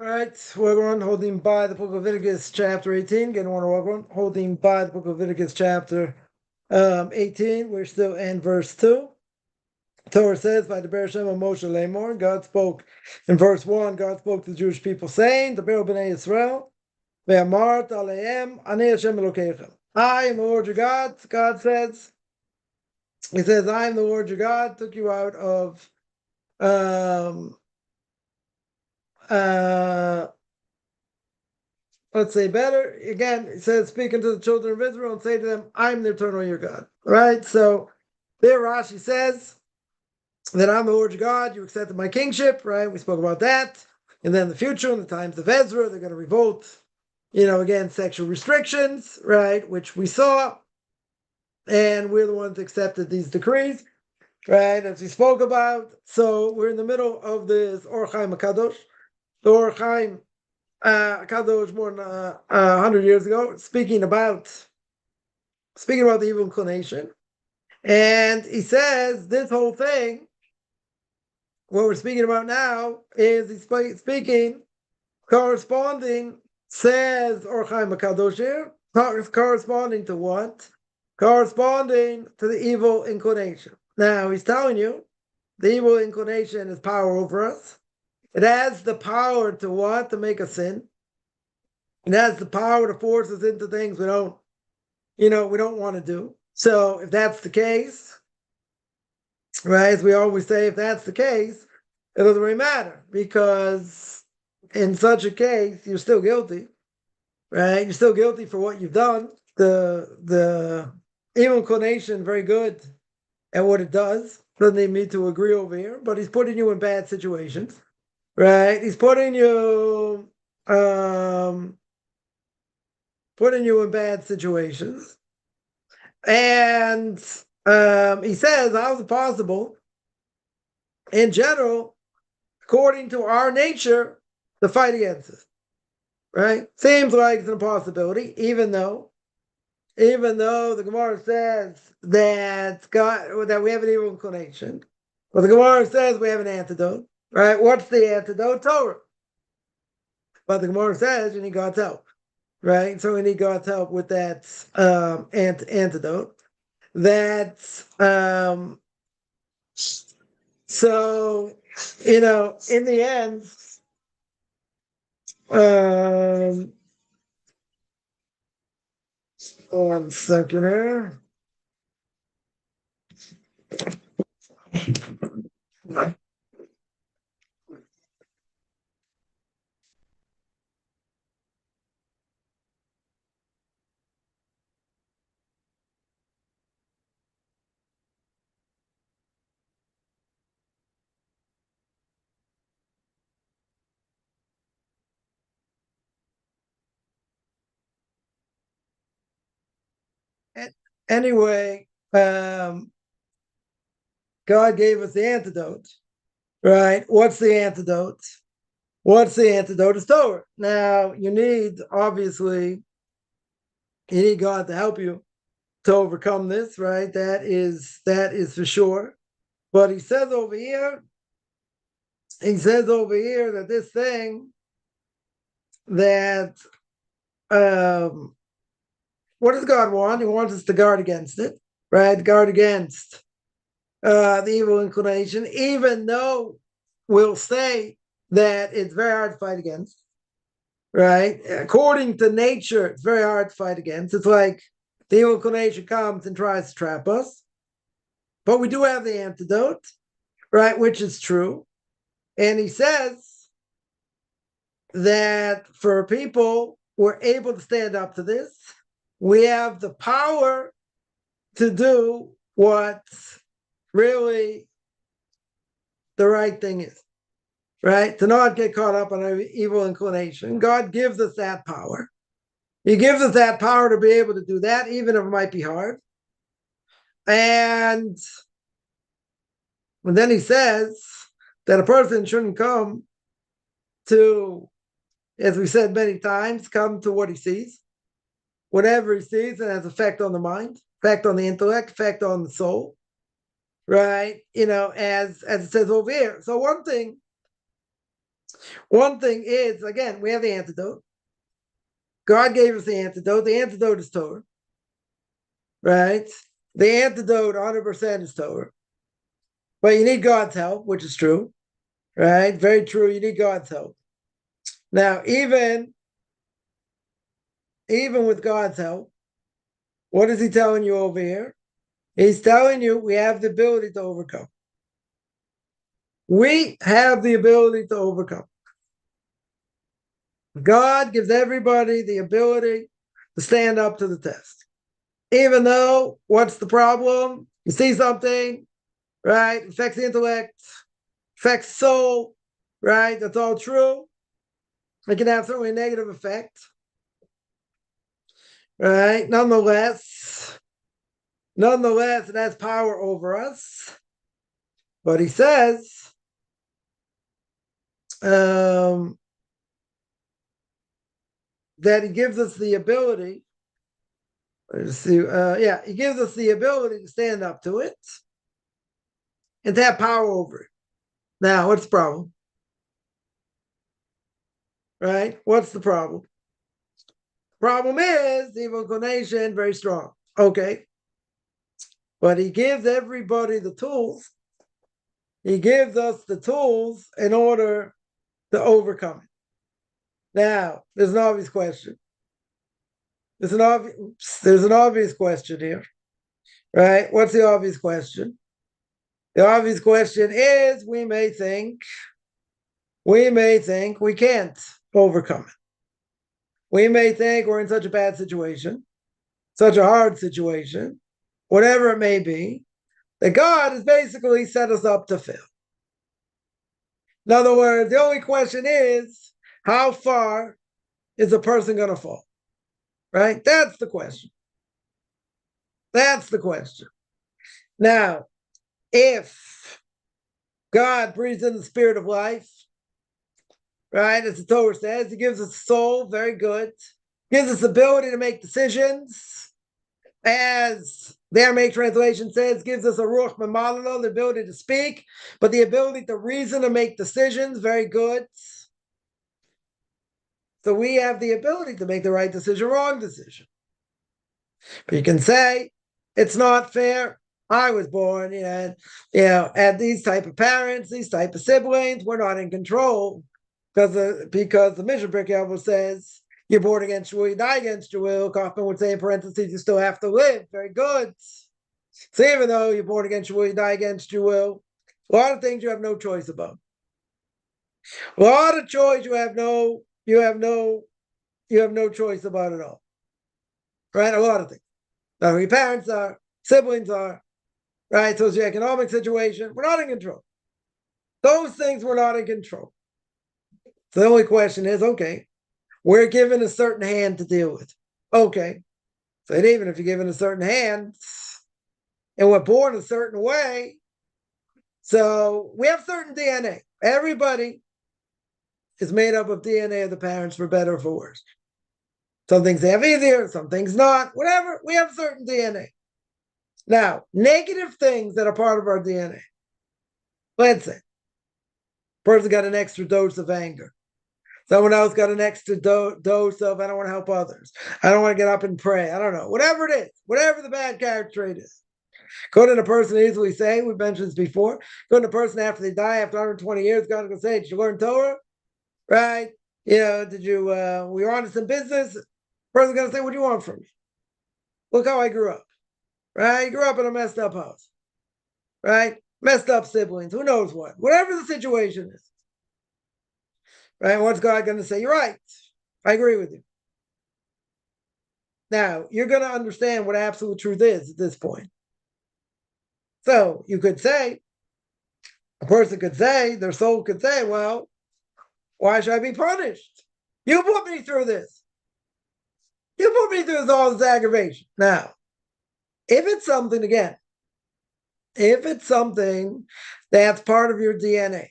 All right, we're on holding by the Book of Leviticus Chapter 18. Again, we're holding by the Book of Leviticus Chapter 18. We're still in verse 2. Torah says, by the Bereshim of Moshe Lemor, God spoke in verse 1, God spoke to the Jewish people saying, the Bnei Yisrael, Ve'amart aleim, Ani Hashem Elokeichem. I am the Lord your God. God says, He says, I am the Lord your God, took you out of let's say better. Again, it says, speaking to the children of Israel and say to them, I'm the eternal your God. Right? So there Rashi says that I'm the Lord your God, you accepted my kingship, right? We spoke about that. And then in the future, in the times of Ezra, they're going to revolt, against sexual restrictions, right? Which we saw. And we're the ones that accepted these decrees, right? As we spoke about. So we're in the middle of this Or Chaim HaKadosh. The Or Chaim Kadosh more than 100 years ago, speaking about the evil inclination, and he says this whole thing, what we're speaking about now, is he's speaking corresponding, says Or Chaim HaKadosh here, corresponding to what? Corresponding to the evil inclination. Now he's telling you the evil inclination has power over us. It has the power to what? To make us sin. It has the power to force us into things we don't want to do. So if that's the case, right, as we always say, if that's the case, it doesn't really matter, because in such a case, you're still guilty, right? You're still guilty for what you've done. The evil inclination, very good at what it does. Doesn't need me to agree over here, but he's putting you in bad situations, right? He's putting you in bad situations. And he says, how is it possible, in general, according to our nature, to fight against it? Right? Seems like it's an impossibility, even though the Gemara says that we have an evil inclination. But the Gemara says we have an antidote. Right? What's the antidote? Torah. But the Gemara says you need God's help. Right? So we need God's help with that antidote. So, in the end, one second here. Anyway, God gave us the antidote, right? What's the antidote? It's Torah. Now, obviously, you need God to help you to overcome this, right? That is for sure. But he says over here that this thing, that what does God want? He wants us to guard against it, right? Guard against the evil inclination, even though we'll say that it's very hard to fight against, right? According to nature, it's very hard to fight against. It's like the evil inclination comes and tries to trap us. But we do have the antidote, right? Which is true. And he says that for people who are able to stand up to this, we have the power to do what really the right thing is, right? To not get caught up on an evil inclination. God gives us that power. He gives us that power to be able to do that, even if it might be hard. And then he says that a person shouldn't come to, as we said many times, come to what he sees. Whatever he sees, it has effect on the mind, effect on the intellect, effect on the soul, right? As it says over here. So one thing One thing is, again, we have the antidote. God gave us the antidote. The antidote is Torah, right? The antidote 100% is Torah. But you need God's help, which is true, right? Very true. You need God's help. Now, even with God's help, what is he telling you over here? He's telling you we have the ability to overcome. We have the ability to overcome. God gives everybody the ability to stand up to the test. Even though, what's the problem? You see something, right? Affects the intellect, affects soul, right? That's all true. It can have certainly a negative effect, right? Nonetheless, it has power over us. But he says, that he gives us the ability. He gives us the ability to stand up to it and to have power over it. Now, what's the problem? Right? What's the problem? Problem is the evil inclination very strong. Okay. But he gives everybody the tools. He gives us the tools in order to overcome it. Now, there's an obvious question. There's an obvious question here. Right? What's the obvious question? The obvious question is we may think we can't overcome it. We may think we're in such a bad situation, such a hard situation, whatever it may be, that God has basically set us up to fail. In other words, the only question is, how far is a person going to fall? Right? That's the question. That's the question. Now, if God breathes in the spirit of life, right, as the Torah says, he gives us a soul, very good, gives us the ability to make decisions, as the Aramaic translation says, gives us a ruach memalalo, the ability to speak, but the ability to reason and make decisions, very good. So we have the ability to make the right decision, wrong decision. But you can say, it's not fair. I was born, at these type of parents, these type of siblings. We're not in control because the Mishnah Berurah says you're born against your will, you die against your will. Kaufman would say in parentheses, you still have to live. Very good. So even though you're born against your will, you die against your will. A lot of things you have no choice about. A lot of choice you have no choice about at all. Right? A lot of things. Now, who your parents are, siblings are, right? Socioeconomic situation, we're not in control. Those things we're not in control. So the only question is, okay, we're given a certain hand to deal with. Okay. So even if you're given a certain hand, and we're born a certain way, so we have certain DNA. Everybody is made up of DNA of the parents, for better or for worse. Some things they have easier, some things not, whatever. We have certain DNA. Now, negative things that are part of our DNA. Let's say, person got an extra dose of anger. Someone else got an extra dose of, I don't want to help others. I don't want to get up and pray. I don't know. Whatever it is, whatever the bad character trait is. Go to the person easily say, we mentioned this before, go to the person after they die, after 120 years, God can say, did you learn Torah? Right? Did you, were you honest in business? The person's going to say, what do you want from me? Look how I grew up. Right? You grew up in a messed up house. Right? Messed up siblings. Who knows what? Whatever the situation is. Right? What's God going to say? You're right. I agree with you. Now, you're going to understand what absolute truth is at this point. So you could say, a person could say, their soul could say, well, why should I be punished? You put me through this. You put me through all this aggravation. Now, if it's something, again, if it's something that's part of your DNA,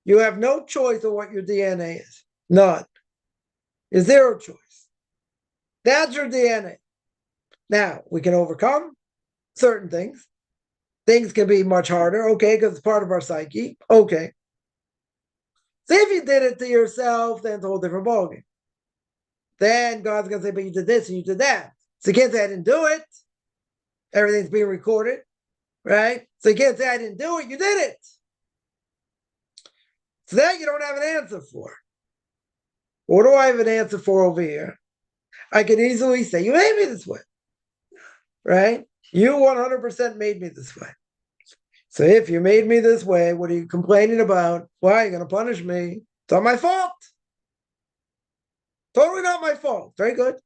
you have no choice of what your DNA is. None. Is zero choice. That's your DNA. Now, we can overcome certain things. Things can be much harder, okay, because it's part of our psyche. Okay. So if you did it to yourself, then it's a whole different ballgame. Then God's going to say, but you did this and you did that. So you can't say I didn't do it. Everything's being recorded, right? So you can't say I didn't do it. You did it. So that you don't have an answer for. What do I have an answer for over here? I could easily say, you made me this way, right? You 100% made me this way. So if you made me this way, what are you complaining about? Why are you going to punish me? It's not my fault. Totally not my fault. Very good.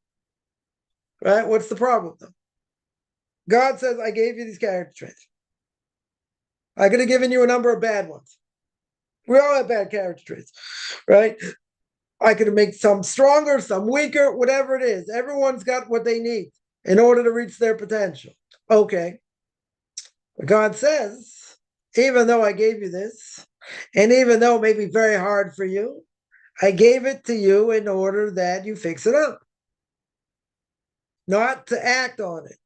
Right? What's the problem though? God says, I gave you these character traits. I could have given you a number of bad ones. We all have bad character traits, right? I could have made some stronger, some weaker, whatever it is. Everyone's got what they need in order to reach their potential. Okay. But God says, even though I gave you this, and even though it may be very hard for you, I gave it to you in order that you fix it up, not to act on it.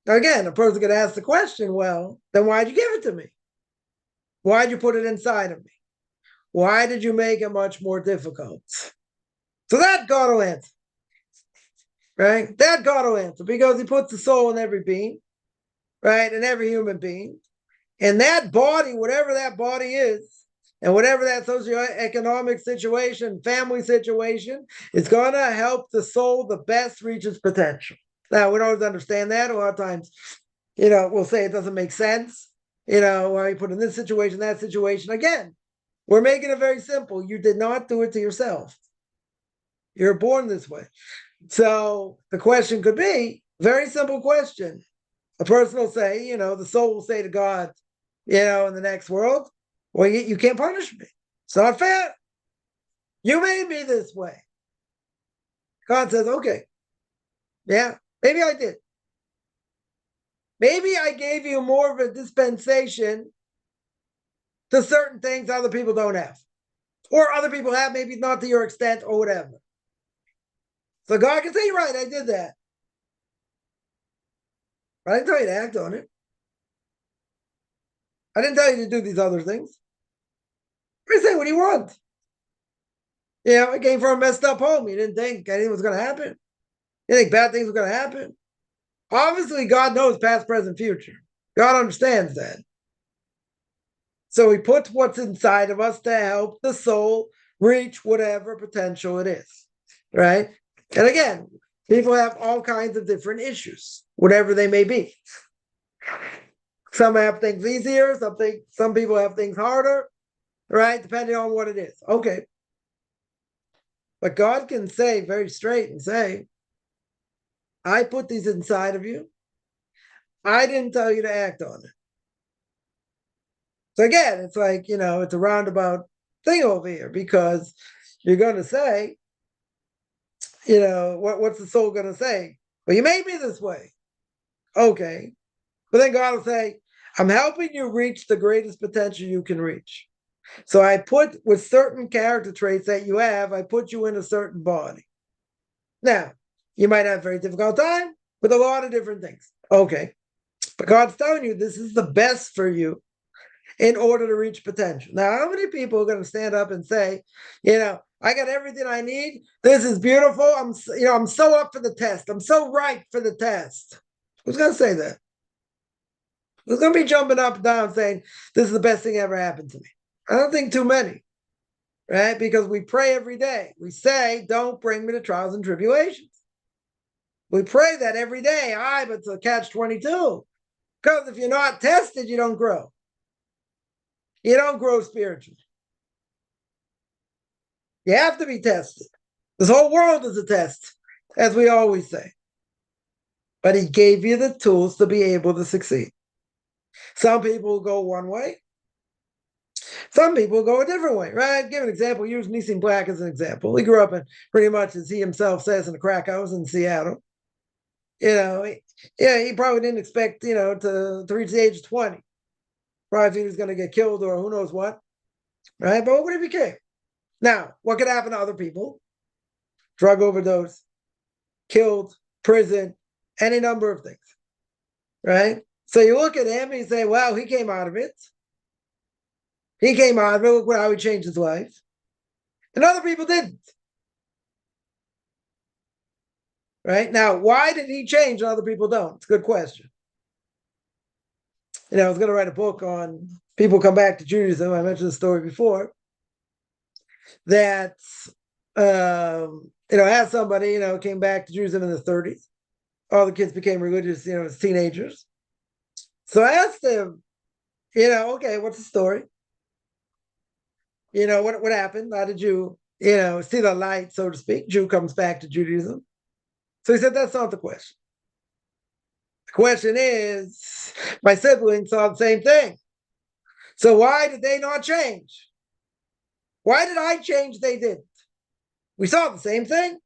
Now, again, a person could ask the question, well, then why'd you give it to me? Why'd you put it inside of me? Why did you make it much more difficult? So that God will answer, right? That God will answer because he puts the soul in every being, right? In every human being. And that body, whatever that body is, and whatever that socioeconomic situation, family situation, is going to help the soul the best reach its potential. Now, we don't always understand that. A lot of times, we'll say it doesn't make sense. Why you put in this situation, that situation. Again, we're making it very simple. You did not do it to yourself. You're born this way. So the question could be, very simple question. A person will say, the soul will say to God, in the next world, well, you can't punish me. It's not fair. You made me this way. God says, okay, yeah, maybe I did. Maybe I gave you more of a dispensation to certain things other people don't have. Or other people have, maybe not to your extent or whatever. So God can say, you're right, I did that. But I didn't tell you to act on it. I didn't tell you to do these other things. I say, what do you want? I came from a messed up home. You didn't think anything was going to happen. You think bad things were going to happen. Obviously, God knows past, present, future. God understands that. So he puts what's inside of us to help the soul reach whatever potential it is, right? And again, people have all kinds of different issues, whatever they may be. Some have things easier, some people have things harder, right? Depending on what it is. Okay. But God can say very straight and say, I put these inside of you. I didn't tell you to act on it. So again, it's like, it's a roundabout thing over here because you're going to say, what's the soul going to say? Well, you made me this way. Okay. But then God will say, I'm helping you reach the greatest potential you can reach. So I put with certain character traits that you have, I put you in a certain body. Now, you might have a very difficult time with a lot of different things. Okay. But God's telling you this is the best for you in order to reach potential. Now, how many people are going to stand up and say, I got everything I need. This is beautiful. I'm so up for the test. I'm so right for the test. Who's going to say that? Who's going to be jumping up and down saying, this is the best thing ever happened to me? I don't think too many, right? Because we pray every day. We say, don't bring me to trials and tribulations. We pray that every day. But it's a catch-22. Because if you're not tested, you don't grow. You don't grow spiritually. You have to be tested. This whole world is a test, as we always say. But he gave you the tools to be able to succeed. Some people go one way. Some people go a different way, right? Give an example. Use Nissim Black as an example. He grew up in pretty much, as he himself says, in a crack house in Seattle. He probably didn't expect, to reach the age of 20. Probably thought he was going to get killed or who knows what, right? But what if he became? Now, what could happen to other people? Drug overdose, killed, prison, any number of things, right? So you look at him and you say, wow, he came out of it. He came out of it. Look how he changed his life. And other people didn't. Right? Now, why did he change and other people don't? It's a good question. I was going to write a book on people come back to Judaism. I mentioned the story before. That, as somebody, came back to Judaism in the 30s. All the kids became religious, as teenagers. So I asked him, okay, what's the story? What happened? How did you, see the light, so to speak? Jew comes back to Judaism. So he said, that's not the question. The question is, my siblings saw the same thing. So why did they not change? Why did I change? They didn't. We saw the same thing.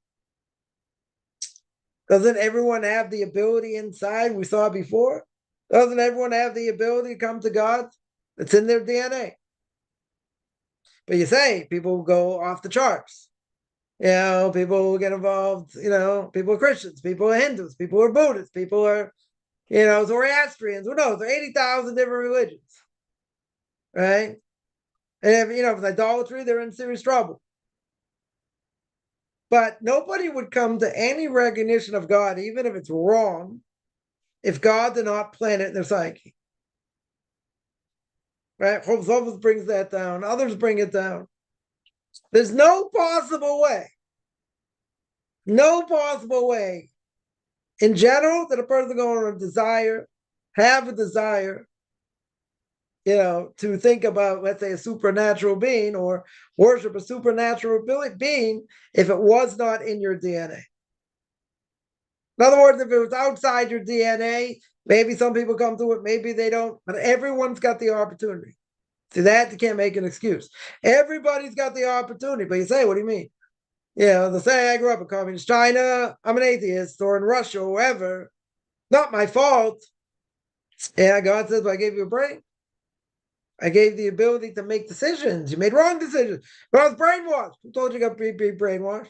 Doesn't everyone have the ability inside we saw before? Doesn't everyone have the ability to come to God? It's in their DNA. But you say people go off the charts. People get involved, people are Christians, people are Hindus, people are Buddhists, people are, Zoroastrians, who knows? There are 80,000 different religions. Right? And if it's idolatry, they're in serious trouble. But nobody would come to any recognition of God, even if it's wrong, if God did not plant it in their psyche. Right? Hovs brings that down. Others bring it down. There's no possible way in general that a person going to have a desire, to think about, let's say, a supernatural being or worship a supernatural being if it was not in your DNA. In other words, if it was outside your DNA, maybe some people come to it, maybe they don't, but everyone's got the opportunity. See that? You can't make an excuse. Everybody's got the opportunity, but you say, what do you mean? They'll say, I grew up in communist China, I'm an atheist, or in Russia, or wherever. Not my fault. Yeah, God says, well, I gave you a brain. I gave the ability to make decisions. You made wrong decisions. But I was brainwashed. Who told you got to be brainwashed?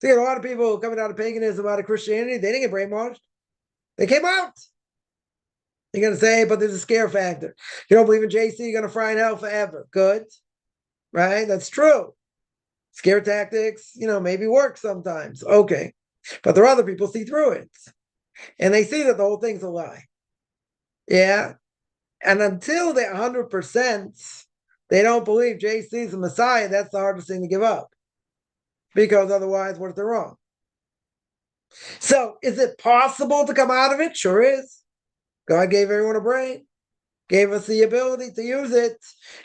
See, a lot of people coming out of paganism, out of Christianity, they didn't get brainwashed. They came out. You're going to say, but there's a scare factor. You don't believe in JC, you're going to fry in hell forever. Good. Right? That's true. Scare tactics, maybe work sometimes. Okay. But there are other people see through it. And they see that the whole thing's a lie. Yeah. And until they're 100%, they don't believe JC is the Messiah. That's the hardest thing to give up. Because otherwise, what if they're wrong? So is it possible to come out of it? Sure is. God gave everyone a brain, gave us the ability to use it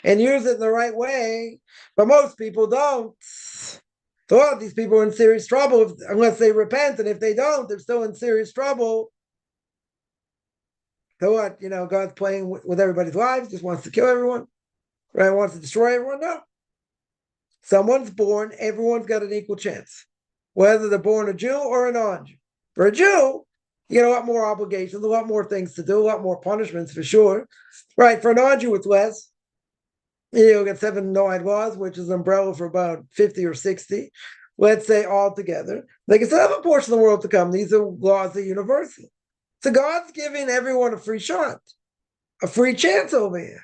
and use it in the right way. But most people don't. So a lot of these people are in serious trouble unless they repent. And if they don't, they're still in serious trouble. So what? God's playing with everybody's lives, just wants to kill everyone, right? Wants to destroy everyone? No. Someone's born, everyone's got an equal chance, whether they're born a Jew or a non-Jew. For a Jew, you get a lot more obligations, a lot more things to do, a lot more punishments for sure. Right, for a non-Jew, it's less. You get 7 Noahide laws, which is an umbrella for about 50 or 60, let's say altogether. They can still have a portion of the world to come. These are laws that are universal. So God's giving everyone a free shot, a free chance over here.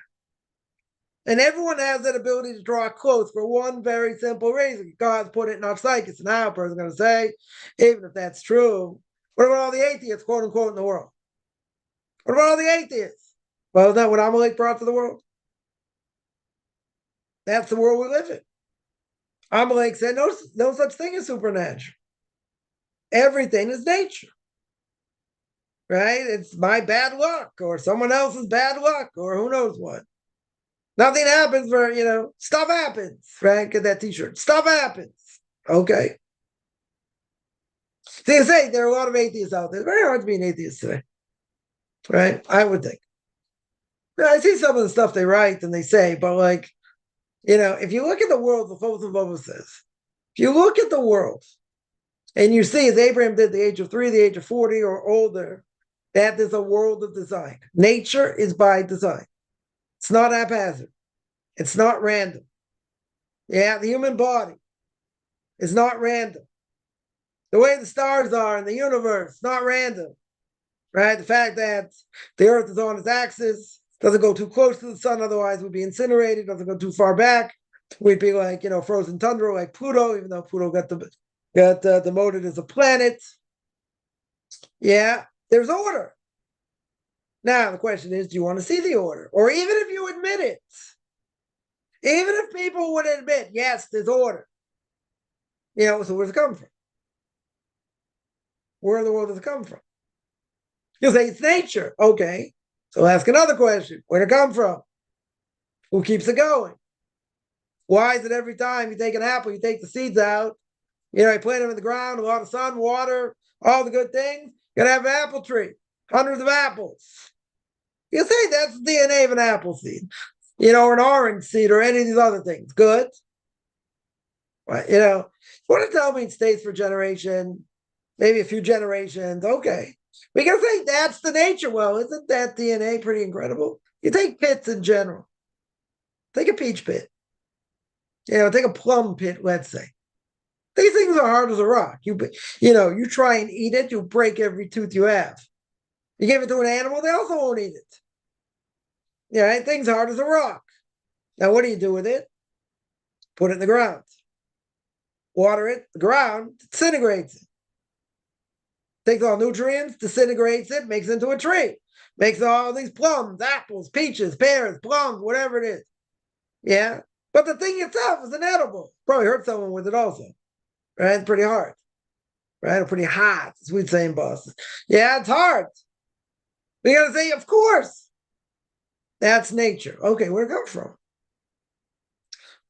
And everyone has that ability to draw close for one very simple reason. God's put it in our psyche. So now a person's going to say, even if that's true, what about all the atheists, quote unquote, in the world? What about all the atheists? Well, is that what Amalek brought to the world? That's the world we live in. Amalek said, no such thing as supernatural. Everything is nature. Right? It's my bad luck or someone else's bad luck or who knows what. Nothing happens for, stuff happens, right? Get that t-shirt. Stuff happens. Okay. So you say there are a lot of atheists out there. It's very hard to be an atheist today. Right? I would think. I see some of the stuff they write and they say, but if you look at the world, the Fourth of Bible says, if you look at the world and you see, as Abraham did, the age of 3, the age of 40 or older, that there's a world of design. Nature is by design. It's not haphazard. It's not random. Yeah, the human body is not random. The way the stars are in the universe, not random. Right? The fact that the earth is on its axis, Doesn't go too close to the sun, otherwise we'd be incinerated. Doesn't go too far back. We'd be like, frozen tundra like Pluto, even though Pluto got demoted as a planet. Yeah, there's order. Now, the question is, do you want to see the order? Or even if you admit it, even if people would admit, yes, there's order, so where's it come from? Where in the world does it come from? You'll say it's nature. Okay. So ask another question. Where did it come from? Who keeps it going? Why is it every time you take an apple, you take the seeds out, you plant them in the ground, a lot of sun, water, all the good things, you gotta have an apple tree, hundreds of apples. You say that's the DNA of an apple seed, or an orange seed or any of these other things. Good. Right, you want to tell me it stays for a generation, maybe a few generations, okay. We can say that's the nature. Well, isn't that DNA pretty incredible? You take pits in general. Take a peach pit. Take a plum pit, let's say. These things are hard as a rock. You try and eat it, you break every tooth you have. You give it to an animal, they also won't eat it. Things hard as a rock. Now, what do you do with it? Put it in the ground. Water it, the ground disintegrates it. Takes all nutrients, disintegrates it, makes it into a tree. Makes all these plums, apples, peaches, pears, plums, whatever it is. Yeah. But the thing itself is inedible. Probably hurt someone with it also. Right? It's pretty hard. Right? Or pretty hot, as we'd say in Boston. Yeah, it's hard. We got to say, of course. That's nature. Okay, where'd it come from?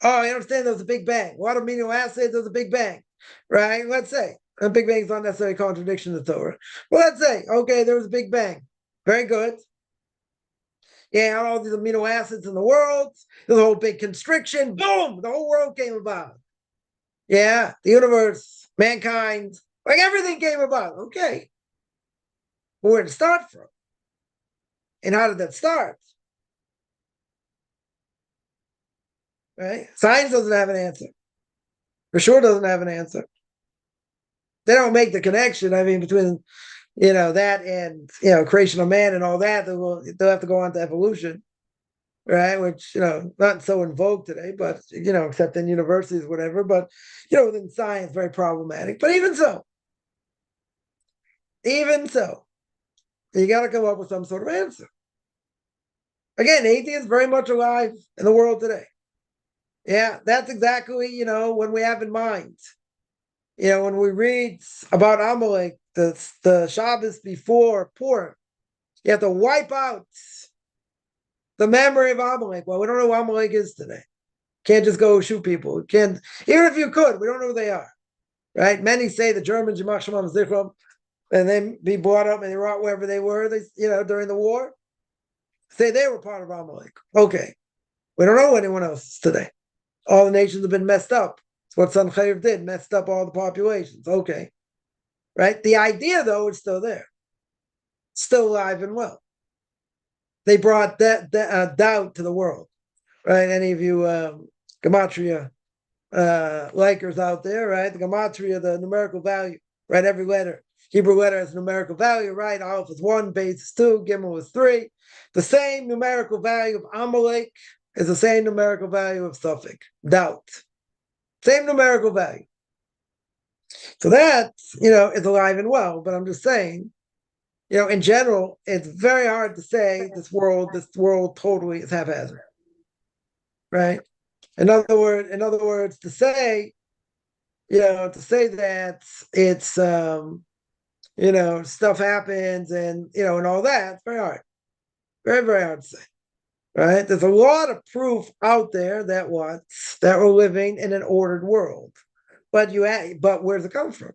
Oh, you understand there's a big bang. A lot of amino acids, there's a big bang. Right? Let's say. A big bang is not necessarily a contradiction to the Torah. Well, let's say, okay, there was a big bang. Very good. Yeah, all these amino acids in the world. There's a whole big constriction. Boom! The whole world came about. Yeah, the universe, mankind, like everything came about. Okay. But where did it start from? And how did that start? Right? Science doesn't have an answer. For sure doesn't have an answer. They don't make the connection, between, that and, creation of man and all that. They'll have to go on to evolution, right? Which, not so in vogue today, but, except in universities, whatever. But, within science, very problematic. But even so, you got to come up with some sort of answer. Again, atheism very much alive in the world today. Yeah, that's exactly, what we have in mind. When we read about Amalek, the Shabbos before Purim, you have to wipe out the memory of Amalek. Well, we don't know who Amalek is today. Can't just go shoot people. Can't, even if you could, we don't know who they are. Right? Many say the Germans, Yimach Shemam Zichram, and then be brought up and they rot wherever they were, during the war. Say they were part of Amalek. Okay. We don't know anyone else today. All the nations have been messed up. It's what Sancheiriv did, messed up all the populations. Okay. Right? The idea, though, is still there. Still alive and well. They brought doubt to the world. Right? Any of you Gematria likers out there, right? The Gematria, the numerical value, right? Every letter. Hebrew letter has a numerical value, right? Aleph is 1, Beis is 2, Gimel is 3. The same numerical value of Amalek is the same numerical value of Suffolk. Doubt. Same numerical value. So that, is alive and well. But I'm just saying, in general, it's very hard to say this world totally is haphazard. Right? In other words, to say that it's stuff happens and and all that, it's very hard. Very, very hard to say. Right? There's a lot of proof out there that we're living in an ordered world. But where does it come from?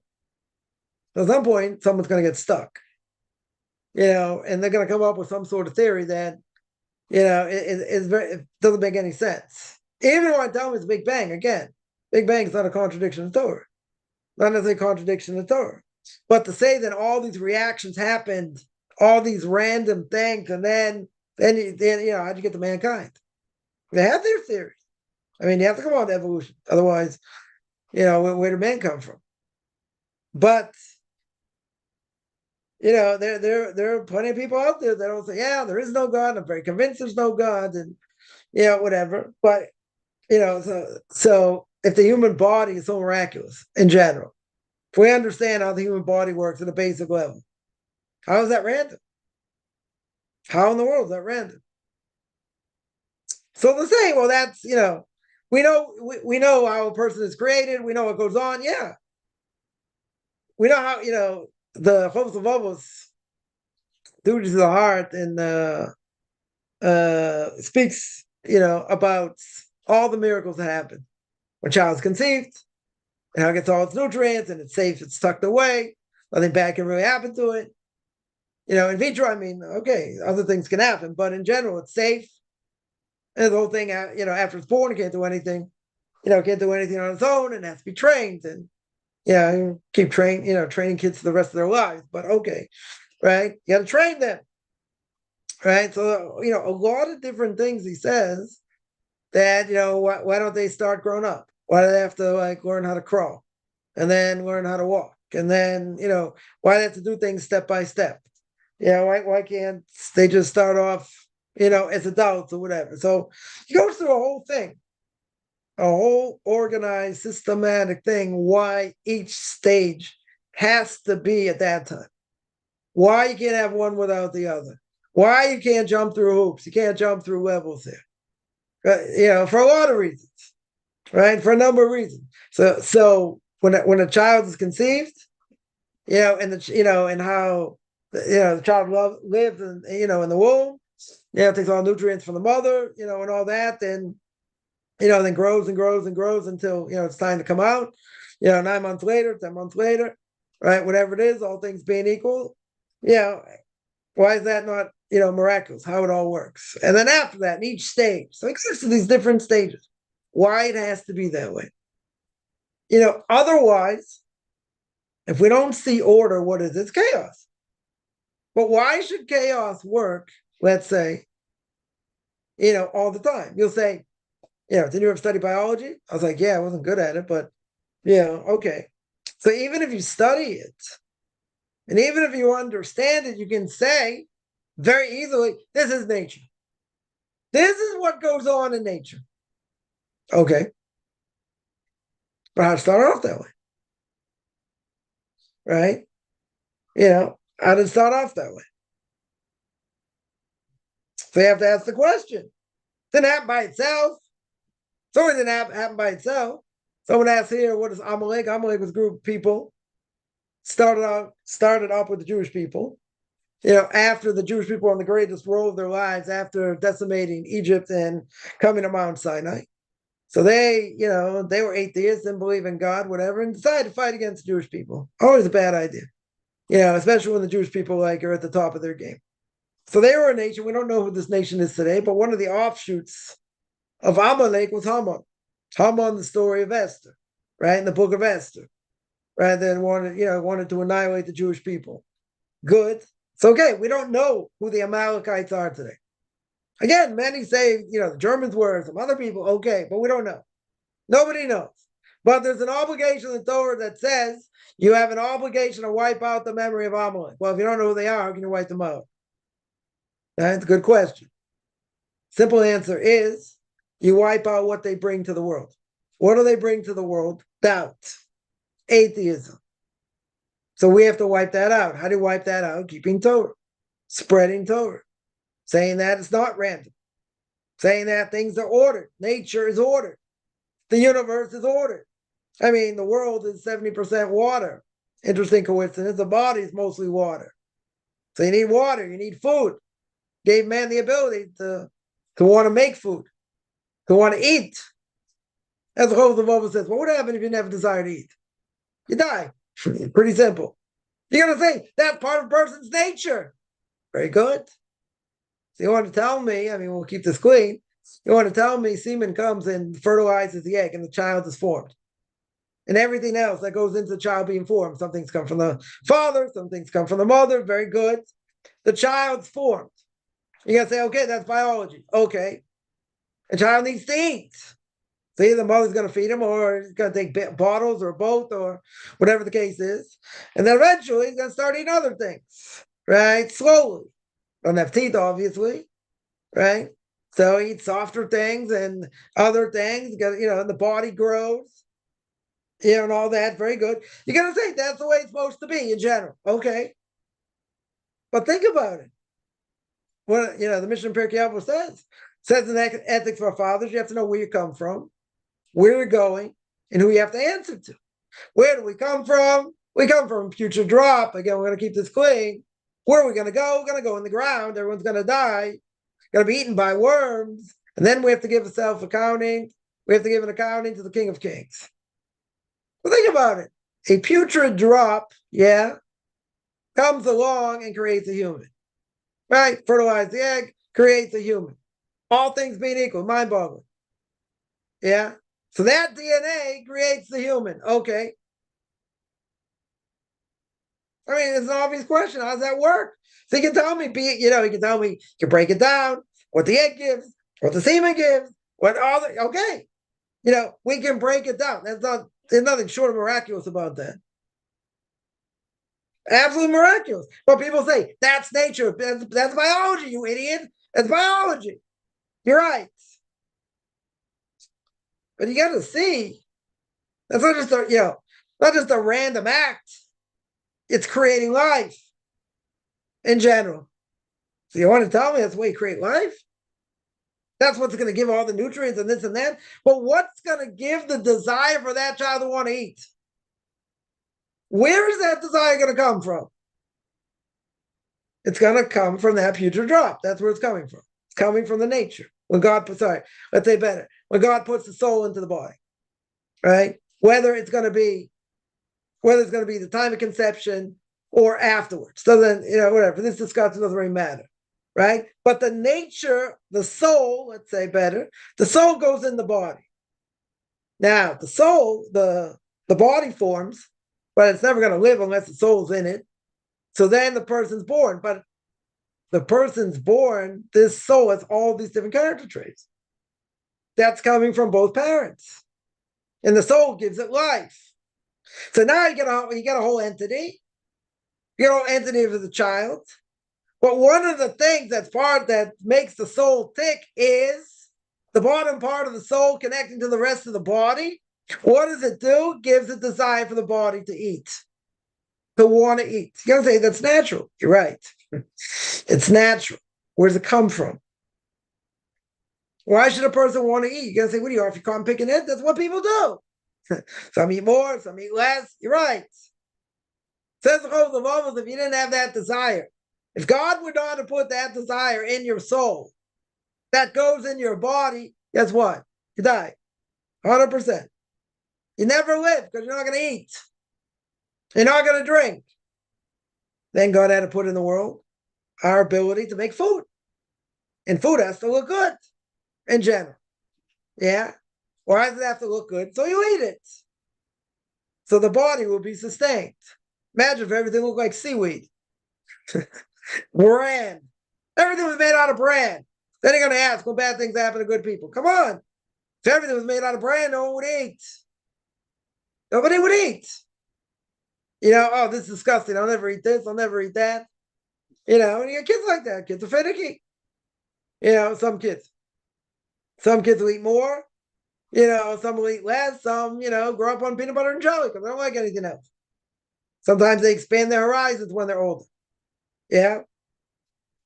At some point, someone's going to get stuck. And they're going to come up with some sort of theory that, it doesn't make any sense. Even when I tell them it's Big Bang, again, Big Bang is not a contradiction of Torah. Not necessarily a contradiction of Torah. But to say that all these reactions happened, all these random things, and then how'd you get to mankind? They have their theories. You have to come on to evolution. Otherwise, where did man come from? But there are plenty of people out there that don't say, yeah, there is no God. I'm very convinced there's no God, and whatever. But so if the human body is so miraculous in general, if we understand how the human body works at a basic level, how is that random? How in the world is that random? So they're saying, well, that's we know how a person is created. We know what goes on. Yeah, we know how the hopes of Ovos, duties of the heart, and speaks about all the miracles that happen when child's conceived and how it gets all its nutrients and it's safe, it's tucked away, nothing bad can really happen to it. In vitro, I mean, okay, other things can happen, but in general, it's safe. And the whole thing, after it's born, it can't do anything. Can't do anything on its own, and has to be trained, and keep training kids for the rest of their lives. But okay, right? You got to train them, right? So a lot of different things he says that why don't they start growing up? Why do they have to learn how to crawl, and then learn how to walk, and then why do they have to do things step by step? Why can't they just start off as adults or whatever? So he goes through a whole thing, a whole organized, systematic thing, why each stage has to be at that time. Why you can't have one without the other. Why you can't jump through hoops. You can't jump through levels there. For a lot of reasons, right? For a number of reasons. So when a child is conceived, and and how the child lives in the womb, takes all nutrients from the mother, and all that, then then grows and grows and grows until it's time to come out. 9 months later, 10 months later, right? Whatever it is, all things being equal, why is that not miraculous? How it all works, and then after that, in each stage, so it goes to these different stages. Why it has to be that way? Otherwise, if we don't see order, what is it? It's chaos. But why should chaos work? Let's say, all the time. You'll say, did you ever study biology? I was like, yeah, I wasn't good at it, but okay. So even if you study it, and even if you understand it, you can say very easily, this is nature. This is what goes on in nature. Okay. But how to start off that way? Right? How to start off that way? So you have to ask the question. It didn't happen by itself. Something didn't happen by itself. Someone asked here, what is Amalek? Amalek was a group of people. Started off with the Jewish people. After the Jewish people were on the greatest roll of their lives, after decimating Egypt and coming to Mount Sinai. So they were atheists, didn't believe in God, whatever, and decided to fight against the Jewish people. Always a bad idea. Especially when the Jewish people are at the top of their game. So they were a nation. We don't know who this nation is today, but one of the offshoots of Amalek was Haman. Haman, the story of Esther, right? In the Book of Esther, right? Then wanted to annihilate the Jewish people. Good. So okay, we don't know who the Amalekites are today. Again, many say, the Germans were, some other people, okay, but we don't know. Nobody knows. But there's an obligation in the Torah that says you have an obligation to wipe out the memory of Amalek. Well, if you don't know who they are, how can you wipe them out? That's a good question. Simple answer is you wipe out what they bring to the world. What do they bring to the world? Doubt, atheism. So we have to wipe that out. How do you wipe that out? Keeping Torah, spreading Torah, saying that it's not random, saying that things are ordered. Nature is ordered. The universe is ordered. I mean, the world is 70% water. Interesting coincidence. The body is mostly water. So you need water. You need food. Gave man the ability to want to make food, to want to eat. As the Holy Bible says, well, what happens if you never desire to eat? You die. Pretty simple. You're going to say that's part of a person's nature. Very good. So you want to tell me, we'll keep this clean. You want to tell me semen comes and fertilizes the egg and the child is formed. And everything else that goes into the child being formed. Some things come from the father, some things come from the mother. Very good. The child's formed. You're going to say, okay, that's biology. Okay. A child needs to eat. So either the mother's going to feed him, or he's going to take bottles, or both, or whatever the case is. And then eventually he's going to start eating other things, right? Slowly. Don't have teeth, obviously, right? So he eats softer things and other things, and the body grows, and all that. Very good. You're going to say that's the way it's supposed to be in general. Okay. But think about it. What, the Mishnah Pirkei Avos says in Ethics for Fathers, you have to know where you come from, where you're going, and who you have to answer to. Where do we come from? We come from future drop. Again, we're going to keep this clean. Where are we going to go? We're going to go in the ground. Everyone's going to die. Going to be eaten by worms. And then we have to give a self-accounting. We have to give an accounting to the King of Kings. Well, think about it. A putrid drop, comes along and creates a human. Right? Fertilize the egg, creates a human. All things being equal, mind-boggling. Yeah? So that DNA creates the human. Okay. I mean, it's an obvious question. How does that work? So you can tell me, you can break it down, what the egg gives, what the semen gives, okay. We can break it down. There's nothing short of miraculous about that. Absolutely miraculous. But people say, that's nature. That's biology, you idiot. That's biology. You're right. But you got to see, that's not just a random act. It's creating life in general. So you want to tell me that's the way you create life? That's what's going to give all the nutrients and this and that. But what's going to give the desire for that child to want to eat? Where is that desire going to come from? It's going to come from that putrid drop. That's where it's coming from. It's coming from the nature. When God puts the soul into the body, right? Whether it's going to be the time of conception or afterwards. Doesn't, whatever. This discussion doesn't really matter, right? But the nature, the soul, let's say better, the soul goes in the body. Now, the soul, the body forms, but it's never going to live unless the soul's in it. So then the person's born. But the person's born, this soul has all these different character traits. That's coming from both parents. And the soul gives it life. So now you get a whole entity. You get a whole entity of the child. But one of the things that makes the soul tick is the bottom part of the soul connecting to the rest of the body. What does it do? It gives it desire for the body to eat, to want to eat. You're going to say that's natural. You're right. It's natural. Where does it come from? Why should a person want to eat? You're going to say, what are you, if you can't pick it? That's what people do. Some eat more, some eat less. You're right. Says the Book of Leviticus, if you didn't have that desire, if God would not have put that desire in your soul, that goes in your body, guess what? You die. 100%. You never live because you're not going to eat. You're not going to drink. Then God had to put in the world our ability to make food. And food has to look good in general. Yeah? Why does it have to look good? So you eat it. So the body will be sustained. Imagine if everything looked like seaweed. Bran. Everything was made out of bran. Then you're going to ask, what bad things happen to good people? Come on. If everything was made out of bran, no one would eat. Nobody would eat. Oh, this is disgusting. I'll never eat this. I'll never eat that. And you get kids like that. Kids are finicky. Some kids will eat more. Some will eat less. Some, grow up on peanut butter and jelly because they don't like anything else. Sometimes they expand their horizons when they're older. Yeah.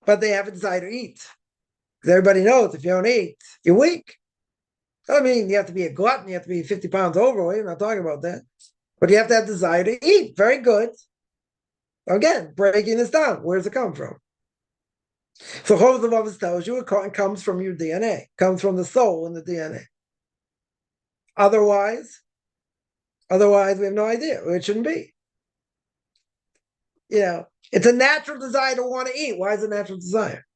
But they have a desire to eat. Because everybody knows if you don't eat, you're weak. I mean, you have to be a glutton. You have to be 50 pounds overweight. I'm not talking about that. But you have to have desire to eat. Very good. Again, breaking this down. Where does it come from? So Book of Leviticus tells you it comes from your DNA. It comes from the soul in the DNA. Otherwise, we have no idea. It shouldn't be. It's a natural desire to want to eat. Why is it a natural desire?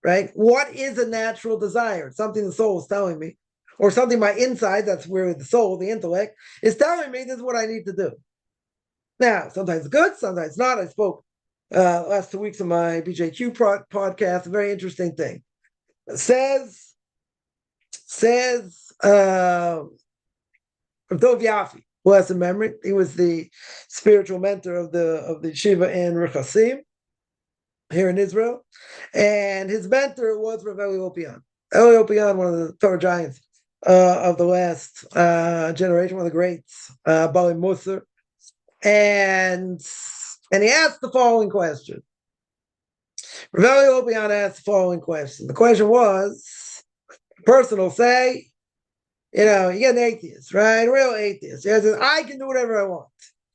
Right? What is a natural desire? It's something the soul is telling me. Or something my inside, that's where the soul, the intellect, is telling me this is what I need to do. Now, sometimes it's good, sometimes it's not. I spoke last 2 weeks on my BJQ podcast, a very interesting thing. It says Rav Dov Yafi, blessed memory. He was the spiritual mentor of the yeshiva in Rechasim here in Israel, and his mentor was Rav Eli Lopian. Eli Lopian, one of the Torah giants of the last generation, one of the greats, Bali Musar, and he asked the following question. Rav Eli Lopian asked the following question. The question was, a person will say, you get an atheist, right? A real atheist. He says, I can do whatever I want.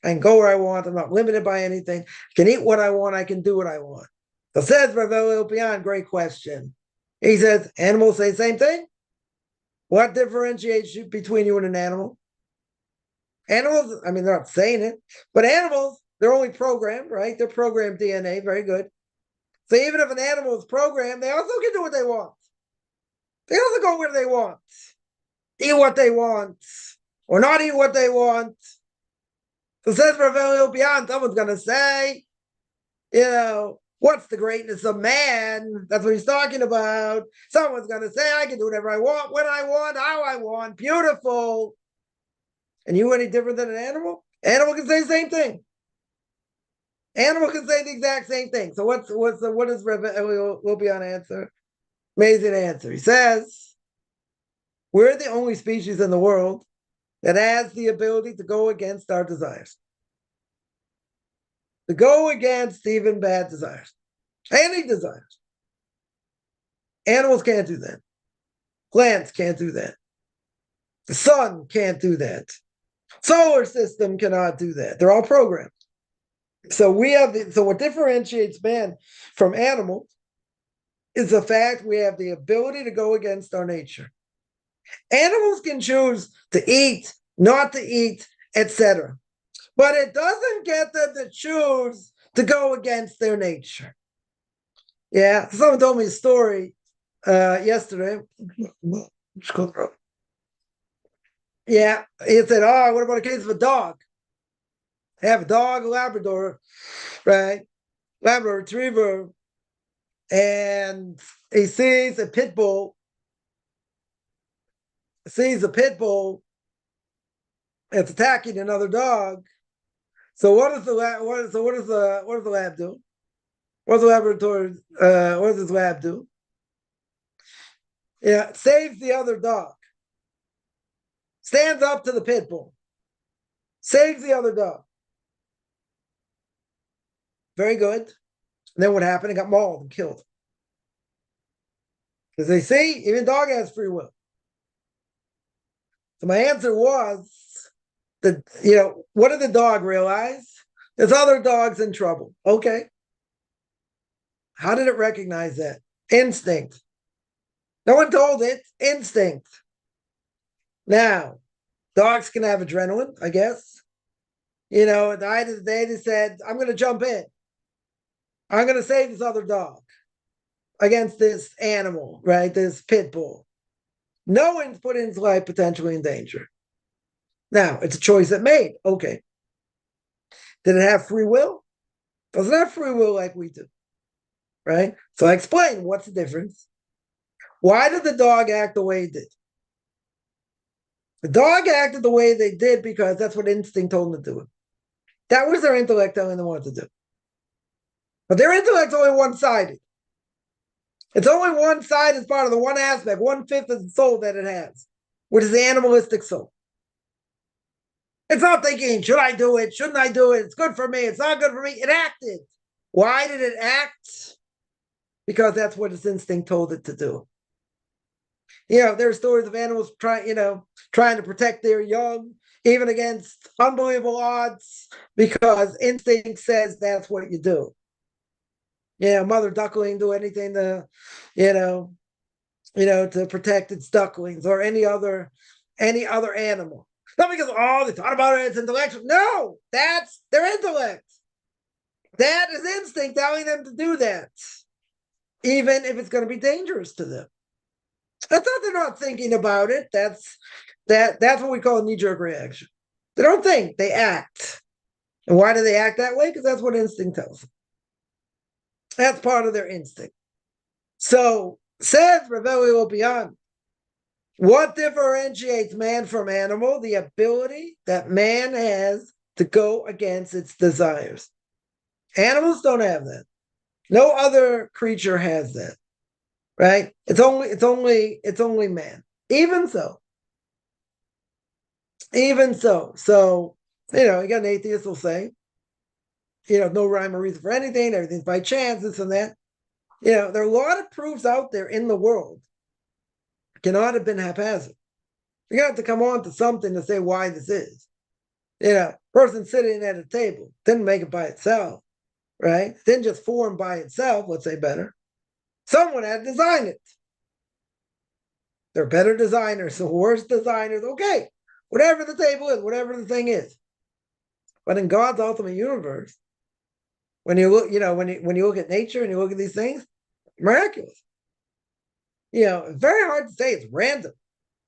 I can go where I want. I'm not limited by anything. I can eat what I want. I can do what I want. So says Rav Eli Lopian, great question. He says, animals say the same thing? What differentiates between you and an animal? Animals, I mean, they're not saying it, but animals, they're only programmed, right? They're programmed DNA, very good. So even if an animal is programmed, they also can do what they want. They also go where they want, eat what they want, or not eat what they want. So says Rav Eli Lopian, someone's going to say, what's the greatness of man? That's what he's talking about. Someone's going to say, I can do whatever I want, when I want, how I want. Beautiful. And you any different than an animal? Animal can say the same thing. Animal can say the exact same thing. So what does Rav Eli Lopian answer? Amazing answer. He says, we're the only species in the world that has the ability to go against our desires. To go against even bad desires. Any desires. Animals can't do that. Plants can't do that. The sun can't do that. Solar system cannot do that. They're all programmed. So what differentiates man from animals is the fact we have the ability to go against our nature. Animals can choose to eat, not to eat, etc. But it doesn't get them to choose to go against their nature. Yeah, someone told me a story yesterday. Yeah, he said, what about a case of a dog? They have a dog, a Labrador, right? Labrador retriever, and he sees a pit bull. It's attacking another dog. So what does the lab do? What does this lab do? Yeah, saves the other dog. Stands up to the pit bull. Saves the other dog. Very good. And then what happened? It got mauled and killed. Because they see, even dog has free will. So my answer was that, what did the dog realize? There's other dogs in trouble. Okay. How did it recognize that? Instinct. No one told it. Instinct. Now, dogs can have adrenaline, I guess. At the end of the day, they said, I'm going to jump in. I'm going to save this other dog against this animal, right? This pit bull. No one's put his life potentially in danger. Now, it's a choice it made. Okay. Did it have free will? Doesn't have free will like we do, right? So I explained what's the difference. Why did the dog act the way it did? The dog acted the way they did because that's what instinct told them to do. That was their intellect telling them what to do. But their intellect's only one-sided. It's only one side as part of the one aspect, 1/5 of the soul that it has, which is the animalistic soul. It's not thinking, should I do it? Shouldn't I do it? It's good for me. It's not good for me. It acted. Why did it act? Because that's what its instinct told it to do. There are stories of animals trying to protect their young, even against unbelievable odds, because instinct says that's what you do. Mother duckling do anything to, to protect its ducklings or any other animal. Not because they thought about it, it's intellectual. No, that's their intellect. That is instinct telling them to do that, even if it's going to be dangerous to them. That's not they're not thinking about it. That's what we call a knee-jerk reaction. They don't think, they act. And why do they act that way? Because that's what instinct tells them. That's part of their instinct. So says Rav Eli Lopian, What differentiates man from animal? The ability that man has to go against its desires. Animals don't have that. No other creature has that. Right? It's only man. Even so. So, you got an atheist will say, no rhyme or reason for anything, everything's by chance, this and that. There are a lot of proofs out there in the world. Cannot have been haphazard. You got to come on to something to say why this is. Person sitting at a table didn't make it by itself, right? Didn't just form by itself, let's say better. Someone had to design it. They're better designers, so worse designers. Okay, whatever the table is, whatever the thing is. But in God's ultimate universe, when you look, when you look at nature and you look at these things, miraculous. It's very hard to say it's random.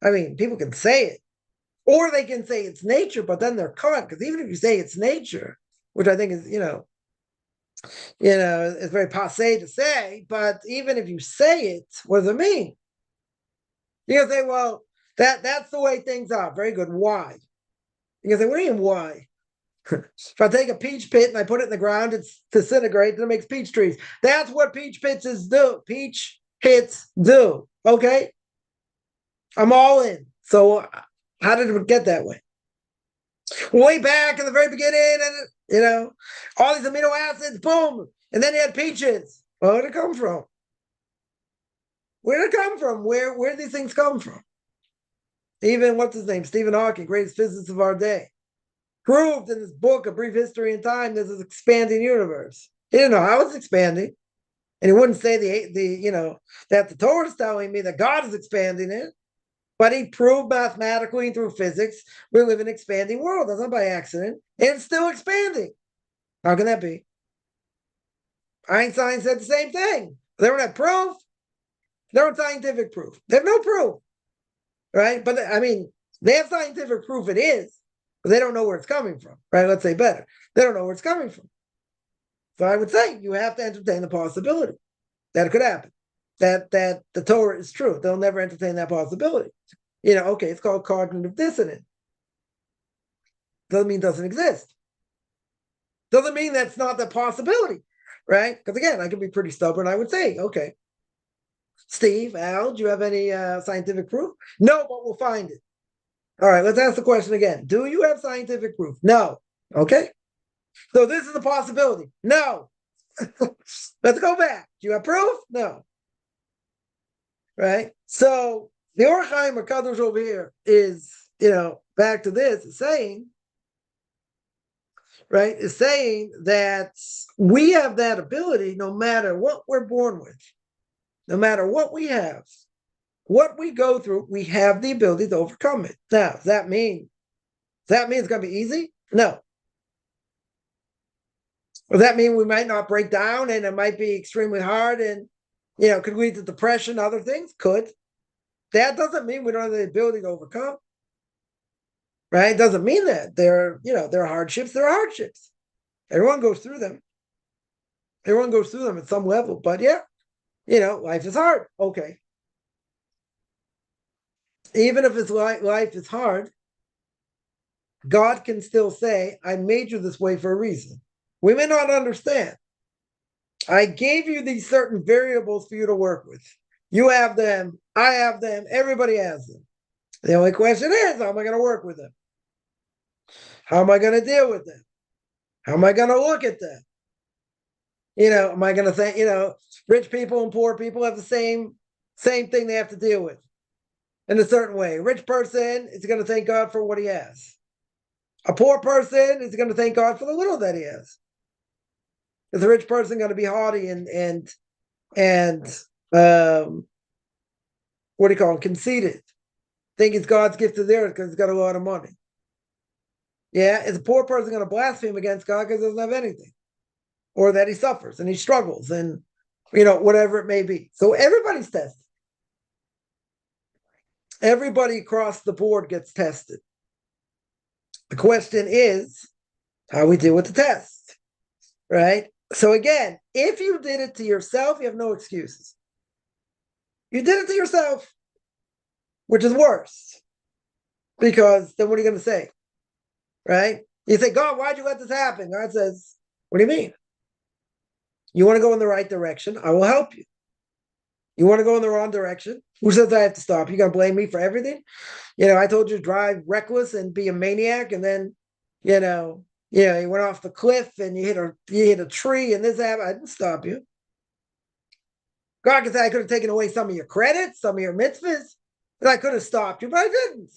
I mean, people can say it, or they can say it's nature, but then they're caught, because even if you say it's nature, which I think is, it's very passé to say, but even if you say it, what does it mean? You can say, well, that's the way things are. Very good. Why? You can say, what do you mean why? If I take a peach pit and I put it in the ground, it's disintegrates and it makes peach trees. That's what peach pits do. Peach pits do. Okay? I'm all in. So how did it get that way? Way back in the very beginning, and all these amino acids, boom, and then you had peaches. Well, where did it come from? Where did it come from? Where did these things come from? Even what's his name? Stephen Hawking, greatest physicist of our day, proved in his book, A Brief History in Time, there's an expanding universe. He didn't know how it's expanding. And he wouldn't say that the Torah is telling me that God is expanding it. But he proved mathematically and through physics, we live in an expanding world. That's not by accident. And it's still expanding. How can that be? Einstein said the same thing. They don't have proof. They don't have scientific proof. They have no proof. Right? But I mean, they have scientific proof it is, but they don't know where it's coming from. Right? Let's say better. They don't know where it's coming from. So I would say you have to entertain the possibility that it could happen. That the Torah is true. They'll never entertain that possibility. Okay, it's called cognitive dissonance. Doesn't mean it doesn't exist. Doesn't mean that's not the possibility, right? Because again, I can be pretty stubborn. I would say, okay, Steve, Al, do you have any scientific proof? No, but we'll find it. All right, let's ask the question again. Do you have scientific proof? No. Okay. So this is a possibility. No. Let's go back. Do you have proof? No. Right? So the Or Chaim or Kadosh over here is, back to this, is saying, right, is saying that we have that ability no matter what we're born with, no matter what we have, what we go through, we have the ability to overcome it. Now, does that mean it's going to be easy? No. Does that mean we might not break down and it might be extremely hard and, could lead to depression, other things? Could. That doesn't mean we don't have the ability to overcome. Right? It doesn't mean that. There are hardships. There are hardships. Everyone goes through them. Everyone goes through them at some level. But yeah, life is hard. Okay. Even if life is hard, God can still say, I made you this way for a reason. We may not understand. I gave you these certain variables for you to work with. You have them. I have them. Everybody has them. The only question is, how am I going to work with them? How am I going to deal with them? How am I going to look at them? Am I going to think, rich people and poor people have the same thing they have to deal with in a certain way. A rich person is going to thank God for what he has. A poor person is going to thank God for the little that he has. Is a rich person going to be haughty and what do you call him? Conceited. Think it's God's gift to theirs because he's got a lot of money. Yeah, is a poor person going to blaspheme against God because he doesn't have anything? Or that he suffers and he struggles and, whatever it may be. So everybody's tested. Everybody across the board gets tested. The question is how we deal with the test, right? So again, if you did it to yourself, you have no excuses. You did it to yourself. which is worse. Because then what are you going to say? Right? You say, God, why'd you let this happen? God says, what do you mean? You want to go in the right direction? I will help you. You want to go in the wrong direction? Who says I have to stop? You going to blame me for everything? I told you to drive reckless and be a maniac, and then, you went off the cliff and you hit a tree and this happened. I didn't stop you. God can say I could have taken away some of your credits, some of your mitzvahs, and I could have stopped you, but I didn't.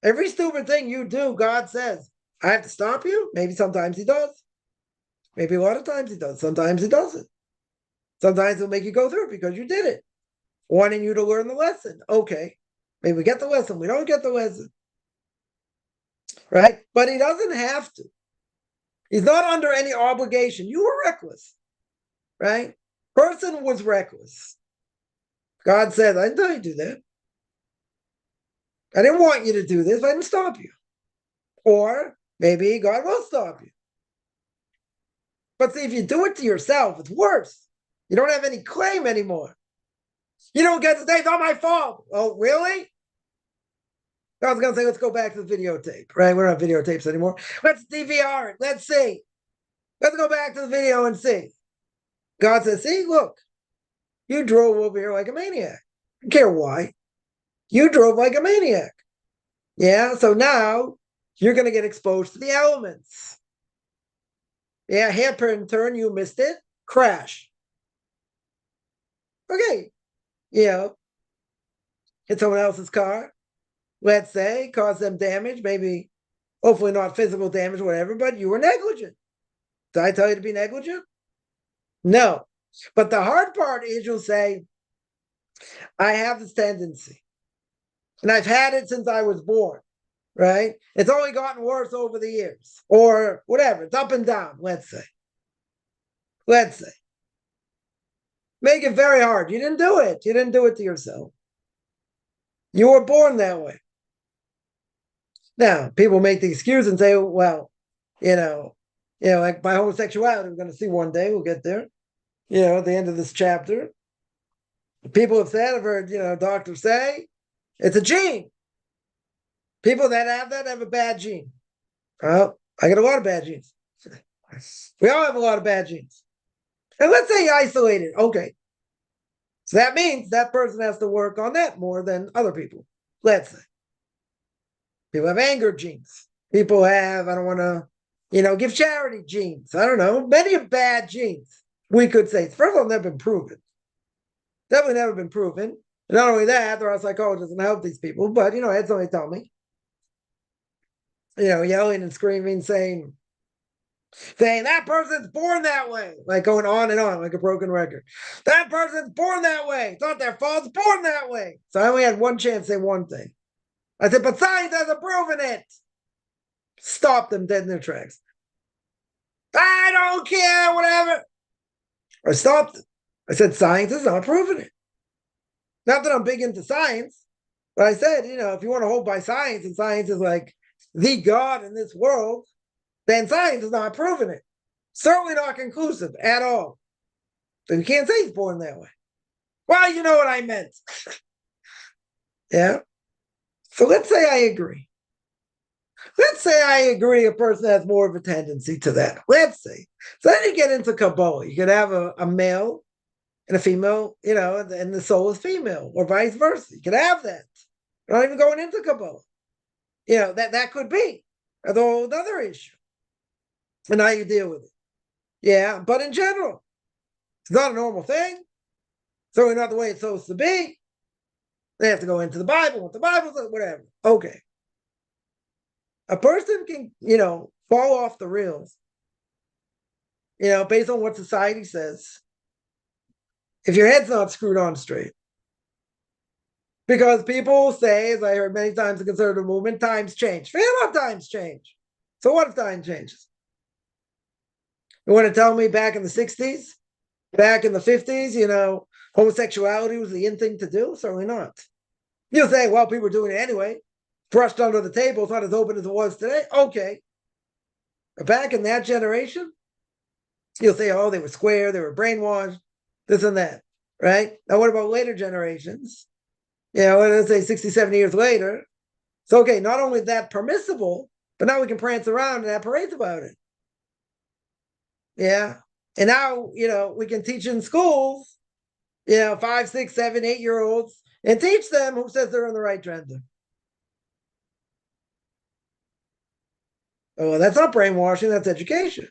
Every stupid thing you do, God says, I have to stop you. Maybe sometimes he does. Maybe a lot of times he does. Sometimes he doesn't. Sometimes he'll make you go through it because you did it, wanting you to learn the lesson. Okay, maybe we get the lesson. We don't get the lesson. Right? But he doesn't have to. He's not under any obligation. You were reckless. Right? Person was reckless. God said, I didn't tell you to do that. I didn't want you to do this, but I didn't stop you. Or maybe God will stop you. But see, if you do it to yourself, it's worse. You don't have any claim anymore. You don't get to say, it's not my fault. Oh, really? I was going to say, let's go back to the videotape, right? We don't have videotapes anymore. Let's DVR it. Let's see. Let's go back to the video and see. God says, see, look, you drove over here like a maniac. I don't care why. You drove like a maniac. Yeah, so now you're going to get exposed to the elements. Yeah, hairpin turn, you missed it. Crash. Okay, hit someone else's car, let's say, cause them damage, maybe, hopefully not physical damage, whatever, but you were negligent. Did I tell you to be negligent? No. But the hard part is you'll say, I have this tendency, and I've had it since I was born, right? It's only gotten worse over the years, or whatever. It's up and down, let's say. Let's say. Make it very hard. You didn't do it. You didn't do it to yourself. You were born that way. Now, people make the excuse and say, well, like my homosexuality, we're going to see one day, we'll get there, at the end of this chapter. People have said, I've heard, doctors say, it's a gene. People that have that have a bad gene. Well, I got a lot of bad genes. We all have a lot of bad genes. And let's say you isolate it. Okay. So that means that person has to work on that more than other people. Let's say. People have anger genes. People have, I don't want to, give charity genes. I don't know. Many of bad genes, we could say. First of all, never been proven. Definitely never been proven. And not only that, there are psychologists and help these people, but, I had somebody tell me, yelling and screaming, saying that person's born that way, like going on and on like a broken record. That person's born that way. It's not their fault. It's born that way. So I only had one chance to say one thing. I said, but science hasn't proven it. Stop them dead in their tracks. I don't care, whatever. I stopped them. I said, science is not proving it. Not that I'm big into science, but I said, if you want to hold by science, and science is like the God in this world, then science is not proving it. Certainly not conclusive at all. So you can't say he's born that way. Well, you know what I meant. Yeah. So let's say I agree. Let's say I agree a person has more of a tendency to that. Let's say. So then you get into Kabbalah. You could have a male and a female, and the soul is female, or vice versa. You could have that. You're not even going into Kabbalah. That could be. That's a whole other issue. And how you deal with it. Yeah, but in general, it's not a normal thing. Certainly not the way it's supposed to be. They have to go into the Bible, what the Bible says, whatever. Okay. A person can, fall off the rails, based on what society says, if your head's not screwed on straight. Because people say, as I heard many times in the conservative movement, times change. Forget about times change. So what if time changes? You want to tell me back in the 60s, back in the 50s, homosexuality was the in thing to do? Certainly not. You'll say, well, people were doing it anyway. Brushed under the table, it's not as open as it was today. Okay. But back in that generation, you'll say, oh, they were square, they were brainwashed, this and that, right? Now, what about later generations? Let's say 60, 70 years later. So, okay, not only is that permissible, but now we can prance around and have parades about it. Yeah. And now, we can teach in schools, 5, 6, 7, 8-year-olds and teach them who says they're in the right gender. Oh, that's not brainwashing, that's education.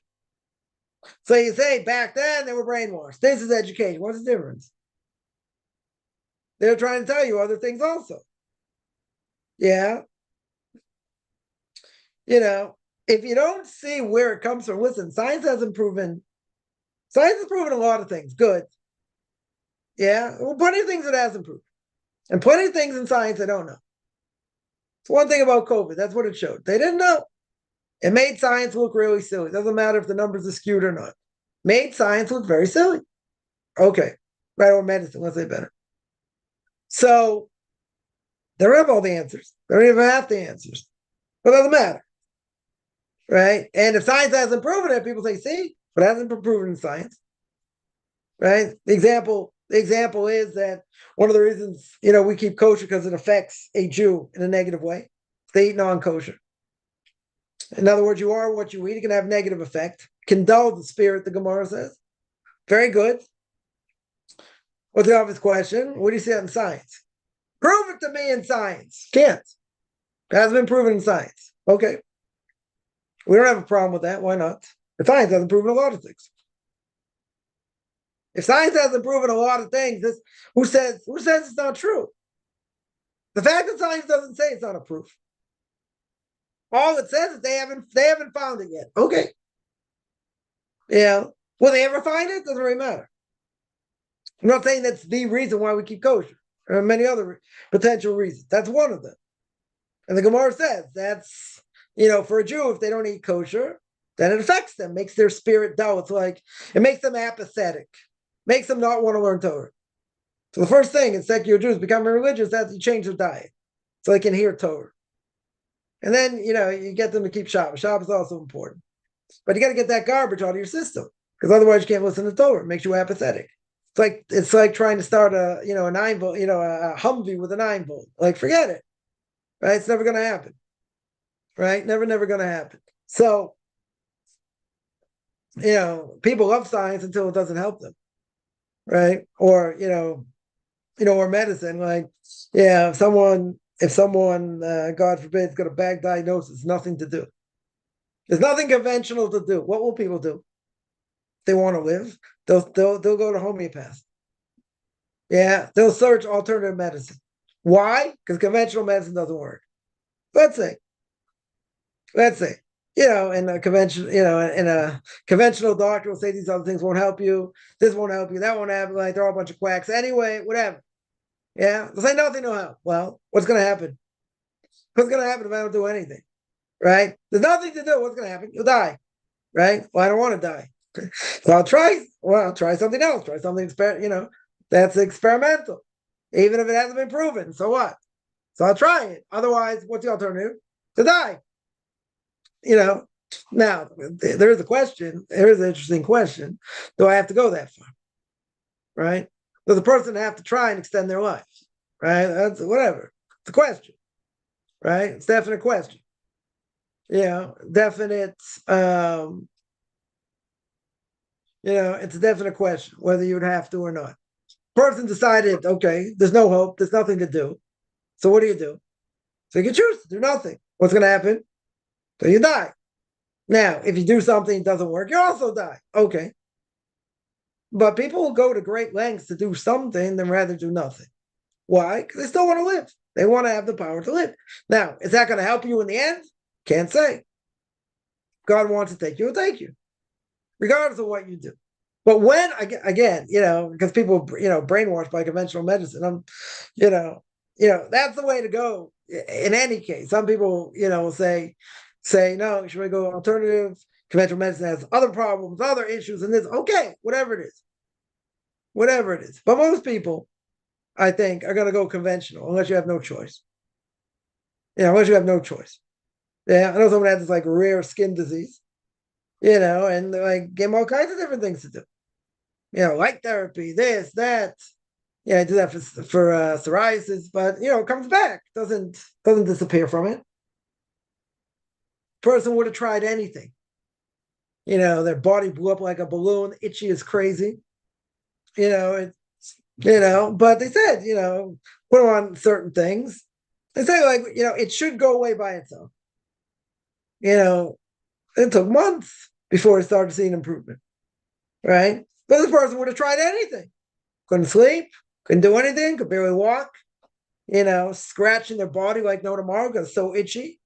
So you say back then they were brainwashed. This is education. What's the difference? They're trying to tell you other things also. Yeah. If you don't see where it comes from, listen, science has proven a lot of things. Good. Yeah. Well, plenty of things it hasn't proven. And plenty of things in science I don't know. It's one thing about COVID. That's what it showed. They didn't know. It made science look really silly. It doesn't matter if the numbers are skewed or not. Made science look very silly. Okay. Right, or medicine, let's say better. So they don't have all the answers. They don't even have the answers. But it doesn't matter. Right? And if science hasn't proven it, people say, see, but it hasn't been proven in science. Right? The example is that one of the reasons, we keep kosher because it affects a Jew in a negative way. They eat non-kosher. In other words, you are what you eat. It can have negative effect. Can dull the spirit, the Gemara says. Very good. What's the obvious question? What do you see in science? Prove it to me in science. Can't. It hasn't been proven in science. Okay. We don't have a problem with that. Why not? But science hasn't proven a lot of things. If science hasn't proven a lot of things, who says it's not true? The fact that science doesn't say it's not a proof. All it says is they haven't found it yet. Okay. Yeah. Will they ever find it? Doesn't really matter. I'm not saying that's the reason why we keep kosher. There are many other potential reasons. That's one of them. And the Gemara says that's, for a Jew, if they don't eat kosher, then it affects them, makes their spirit dull. It's like, it makes them apathetic, makes them not want to learn Torah. So the first thing in secular Jews becoming religious, that's you change their diet so they can hear Torah. And then, you get them to keep Shabbos. Shabbos is also important. But you got to get that garbage out of your system because otherwise you can't listen to Torah. It makes you apathetic. It's like trying to start a 9-volt, a Humvee with a 9-volt. Like, forget it. Right? It's never going to happen. Right? Never going to happen. So, people love science until it doesn't help them. Right? Or, or medicine. Like, if someone, God forbid, has got a bad diagnosis, nothing to do. There's nothing conventional to do. What will people do? If they want to live, they'll go to homeopath. Yeah, they'll search alternative medicine. Why? Because conventional medicine doesn't work. Let's say, in a conventional doctor will say these other things won't help you. This won't help you. That won't happen. Like they're all a bunch of quacks. Anyway, whatever. Yeah, they'll say nothing will help. Well, what's going to happen? What's going to happen if I don't do anything? Right? There's nothing to do. What's going to happen? You'll die. Right? Well, I don't want to die. So I'll try something else. Try something, that's experimental. Even if it hasn't been proven. So what? So I'll try it. Otherwise, what's the alternative? To die. Now, there is a question. There is an interesting question. Do I have to go that far? Right? Does the person have to try and extend their life? Right? That's whatever. It's a question. Right? It's a definite question. Definite, it's a definite question whether you would have to or not. Person decided, okay, there's no hope, there's nothing to do. So what do? So you can choose to do nothing. What's going to happen? So you die. Now, if you do something that doesn't work, you also die. Okay. But people will go to great lengths to do something than rather do nothing. Why? Because they still want to live. They want to have the power to live. Now, is that going to help you in the end? Can't say. God wants to take you, he'll take you, regardless of what you do. But when, again, because people, brainwashed by conventional medicine, that's the way to go in any case. Some people, will say, no, you should go alternative. Conventional medicine has other problems, other issues, and this. Okay, whatever it is. But most people, I think, are going to go conventional unless you have no choice. Unless you have no choice. Yeah, I know someone has this like rare skin disease, and like give them all kinds of different things to do. Light therapy, this, that, Yeah, I do that for psoriasis, but it comes back. Doesn't disappear from it. Person would have tried anything. Their body blew up like a balloon, itchy as crazy. But they said, put on certain things. They say it should go away by itself. It took months before it started seeing improvement, right? But this person would have tried anything. Couldn't sleep, couldn't do anything, could barely walk, scratching their body like no tomorrow because it's so itchy,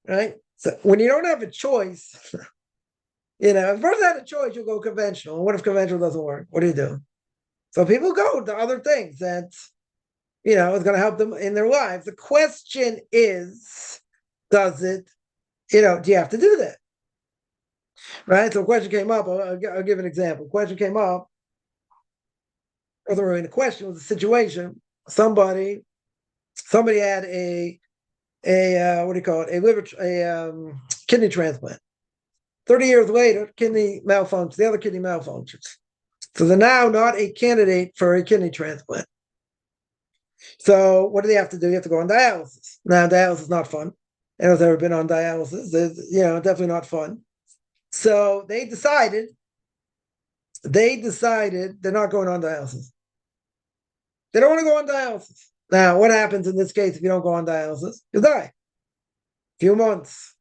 right? So when you don't have a choice, if a person had a choice, you'll go conventional. And what if conventional doesn't work? What do you do? So people go to other things that, is going to help them in their lives. The question is, does it, do you have to do that? Right? So a question came up. I'll give an example. A question came up. It wasn't really a question, it was a situation. Somebody had a what do you call it? A kidney transplant. 30 years later, kidney malfunctions, the other kidney malfunctions. So they're now not a candidate for a kidney transplant. So what do they have to do? You have to go on dialysis. Now, dialysis is not fun. Anyone's ever been on dialysis? It's, definitely not fun. So they decided they're not going on dialysis. They don't want to go on dialysis. Now, what happens in this case if you don't go on dialysis? You'll die. A few months.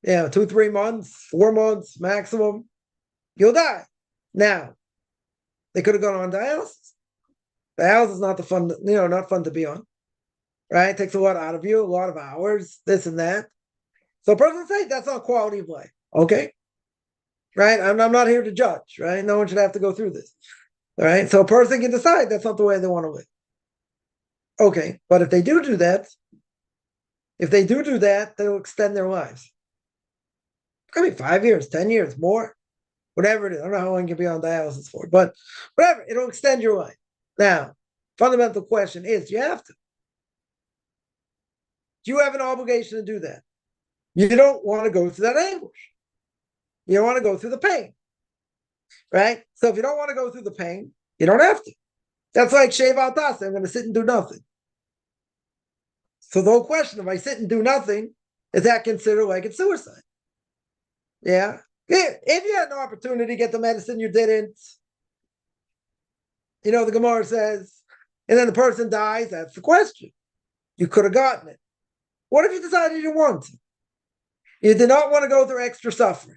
2, 3 months, 4 months maximum. You'll die. Now, they could have gone on dialysis. Dialysis is not not fun to be on. Right? It takes a lot out of you, a lot of hours, this and that. So a person say that's not quality of life. Okay. Right? I'm not here to judge, right? No one should have to go through this. All right. So a person can decide that's not the way they want to live. Okay. But if they do that, they'll extend their lives. It could be 5 years, 10 years, more, whatever it is. I don't know how long you can be on dialysis for, but whatever, it'll extend your life. Now, fundamental question is, do you have to? Do you have an obligation to do that? You don't want to go through that anguish. You don't want to go through the pain, right? So if you don't want to go through the pain, you don't have to. That's like shave al tasa. I'm going to sit and do nothing. So the whole question, if I sit and do nothing, is that considered like it's suicide? Yeah. If you had no opportunity to get the medicine, you didn't. The Gemara says, and then the person dies, that's the question. You could have gotten it. What if you decided you didn't want to? You did not want to go through extra suffering.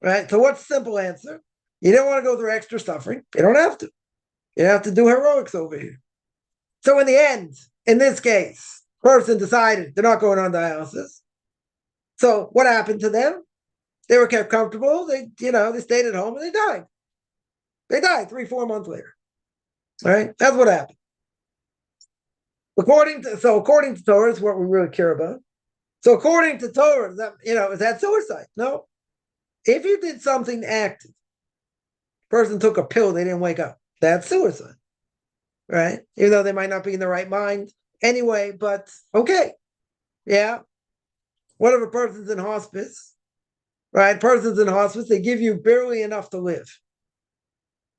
Right? So what's the simple answer? You didn't want to go through extra suffering. You don't have to. You have to do heroics over here. So in the end, in this case, person decided they're not going on dialysis. So what happened to them? They were kept comfortable. They stayed at home and they died. They died 3-4 months later. All right? That's what happened. According to Torah, is what we really care about. So according to Torah, is that suicide? No. If you did something active, person took a pill, they didn't wake up, that's suicide. Right? Even though they might not be in the right mind anyway, but okay. Yeah. What if a person's in hospice? Right? Person's in hospice, they give you barely enough to live.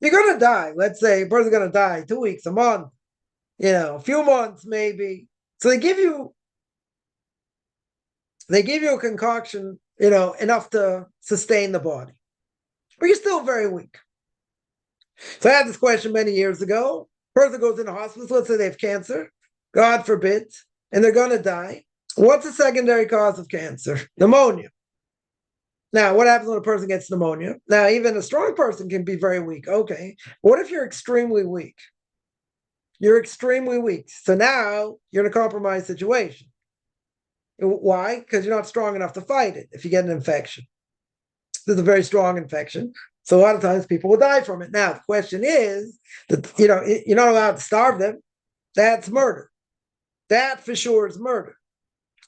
You're going to die. Let's say a person's going to die 2 weeks, a month, a few months maybe. So they give you a concoction, enough to sustain the body. But you're still very weak. So I had this question many years ago. Person goes into hospice, let's say they have cancer, God forbid, and they're going to die. What's the secondary cause of cancer? Pneumonia. Now, what happens when a person gets pneumonia? Now, even a strong person can be very weak. Okay. What if you're extremely weak? You're extremely weak. So now you're in a compromised situation. Why? Because you're not strong enough to fight it if you get an infection. This is a very strong infection. So a lot of times people will die from it. Now, the question is that, you're not allowed to starve them. That's murder. That for sure is murder.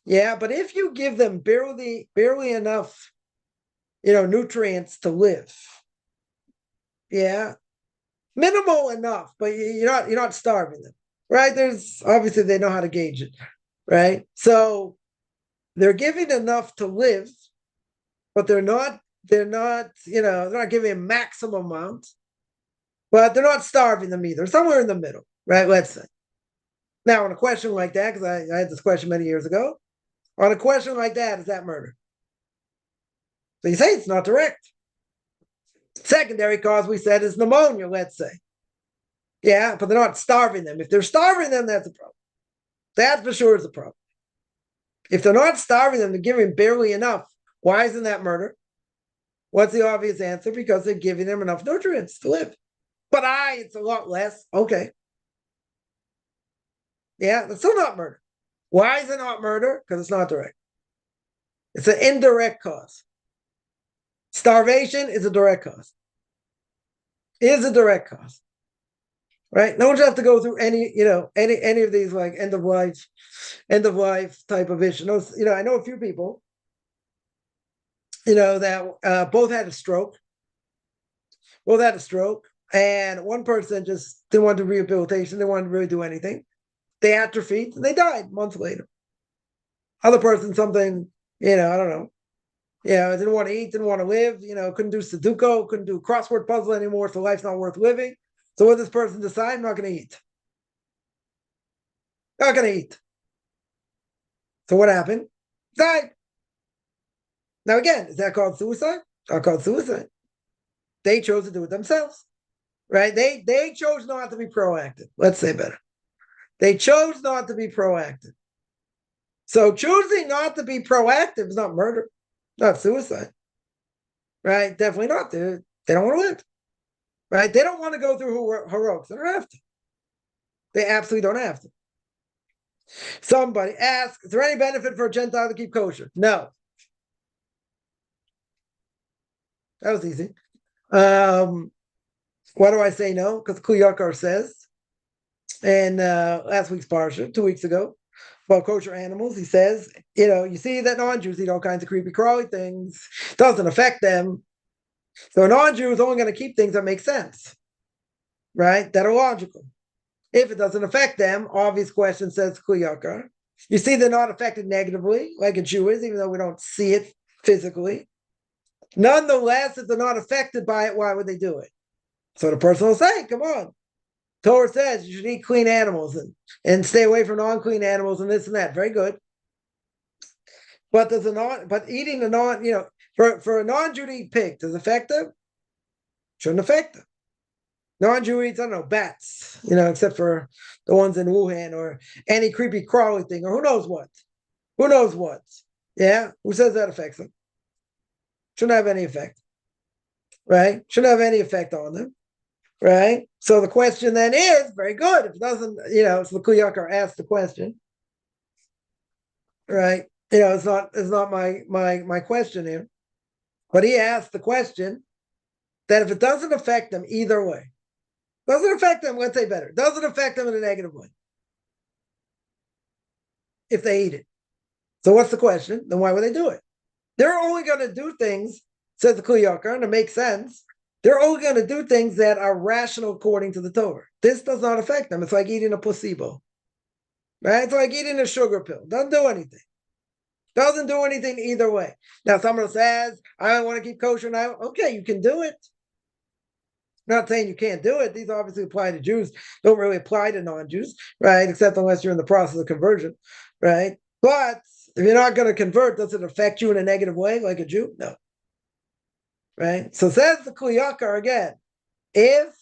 Yeah, but if you give them barely enough, nutrients to live, yeah, minimal enough, but you're not starving them, right? There's obviously they know how to gauge it, right? So they're giving enough to live, but they're not giving a maximum amount. but they're not starving them either. Somewhere in the middle, right? Let's say. Now, on a question like that, because I had this question many years ago, on a question like that, is that murder? So you say it's not direct. Secondary cause, we said, is pneumonia, let's say. Yeah, but they're not starving them. If they're starving them, that's a problem. That for sure is a problem. If they're not starving them, they're giving barely enough. Why isn't that murder? What's the obvious answer? Because they're giving them enough nutrients to live. But it's a lot less. Okay. Yeah, that's still not murder. Why is it not murder? Because it's not direct. It's an indirect cause. Starvation is a direct cause. Is a direct cause. Right? No one should have to go through any of these like end of life type of issues. I know a few people, that both had a stroke. And one person just didn't want to do rehabilitation. They wanted to really do anything. They atrophied and they died months later. Other person, something, I don't know. Didn't want to eat, didn't want to live, couldn't do Sudoku, couldn't do crossword puzzle anymore, so life's not worth living. So what does this person decide? I'm not going to eat. Not going to eat. So what happened? Died. Now again, is that called suicide? Not called suicide. They chose to do it themselves. Right? They chose not to be proactive. Let's say better. They chose not to be proactive. So choosing not to be proactive is not murder, not suicide. Right? Definitely not. They don't want to live. Right? They don't want to go through heroics. They don't have to. They absolutely don't have to. Somebody asks, is there any benefit for a Gentile to keep kosher? No. That was easy. Why do I say no? Because Kuyakar says in last week's parsha, 2 weeks ago, about kosher animals, he says, you see that non-Jews eat all kinds of creepy crawly things. Doesn't affect them. So a non-Jew is only going to keep things that make sense, right? That are logical. If it doesn't affect them, obvious question, says Kuyakar. You see they're not affected negatively, like a Jew is, even though we don't see it physically. Nonetheless, if they're not affected by it, why would they do it? So the person will say, come on. Torah says you should eat clean animals and stay away from non-clean animals and this and that. Very good. But eating for a non-Jew to eat pig, does it affect them? Shouldn't affect them. Non-Jew eats, I don't know, bats, except for the ones in Wuhan or any creepy crawly thing or who knows what. Who knows what? Yeah? Who says that affects them? Shouldn't have any effect. Right? Shouldn't have any effect on them. Right? So the question then is, very good. If it doesn't, so the Kuyakar asked the question. Right? It's not my question here. But he asked the question that if it doesn't affect them either way, doesn't affect them, let's say better, doesn't affect them in a negative way if they eat it. So what's the question? Then why would they do it? They're only going to do things, says the Kuyakar, and it makes sense. They're only going to do things that are rational according to the Torah. This does not affect them. It's like eating a placebo. Right? It's like eating a sugar pill. Doesn't do anything. Doesn't do anything either way. Now, someone says, I don't want to keep kosher now. Okay, you can do it. I'm not saying you can't do it. These obviously apply to Jews. Don't really apply to non-Jews, right? Except unless you're in the process of conversion, right? But if you're not going to convert, does it affect you in a negative way like a Jew? No. Right? So says the Kuyakar again, if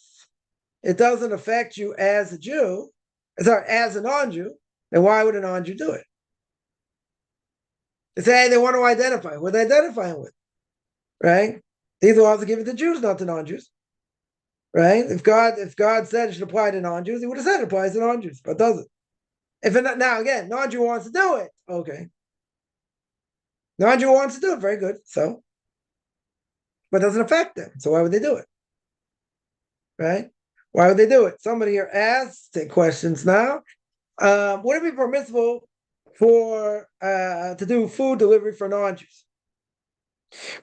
it doesn't affect you as a Jew, as a non-Jew, then why would a non-Jew do it? They say they want to identify. What are they identifying with? Right? These laws are given to Jews, not to non-Jews. Right? If God said it should apply to non-Jews, he would have said it applies to non-Jews, but it doesn't. Now again, non-Jew wants to do it. Okay. Non-Jew wants to do it, very good. So, but it doesn't affect them. So why would they do it? Right? Why would they do it? Somebody here asks, take questions now. Would it be permissible to do food delivery for non-Jews?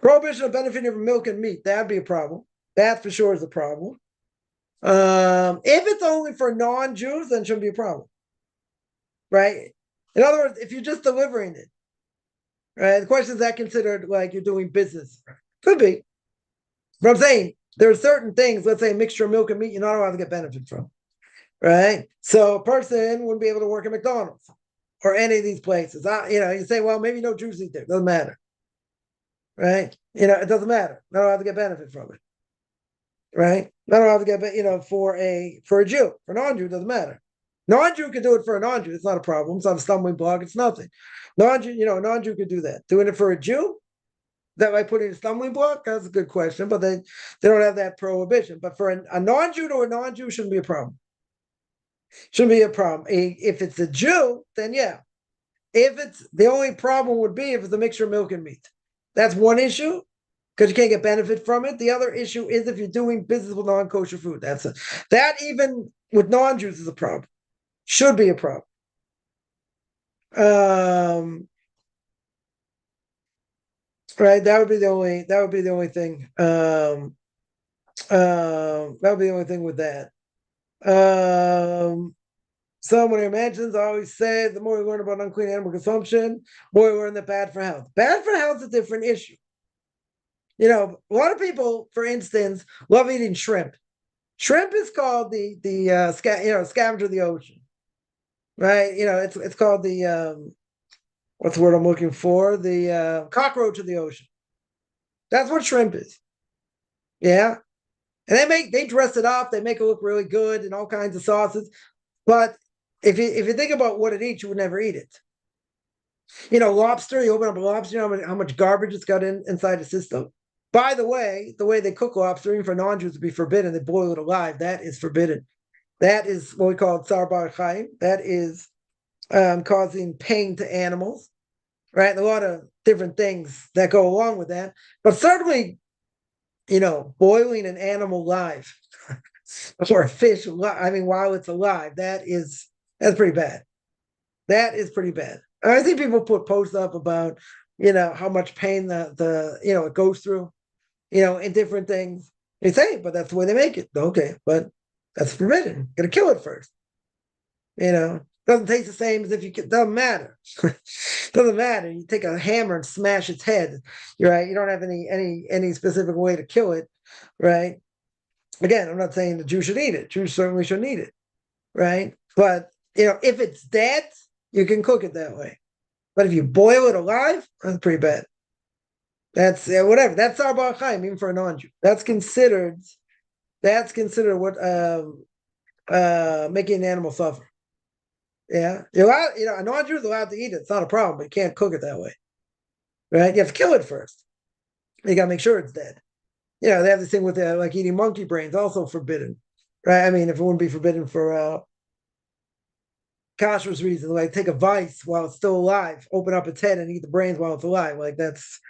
Prohibition of benefiting from milk and meat, that'd be a problem. That for sure is a problem. If it's only for non-Jews, then it shouldn't be a problem. Right? In other words, if you're just delivering it, right? The question is that considered like you're doing business? Could be. But I'm saying, there are certain things, let's say a mixture of milk and meat, you're not allowed to get benefit from, right? So a person wouldn't be able to work at McDonald's or any of these places. You say, well, maybe no Jews eat there. Doesn't matter, right? It doesn't matter. Not allowed to get benefit from it, right? Not allowed to get, for a Jew. For a non-Jew, it doesn't matter. Non-Jew can do it for a non-Jew. It's not a problem. It's not a stumbling block. It's nothing. Non-Jew, a non-Jew could do that. Doing it for a Jew, that might put in a stumbling block. That's a good question, but they don't have that prohibition. But for a non-Jew to a non-Jew, shouldn't be a problem. Shouldn't be a problem. If it's a Jew, then yeah. If it's the only problem would be if it's a mixture of milk and meat. That's one issue because you can't get benefit from it. The other issue is if you're doing business with non-kosher food. That even with non-Jews is a problem. Should be a problem. Right, that would be the only thing. That would be the only thing with that. Someone imagines, I always say, the more we learn about unclean animal consumption, the more we learn that bad for health. Bad for health is a different issue. A lot of people, for instance, love eating shrimp. Shrimp is called the scavenger of the ocean, right? It's called the what's the word I'm looking for? The cockroach of the ocean. That's what shrimp is. Yeah. And they dress it up, they make it look really good and all kinds of sauces. But if you think about what it eats, you would never eat it. Lobster, you open up a lobster, you know how much garbage it's got inside the system. By the way they cook lobster, even for non-Jews, would be forbidden. They boil it alive. That is forbidden. That is what we call tsar bar chaim. That is causing pain to animals, right? And a lot of different things that go along with that. But certainly, boiling an animal live or a fish, while it's alive, that's pretty bad. That is pretty bad. I see people put posts up about, how much pain it goes through, in different things. They say, but that's the way they make it. Okay, but that's forbidden. Got to kill it first. Doesn't taste the same as if you doesn't matter. Doesn't matter. You take a hammer and smash its head. You're right. You don't have any specific way to kill it, right? Again, I'm not saying the Jew should eat it. Jews certainly shouldn't eat it, right? But if it's dead, you can cook it that way. But if you boil it alive, that's pretty bad. That's whatever. That's tsar bar chaim, even for a non-Jew. That's considered what making an animal suffer. Yeah, you're allowed. A non-Jew is allowed to eat it. It's not a problem, but you can't cook it that way, right? You have to kill it first. You got to make sure it's dead. They have this thing with like eating monkey brains, also forbidden, right? I mean, if it wouldn't be forbidden for kashrus reasons, like take a vice while it's still alive, open up its head and eat the brains while it's alive, like that's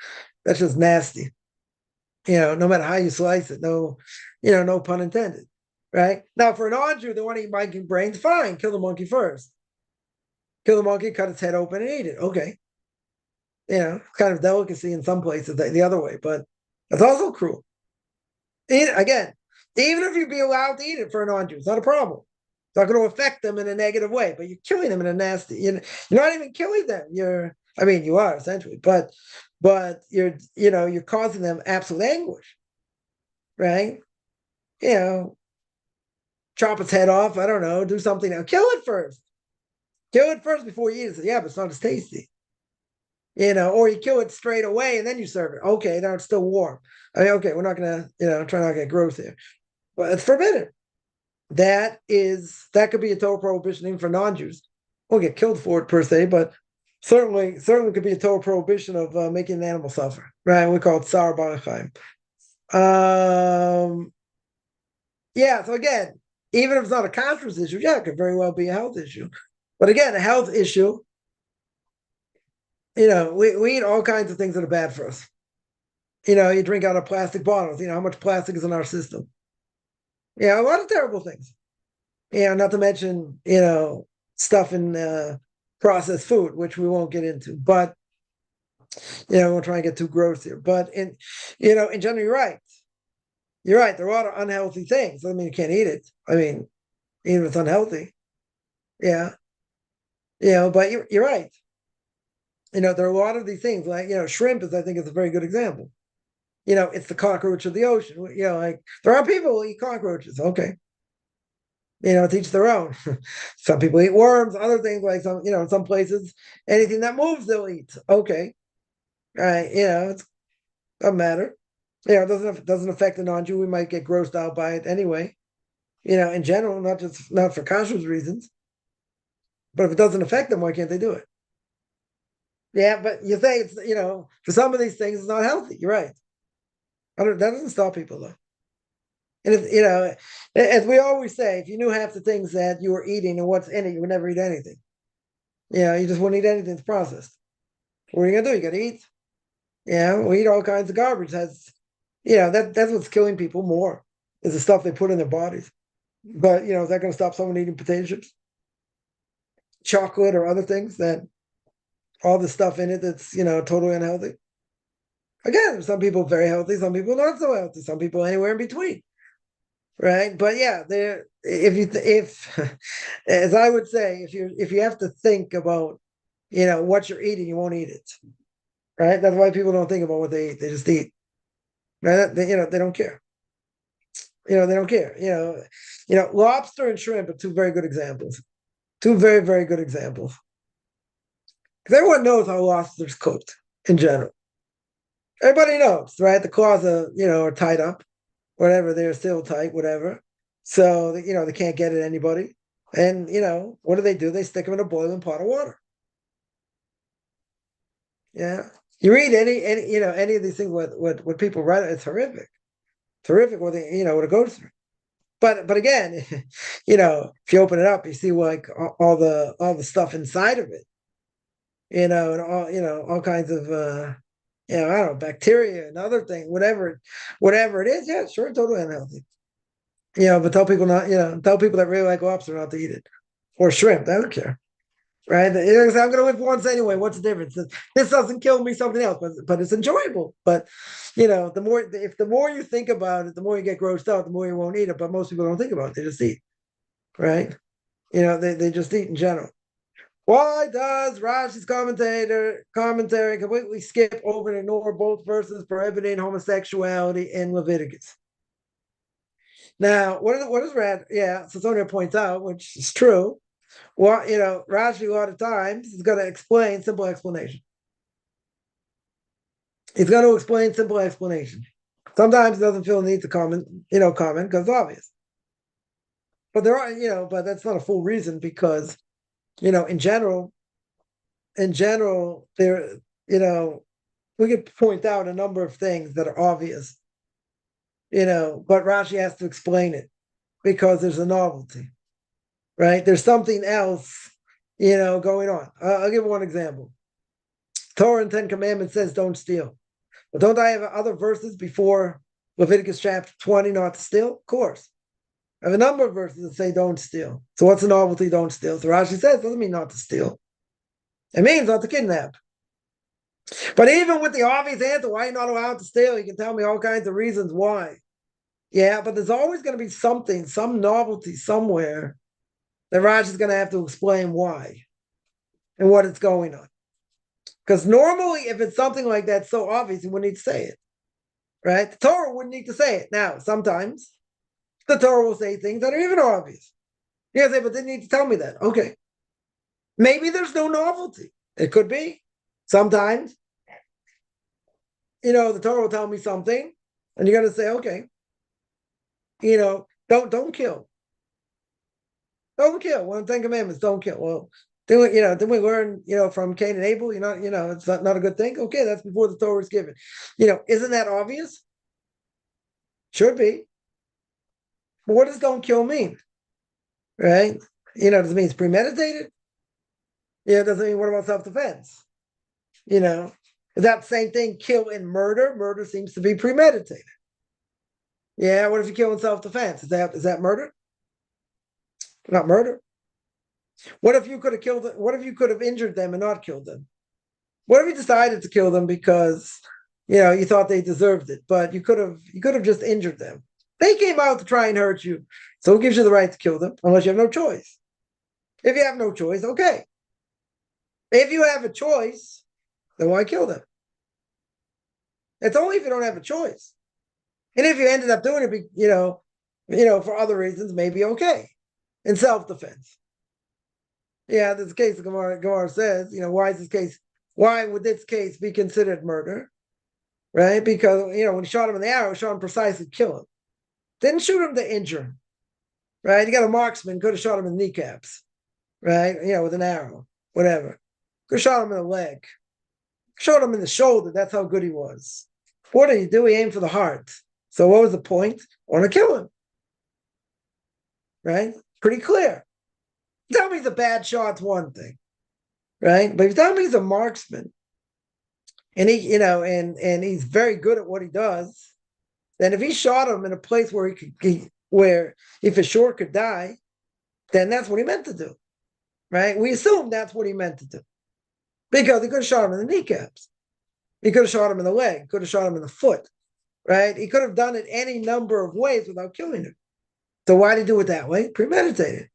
just nasty. No matter how you slice it, no pun intended, right? Now, for a non-Jew, they want to eat monkey brains, fine, kill the monkey first. Kill the monkey, cut its head open, and eat it. Okay. It's kind of delicacy in some places the other way, but that's also cruel. Again, even if you'd be allowed to eat it for a non-Jew, it's not a problem. It's not going to affect them in a negative way, but you're killing them in a nasty. You're not even killing them. You are essentially, but you're causing them absolute anguish, right? Chop its head off. I don't know. Do something. Now, kill it first. Kill it first before you eat it. Yeah, but it's not as tasty. Or you kill it straight away and then you serve it. Okay, now it's still warm. Okay, we're not gonna, try not to get gross here. But it's forbidden. That could be a total prohibition even for non-Jews. Won't get killed for it per se, but certainly could be a total prohibition of making an animal suffer. Right? We call it tsar bar chaim. Yeah, so again, even if it's not a kashrus issue, yeah, it could very well be a health issue. But again, a health issue, we eat all kinds of things that are bad for us. You drink out of plastic bottles. How much plastic is in our system? Yeah, a lot of terrible things. Not to mention, stuff in processed food, which we won't get into. But, we'll try and get too gross here. But in general, you're right. You're right. There are a lot of unhealthy things. Doesn't mean you can't eat it. Even if it's unhealthy. Yeah. But you're right. There are a lot of these things like, shrimp I think is a very good example. it's the cockroach of the ocean. Like there are people who eat cockroaches. Okay. To each their own. Some people eat worms, other things like in some places, anything that moves, they'll eat. Okay. Right. It doesn't matter. It doesn't affect the non-Jew. We might get grossed out by it anyway. In general, not for kashrus reasons. But if it doesn't affect them, why can't they do it? Yeah, but you say it's for some of these things it's not healthy. You're right. That doesn't stop people though. And if as we always say, if you knew half the things that you were eating and what's in it, you would never eat anything. You just wouldn't eat anything that's processed. What are you gonna do? You gotta eat. We eat all kinds of garbage. That's what's killing people more is the stuff they put in their bodies. But is that gonna stop someone eating potato chips, chocolate, or other things that all the stuff in it that's totally unhealthy? Again, some people very healthy, some people not so healthy, some people anywhere in between. Right, but yeah, if as I would say, if you have to think about what you're eating, you won't eat it. Right, that's why people don't think about what they eat; they just eat. Right, they don't care. They don't care. Lobster and shrimp are two very good examples. Two very very good examples. Because everyone knows how lobster's cooked in general. Everybody knows, right? The claws are tied up. Whatever, they're still tight, whatever. So they can't get at anybody. And what do? They stick them in a boiling pot of water. Yeah. You read any of these things what people write, it's horrific. Terrific what what it goes through. But again, if you open it up, you see like all the stuff inside of it. And all kinds of I don't know, bacteria and other things, whatever it is, yeah, sure, totally unhealthy. But tell people tell people that really like lobster not to eat it. Or shrimp, I don't care. Right? I'm going to live once anyway. What's the difference? This doesn't kill me, something else, but it's enjoyable. But the more you think about it, the more you get grossed out, the more you won't eat it. But most people don't think about it; they just eat, right? They just eat in general. Why does Rashi's commentary completely skip over and ignore both verses prohibiting homosexuality in Leviticus? Now, what does Rad? Yeah, so Sonia points out, which is true. Well, Rashi a lot of times is going to explain simple explanation. He's going to explain simple explanation. Sometimes he doesn't feel the need to comment because it's obvious. But but that's not a full reason because, in general, there, we could point out a number of things that are obvious, but Rashi has to explain it because there's a novelty. Right? There's something else, going on. I'll give one example. Torah and Ten Commandments says don't steal. But don't I have other verses before Leviticus chapter 20 not to steal? Of course. I have a number of verses that say don't steal. So what's the novelty? Don't steal. So Rashi says doesn't mean not to steal. It means not to kidnap. But even with the obvious answer, why are you not allowed to steal? You can tell me all kinds of reasons why. Yeah, but there's always going to be something, some novelty somewhere that Raj is going to have to explain why and what it's going on. Because normally, if it's something like that so obvious, he wouldn't need to say it. Right? The Torah wouldn't need to say it. Now, sometimes the Torah will say things that are even obvious. You say, but they need to tell me that. Okay. Maybe there's no novelty. It could be. Sometimes, the Torah will tell me something, and you're going to say, okay, don't kill. Don't kill. One of the 10 Commandments, don't kill. Well, then we learn, from Cain and Abel, it's not a good thing. Okay, that's before the Torah was given. Isn't that obvious? Should be. But what does don't kill mean? Right? Does it mean it's premeditated? Doesn't mean what about self-defense? Is that the same thing, kill and murder? Murder seems to be premeditated. Yeah, what if you kill in self-defense? Is that murder? Not murder. What if you could have killed them? What if you could have injured them and not killed them? What if you decided to kill them because you thought they deserved it, but you could have just injured them? They came out to try and hurt you, so who gives you the right to kill them unless you have no choice? If you have no choice, okay. If you have a choice, then why kill them? It's only if you don't have a choice. And if you ended up doing it, for other reasons, maybe okay. In self-defense. Yeah, this case, the Gemara says, why would this case be considered murder? Right? Because, when he shot him in the arrow, shot him precisely to kill him. Didn't shoot him to injure him. Right? You got a marksman, could have shot him in the kneecaps. Right? With an arrow, whatever. Could have shot him in the leg. Shot him in the shoulder. That's how good he was. What did he do? He aimed for the heart. So what was the point? I want to kill him. Right? Pretty clear. Tell me he's a bad shot's one thing, right? But if you tell me he's a marksman, and and he's very good at what he does, then if he shot him in a place where where he for sure could die, then that's what he meant to do, right? We assume that's what he meant to do, because he could have shot him in the kneecaps, he could have shot him in the leg, could have shot him in the foot, right? He could have done it any number of ways without killing him. So why did he do it that way? Premeditated.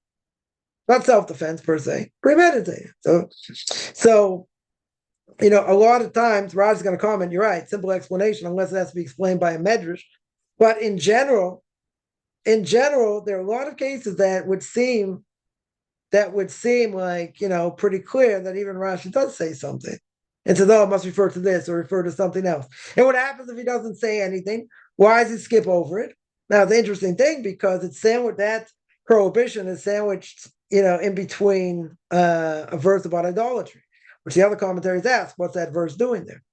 Not self-defense per se, premeditated. So a lot of times, Raj is going to comment, you're right, simple explanation, unless it has to be explained by a medrash. But in general, there are a lot of cases that would seem like, pretty clear that even Rashi does say something. And says, it must refer to this or refer to something else. And what happens if he doesn't say anything? Why does he skip over it? Now, it's an interesting thing because it's sandwiched, that prohibition is sandwiched in between a verse about idolatry, which the other commentaries ask, what's that verse doing there?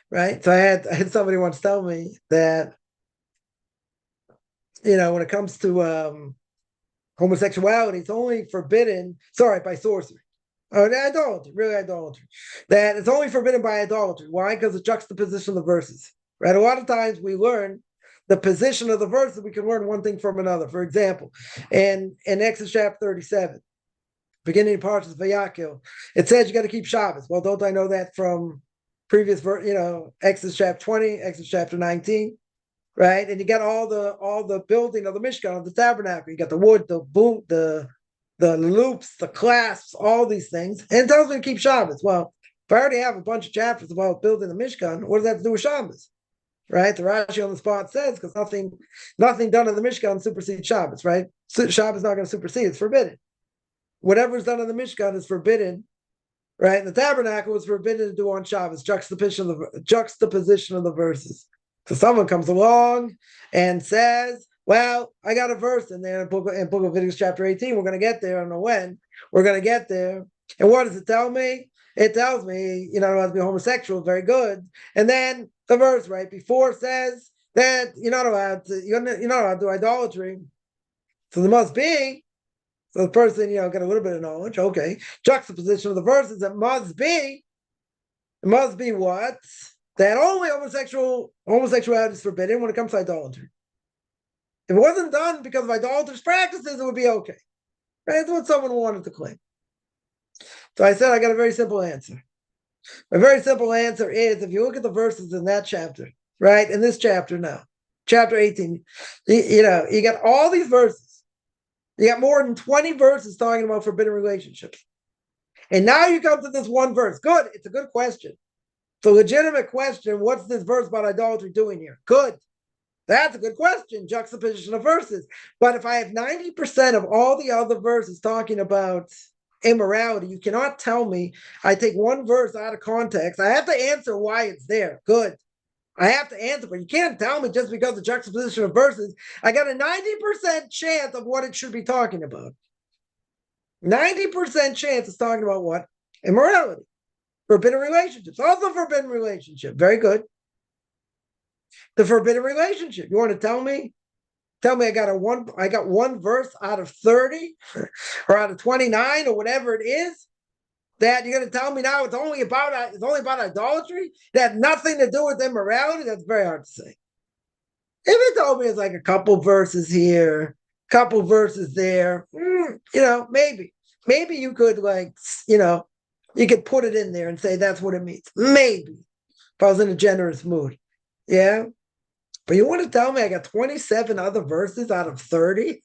Right? So I had somebody once tell me that, when it comes to homosexuality, it's only forbidden, by sorcery. Idolatry, really idolatry. That it's only forbidden by idolatry. Why? Because the juxtaposition of the verses. Right? A lot of times we learn the position of the verses, we can learn one thing from another. For example, in Exodus chapter 37, beginning of Parshas Vayakil, it says you got to keep Shabbos. Well, don't I know that from previous verse? Exodus chapter 20, Exodus chapter 19, right? And you got all the building of the Mishkan, of the tabernacle. You got the wood, the boom, the loops, the clasps, all these things, and it tells me to keep Shabbos. Well, if I already have a bunch of chapters about building the Mishkan, what does that have to do with Shabbos? Right, the Rashi on the spot says because nothing done in the Mishkan supersedes Shabbos, right? So Shabbos is not going to supersede; it's forbidden. Whatever's done in the Mishkan is forbidden, right? And the tabernacle is forbidden to do on Shabbos. Juxtaposition of the verses. So someone comes along and says, "Well, I got a verse in there in Book of Leviticus Chapter 18. We're going to get there. I don't know when. We're going to get there. And what does it tell me? It tells me you're not allowed to be homosexual. Very good. And then the verse right before says that you're not allowed to do idolatry. So there must be. So the person, get a little bit of knowledge. Okay. Juxtaposition of the verses. It must be what? That only homosexuality is forbidden when it comes to idolatry. If it wasn't done because of idolatrous practices, it would be okay. Right? That's what someone wanted to claim. So I said I got a very simple answer. A very simple answer is if you look at the verses in that chapter, right? In this chapter now, chapter 18, you got all these verses. You got more than 20 verses talking about forbidden relationships. And now you come to this one verse. Good. It's a good question. It's a legitimate question. What's this verse about idolatry doing here? Good. That's a good question. Juxtaposition of verses. But if I have 90% of all the other verses talking about immorality, you cannot tell me I take one verse out of context. I have to answer why it's there. Good. I have to answer, but you can't tell me just because the juxtaposition of verses, I got a 90% chance of what it should be talking about. 90% chance it's talking about what? Immorality. Forbidden relationships. Also forbidden relationship. Very good. The forbidden relationship. You want to tell me I got one verse out of 30 or out of 29 or whatever it is that you're going to tell me now it's only about idolatry that have nothing to do with immorality? That's very hard to say. If it told me it's like a couple verses here, couple verses there, maybe you could you could put it in there and say that's what it means. Maybe if I was in a generous mood. Yeah. But you want to tell me I got 27 other verses out of 30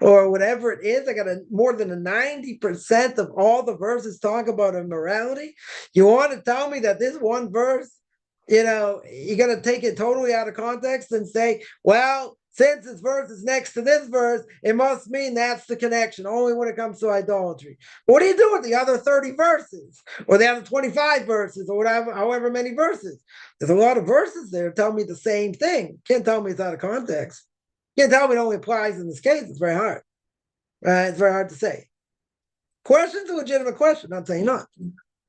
or whatever it is? I got more than 90% of all the verses talk about immorality. You want to tell me that this one verse you're going to take it totally out of context and say, well, since this verse is next to this verse, it must mean that's the connection, only when it comes to idolatry. What do you do with the other 30 verses or the other 25 verses or whatever, however many verses? There's a lot of verses there tell me the same thing. Can't tell me it's out of context. Can't tell me it only applies in this case. It's very hard. Right? It's very hard to say. Question's a legitimate question. I'm saying not.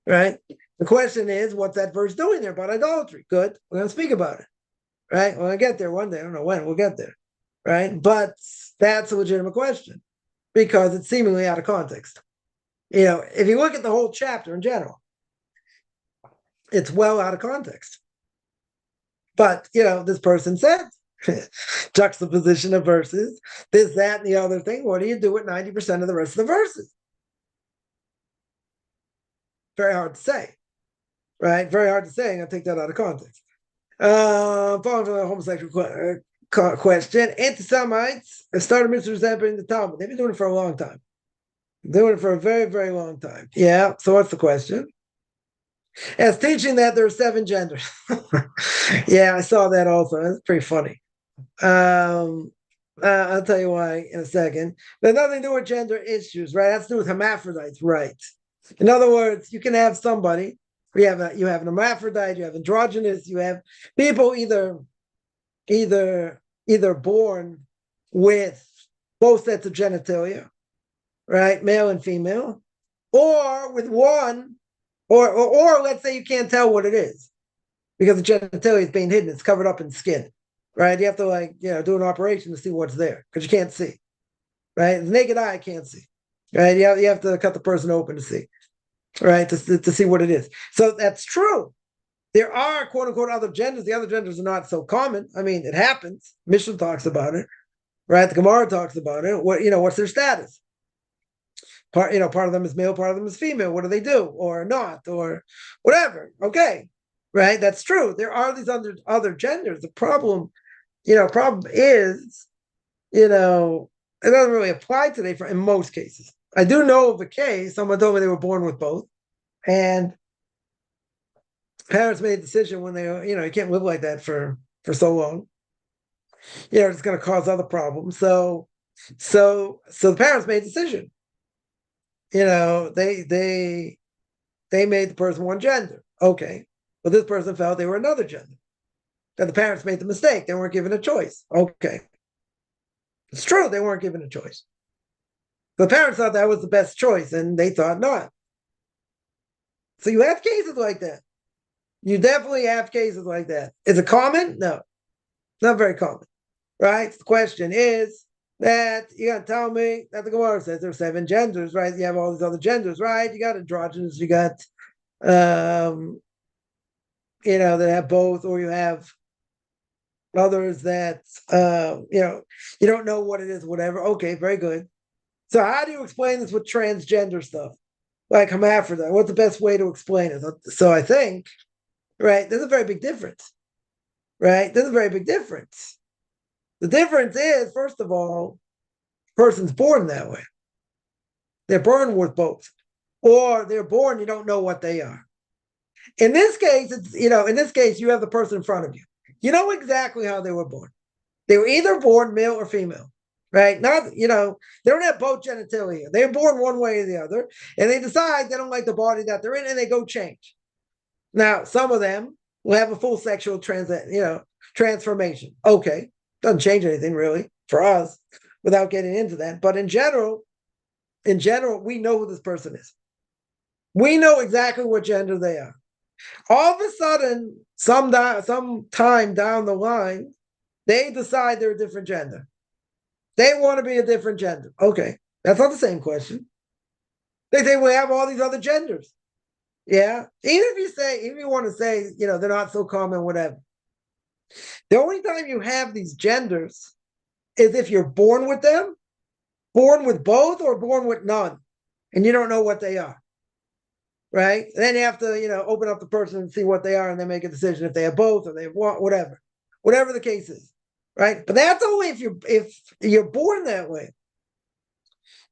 Right? The question is, what's that verse doing there about idolatry? Good. We're going to speak about it. Right? We're going to get there one day. I don't know when. We'll get there. Right? But that's a legitimate question because it's seemingly out of context. If you look at the whole chapter in general, it's well out of context. But, this person said, juxtaposition of verses, this, that, and the other thing. What do you do with 90% of the rest of the verses? Very hard to say, right? Very hard to say. I'm going to take that out of context. Following from the homosexual question, anti-Semites have started misrepresenting the Talmud. They've been doing it for a long time. Doing it for a very, very long time. Yeah. So what's the question? As teaching that there are 7 genders. Yeah, I saw that also. That's pretty funny. I'll tell you why in a second. But nothing to do with gender issues, right? That's to do with hermaphrodites, right? In other words, you can have somebody. You have an hermaphrodite. You have androgynous. You have people either born with both sets of genitalia, right, male and female, or with one, or let's say you can't tell what it is because the genitalia is being hidden. It's covered up in skin. Right, you have to do an operation to see what's there because you can't see. Right, the naked eye can't see. Right, you have to cut the person open to see. Right, to see what it is. So that's true. There are quote unquote other genders. The other genders are not so common. I mean, it happens. Mishnah talks about it. Right, the Gemara talks about it. What's their status? Part of them is male, part of them is female. What do they do or not or whatever? Okay, right, that's true. There are these other genders. The problem is, it doesn't really apply today in most cases. I do know of a case, someone told me they were born with both, and parents made a decision when they, you can't live like that for so long. It's going to cause other problems. So the parents made a decision. They made the person one gender. Okay. But this person felt they were another gender. That the parents made the mistake. They weren't given a choice. Okay. It's true, they weren't given a choice. The parents thought that was the best choice, and they thought not. So you have cases like that. You definitely have cases like that. Is it common? No. Not very common. Right? The question is that you got to tell me that the Gemara says there's 7 genders, right? You have all these other genders, right? You got androgynous, you got, that have both, or you have others that you don't know what it is, whatever. Okay, very good. So how do you explain this with transgender stuff like hermaphrodite? What's the best way to explain it? So I think, right, there's a very big difference. Right, there's a very big difference. The difference is, first of all, the person's born that way. They're born with both, or they're born, you don't know what they are. In this case, you have the person in front of you. You know exactly how they were born. They were either born male or female, right? Not, they don't have both genitalia. They were born one way or the other, and they decide they don't like the body that they're in, and they go change. Now, some of them will have a full sexual transformation. Okay, doesn't change anything really for us without getting into that. But in general, we know who this person is. We know exactly what gender they are. All of a sudden, some time down the line, they decide they're a different gender. They want to be a different gender. Okay, that's not the same question. They say we have all these other genders. Yeah, even if you want to say, they're not so common, whatever. The only time you have these genders is if you're born with them, born with both, or born with none, and you don't know what they are. Right? And then you have to, open up the person and see what they are, and then make a decision if they have both or they have whatever the case is. Right? But that's only if you're born that way.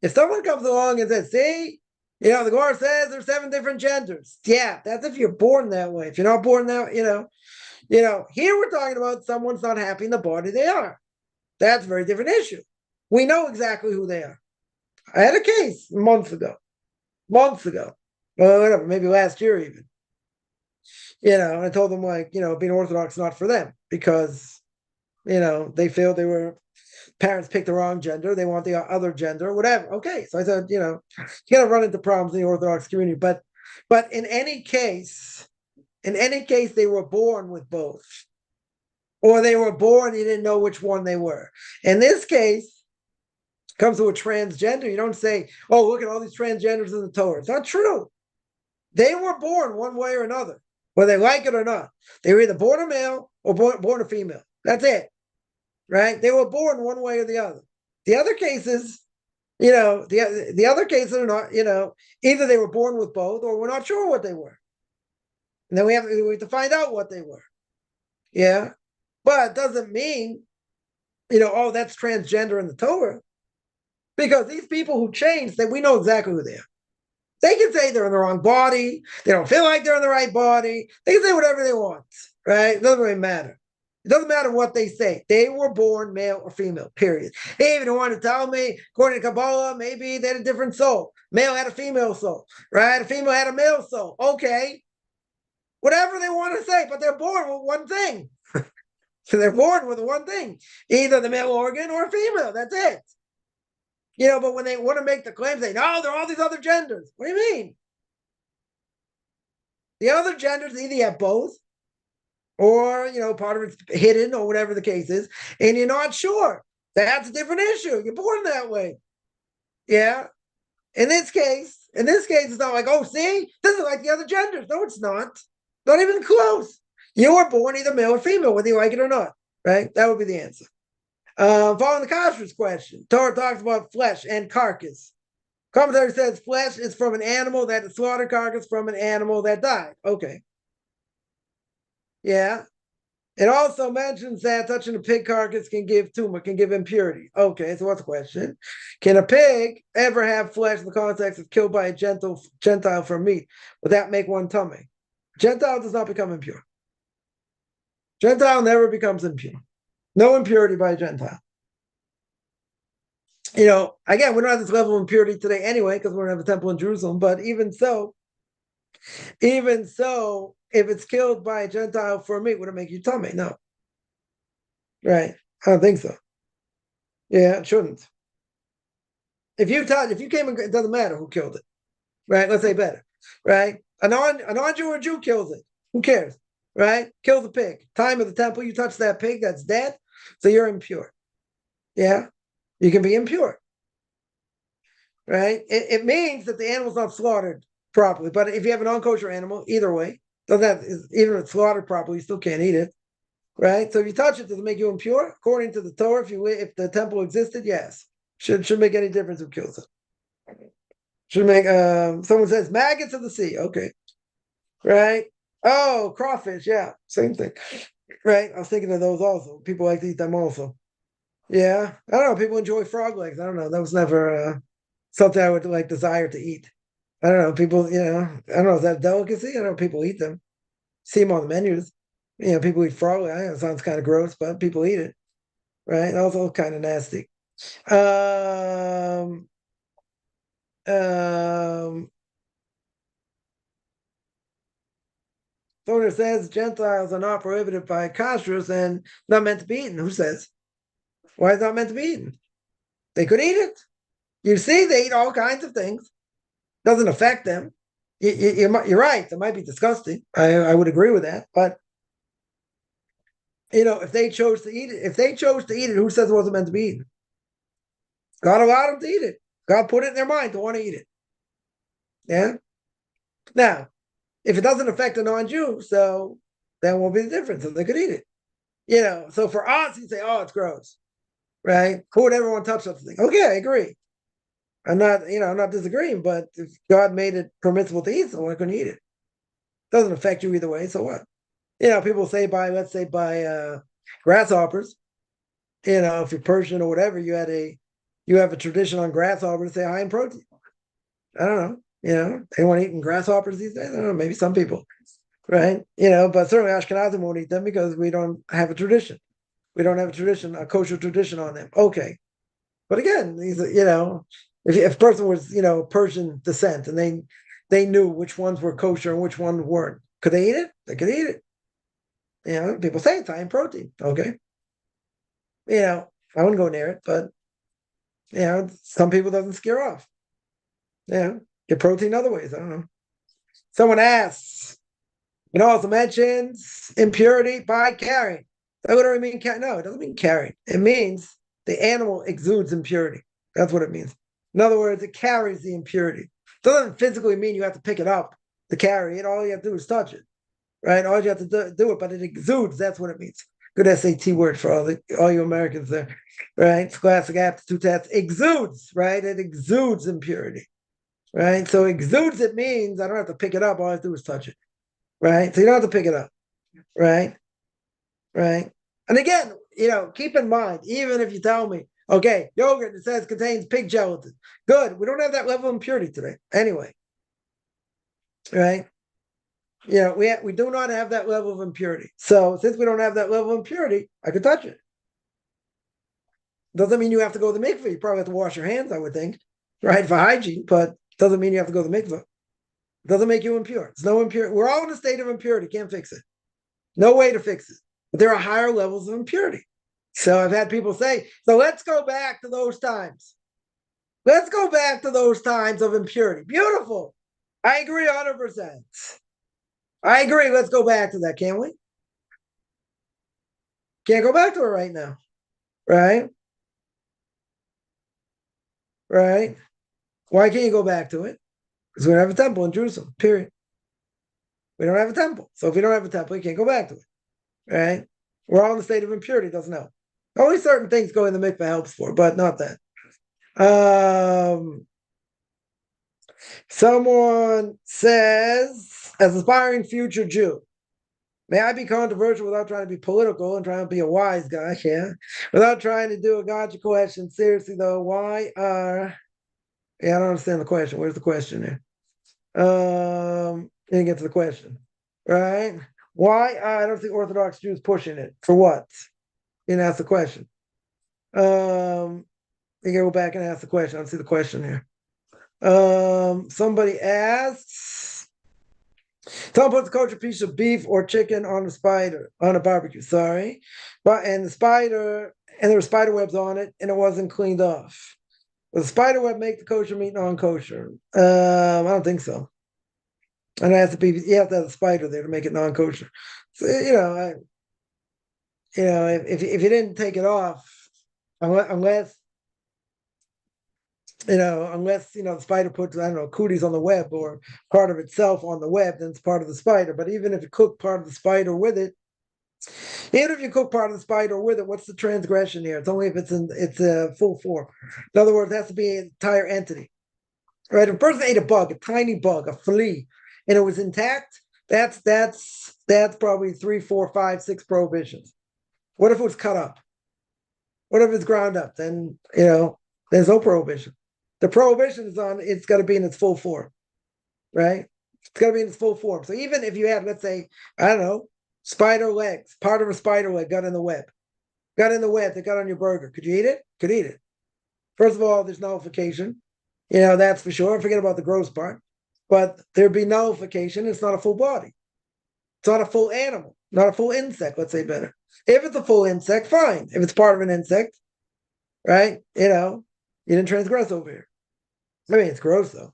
If someone comes along and says, see, the Gemara says there's 7 different genders. Yeah, that's if you're born that way. If you're not born that, Here we're talking about someone's not happy in the body they are. That's a very different issue. We know exactly who they are. I had a case months ago, well, whatever, maybe last year even. I told them being Orthodox is not for them because, they feel parents picked the wrong gender. They want the other gender, whatever. Okay. So I said, you got to run into problems in the Orthodox community, but in any case, they were born with both, or they were born, you didn't know which one they were. In this case, comes to a transgender, you don't say, oh, look at all these transgenders in the Torah. It's not true. They were born one way or another, whether they like it or not. They were either born a male or born a female. That's it, right? They were born one way or the other. The other cases, the other cases are not, either they were born with both or we're not sure what they were. And then we have to find out what they were. Yeah. But it doesn't mean, oh, that's transgender in the Torah. Because these people who changed, that we know exactly who they are. They can say they're in the wrong body. They don't feel like they're in the right body. They can say whatever they want, right? It doesn't really matter. It doesn't matter what they say. They were born male or female, period. They even want to tell me, according to Kabbalah, maybe they had a different soul. Male had a female soul, right? A female had a male soul. Okay. Whatever they want to say, but they're born with one thing. So they're born with one thing, either the male organ or a female. That's it. But when they want to make the claim, say, no, there are all these other genders. What do you mean? The other genders either have both, or, part of it's hidden, or whatever the case is, and you're not sure. That's a different issue. You're born that way. Yeah. In this case, it's not like, oh, see, this is like the other genders. No, it's not. Not even close. You were born either male or female, whether you like it or not, right? That would be the answer. Following the kashrus question, Torah talks about flesh and carcass. Commentary says flesh is from an animal that is slaughtered, carcass from an animal that died. Okay. Yeah. It also mentions that touching a pig carcass can give tumor, can give impurity. Okay, so what's the question? Can a pig ever have flesh in the context of killed by a Gentile for meat? Would that make one tummy? Gentile does not become impure. Gentile never becomes impure. No impurity by a Gentile. Again, we don't have this level of impurity today anyway, because we don't have a temple in Jerusalem. But even so, if it's killed by a Gentile for meat, would it make you tummy? No. Right. I don't think so. Yeah, it shouldn't. If you came and it doesn't matter who killed it. Right? Let's say better. Right? A non-Jew or a Jew kills it. Who cares? Right? Kill the pig. Time of the temple, you touch that pig, that's dead. So you're impure. Yeah. You can be impure. Right? It means that the animal's not slaughtered properly. But if you have a non-kosher animal, either way, even if it's slaughtered properly, you still can't eat it. Right? So if you touch it, does it make you impure? According to the Torah, if the temple existed, yes. Should make any difference who kills it. Should make someone says maggots of the sea. Okay. Right? Oh, crawfish, yeah. Same thing. Right? I was thinking of those also. People like to eat them also. Yeah. I don't know. People enjoy frog legs. I don't know. That was never something I would desire to eat. I don't know. People, I don't know. Is that a delicacy? I don't know. People eat them. See them on the menus. People eat frog legs. I know it sounds kind of gross, but people eat it. Right? Also kind of nasty. Someone says Gentiles are not prohibited by kashrus and not meant to be eaten. Who says? Why is it not meant to be eaten? They could eat it. You see, they eat all kinds of things. Doesn't affect them. You're right. It might be disgusting. I would agree with that. But if they chose to eat it, who says it wasn't meant to be eaten? God allowed them to eat it. God put it in their mind to want to eat it. Yeah. Now, if it doesn't affect a non-Jew, so that won't be the difference. So they could eat it. So for us, you say, oh, it's gross. Right? Who would ever want to touch something? Okay, I agree. I'm not disagreeing, but if God made it permissible to eat, so I couldn't eat it. Doesn't affect you either way, so what? People say let's say by grasshoppers, if you're Persian or whatever, you have a tradition on grasshoppers, say high in protein. I don't know. Anyone eating grasshoppers these days? I don't know, maybe some people. right? But certainly Ashkenazim won't eat them because we don't have a tradition. We don't have a tradition, a kosher tradition on them. Okay. But again, if a person was, Persian descent and they knew which ones were kosher and which ones weren't, could they eat it? They could eat it. People say it's high in protein. Okay. I wouldn't go near it, but some people doesn't scare off. Get protein other ways. I don't know. Someone asks, it also mentions impurity by carrying. That would mean no, it doesn't mean carrying. It means the animal exudes impurity. That's what it means. In other words, it carries the impurity. It doesn't physically mean you have to pick it up to carry it. All you have to do is touch it, right? All you have to do it, but it exudes. That's what it means. Good SAT word for all you Americans there, right? Classic aptitude test. Exudes, right? It exudes impurity, right? So exudes, it means I don't have to pick it up. All I have to do is touch it, right? So you don't have to pick it up, right? Right. And again, keep in mind, even if you tell me, okay, yogurt, it says contains pig gelatin. Good. We don't have that level of impurity today. Anyway. Right. We do not have that level of impurity. So since we don't have that level of impurity, I could touch it. Doesn't mean you have to go to the mikveh. You probably have to wash your hands, I would think, right, for hygiene, but doesn't mean you have to go to the mikveh. Doesn't make you impure. It's no impurity. We're all in a state of impurity. Can't fix it. No way to fix it. But there are higher levels of impurity. So I've had people say, so let's go back to those times. Let's go back to those times of impurity. Beautiful. I agree 100%. I agree. Let's go back to that, can't we? Can't go back to it right now. Right? Right? Why can't you go back to it? Because we don't have a temple in Jerusalem, period. We don't have a temple. So if we don't have a temple, you can't go back to it. Right? We're all in a state of impurity. Doesn't help. Only certain things going in the mikveh helps for, but not that. Someone says, as aspiring future Jew, may I be controversial without trying to be political and trying to be a wise guy, without trying to do a gotcha question. Seriously though, why are I don't understand the question. Where's the question there? Didn't get to the question. Right? Why I don't think Orthodox Jews pushing it. For what? You didn't ask the question. You can go back and ask the question. I don't see the question here. Somebody asks, someone puts a kosher piece of beef or chicken on a barbecue, but and there were spider webs on it and it wasn't cleaned off. Does the spider web make the kosher meat non-kosher? I don't think so. And it has to be, you have to have a spider there to make it non-kosher. So, if you didn't take it off, unless the spider puts, I don't know, cooties on the web or part of itself on the web, then it's part of the spider. But even if you cook part of the spider with it, even if you cook part of the spider with it, what's the transgression here? It's only if it's a full form. In other words, it has to be an entire entity. Right? If a person ate a bug, a tiny bug, a flea, and it was intact, that's probably 3, 4, 5, 6 prohibitions. What if it was cut up? What if it's ground up? Then there's no prohibition. The prohibition is on it's got to be in its full form, right? It's got to be in its full form. So even if you had, let's say, I don't know, spider legs, part of a spider leg got in the web, that got on your burger. Could you eat it? Could eat it. First of all, there's nullification. That's for sure. Forget about the gross part. But there'd be nullification. It's not a full body. It's not a full animal, not a full insect, let's say better. If it's a full insect, fine. If it's part of an insect, right? You didn't transgress over here. I mean, it's gross though.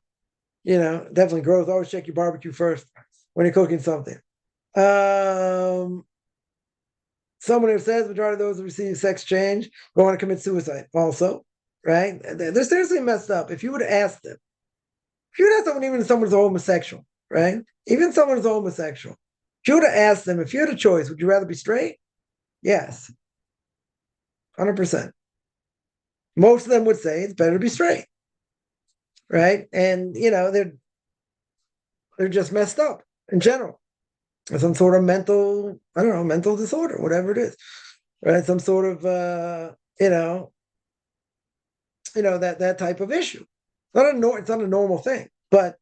Definitely gross. Always check your barbecue first when you're cooking something. Someone who says majority of those who receive sex change go on to commit suicide also, right? They're seriously messed up. If you would ask them, even if someone's homosexual, right? Even someone's homosexual, if you would have asked them, if you had a choice, would you rather be straight? Yes. 100%. Most of them would say it's better to be straight. Right? And they're just messed up in general. Some sort of mental disorder, whatever it is. Right? Some sort of that type of issue. It's not a normal thing. But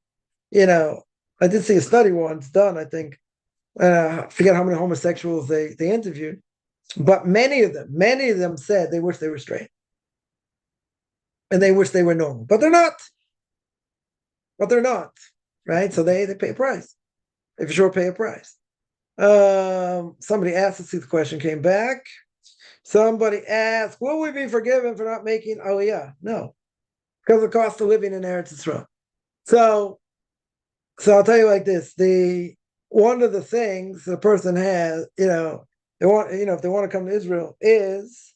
I did see a study once done, I think, I forget how many homosexuals they interviewed, but many of them said they wish they were straight and they wish they were normal, but they're not. But they're not, right? So they pay a price. They for sure pay a price. Somebody asked, let's see if the question came back. Somebody asked, will we be forgiven for not making Aliyah? No, because of the cost of living in Eretz Yisrael. So I'll tell you like this: one of the things the person has, they want, if they want to come to Israel, is,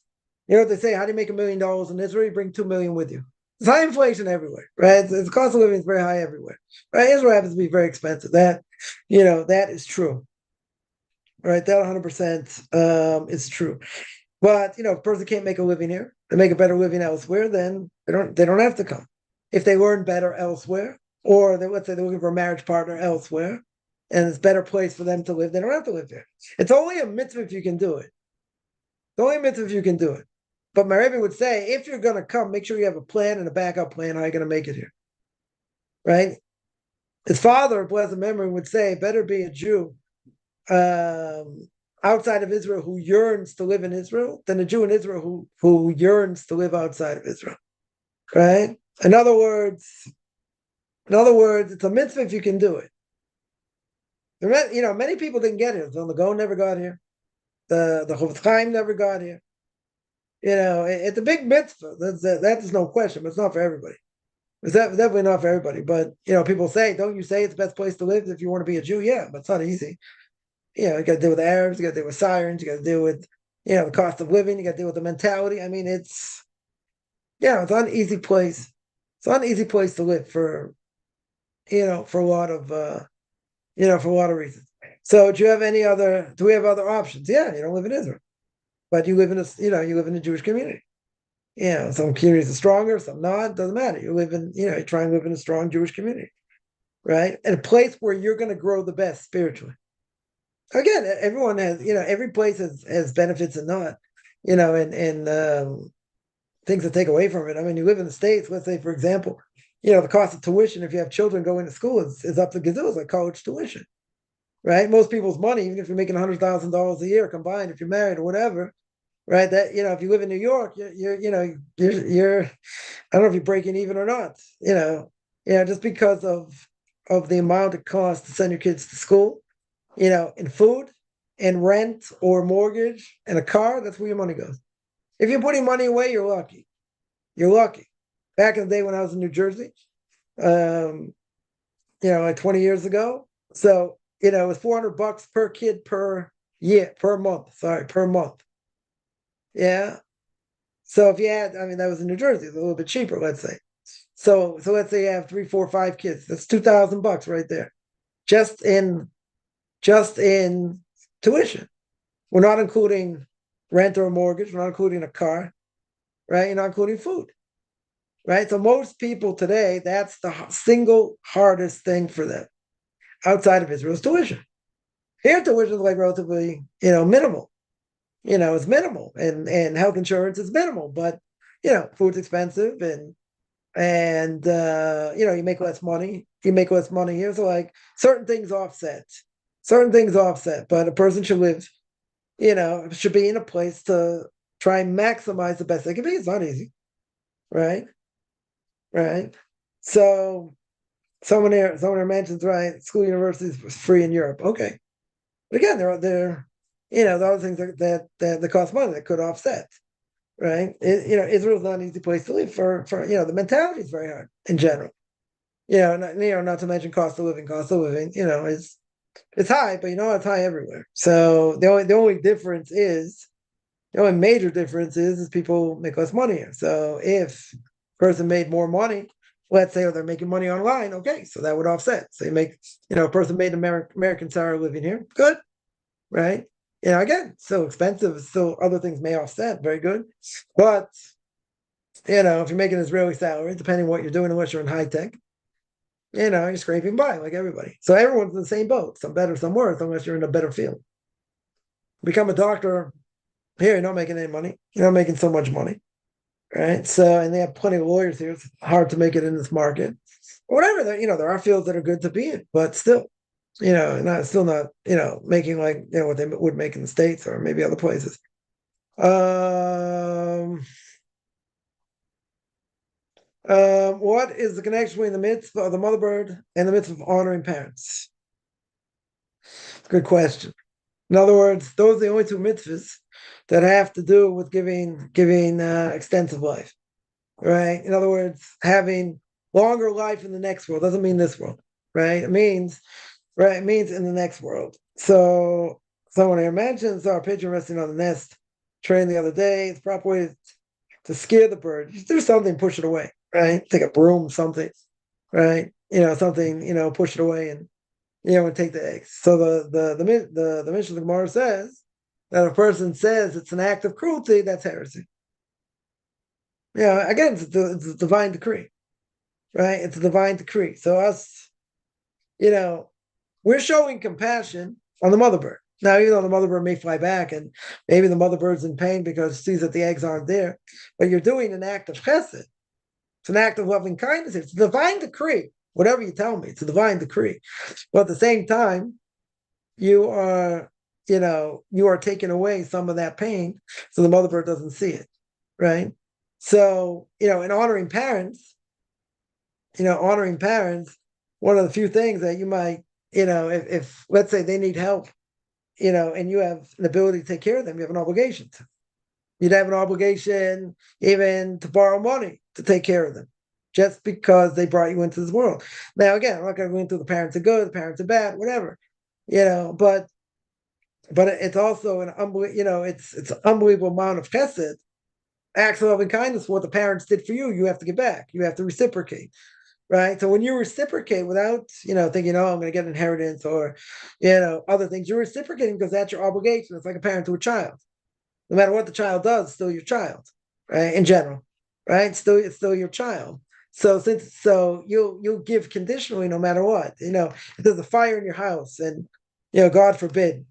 what they say: how do you make $1 million in Israel? You bring 2 million with you. It's high inflation everywhere, right? The cost of living is very high everywhere, right? Israel happens to be very expensive. That is true, right? That 100% is true. But if a person can't make a living here, they make a better living elsewhere, then they don't have to come. If they learn better elsewhere, or let's say they're looking for a marriage partner elsewhere, and it's a better place for them to live, they don't have to live there. It's only a mitzvah if you can do it. It's only a mitzvah if you can do it. But my Rebbe would say, if you're going to come, make sure you have a plan and a backup plan how you're going to make it here, right? His father, blessed memory, would say, better be a Jew outside of Israel who yearns to live in Israel than a Jew in Israel who yearns to live outside of Israel, right? In other words, it's a mitzvah if you can do it. Many people didn't get here. So the Gaon never got here. The Chofetz Chaim never got here. It's a big mitzvah. That's no question, but it's not for everybody. It's definitely not for everybody. But, people say, don't you say it's the best place to live if you want to be a Jew? Yeah, but it's not easy. You got to deal with the Arabs, you got to deal with Syrians, you got to deal with, the cost of living, you got to deal with the mentality. I mean, it's an uneasy place. It's an uneasy place to live for a lot of, for a lot of reasons. So do we have other options? Yeah, you don't live in Israel, but you live in a Jewish community. Some communities are stronger, some not, doesn't matter. You try and live in a strong Jewish community, right? And a place where you're going to grow the best spiritually. Again, everyone has, every place has benefits and not, and things that take away from it. I mean, you live in the States, let's say, for example, the cost of tuition, if you have children going to school, is up to gazillas, like college tuition, right? Most people's money, even if you're making $100,000 a year combined, if you're married or whatever, right? That, if you live in New York, you're I don't know if you're breaking even or not, just because of the amount it costs to send your kids to school, in food and rent or mortgage and a car, that's where your money goes. If you're putting money away, you're lucky. You're lucky. Back in the day when I was in New Jersey, like 20 years ago. So, it was $400 per kid per month. Yeah. So if you had, that was in New Jersey, it's a little bit cheaper, let's say. So let's say you have 3, 4, 5 kids. That's $2,000 right there. Just in tuition. We're not including rent or mortgage. We're not including a car, right? You're not including food, right? So most people today, that's the single hardest thing for them outside of Israel's tuition. Here, tuition is like relatively, minimal. It's minimal, and health insurance is minimal, but food's expensive, and you make less money. You make less money here, so like certain things offset. But a person should live, should be in a place to try and maximize the best they can be. It's not easy, right? So someone here mentions, right, school universities was free in Europe. Okay, but again, there are other things that cost money that could offset, right? Israel's not an easy place to live for the mentality is very hard in general. Not to mention cost of living. Cost of living, it's high, but it's high everywhere. So the only difference is, the only major difference is people make less money here. So if a person made more money, let's say they're making money online, okay, so that would offset. So you make, a person made American salary living here, good, right? Again, so expensive, so other things may offset, very good. But, if you're making an Israeli salary, depending on what you're doing, unless you're in high tech, you're scraping by like everybody. So everyone's in the same boat, some better, some worse, unless you're in a better field. Become a doctor, here you're not making any money. You're not making so much money, right? So, and they have plenty of lawyers here. It's hard to make it in this market. Whatever, there are fields that are good to be in, but still, still not, making like, what they would make in the States or maybe other places. What is the connection between the mitzvah of the mother bird and the mitzvah of honoring parents? Good question. In other words, those are the only two mitzvahs that have to do with giving extensive life, right? In other words, having longer life in the next world doesn't mean this world, right? It means in the next world. So someone here mentions our pigeon resting on the nest trained the other day. The proper way to scare the bird, just do something, push it away, right? Take a broom, something, right? Something, push it away and take the eggs. So the Mishnah, the Gemara says that if a person says it's an act of cruelty, that's heresy. Again, it's a divine decree, right? It's a divine decree. So us, we're showing compassion on the mother bird. Now, even though the mother bird may fly back and maybe the mother bird's in pain because it sees that the eggs aren't there, but you're doing an act of chesed. It's an act of loving kindness. It's a divine decree. Whatever you tell me, it's a divine decree. But at the same time, you are taking away some of that pain so the mother bird doesn't see it, right? So, in honoring parents, one of the few things that you might, if let's say they need help, and you have an ability to take care of them, you have an obligation to. You'd have an obligation even to borrow money to take care of them, just because they brought you into this world. Now, again, I'm not going to go into the parents are good, the parents are bad, whatever, but it's also an it's an unbelievable amount of chesed, acts of loving kindness. What the parents did for you, you have to give back. You have to reciprocate. Right. So when you reciprocate without, thinking, oh, I'm going to get an inheritance or, other things, you're reciprocating because that's your obligation. It's like a parent to a child. No matter what the child does, it's still your child, right? In general, right? It's still your child. So you'll give conditionally no matter what. If there's a fire in your house and, God forbid,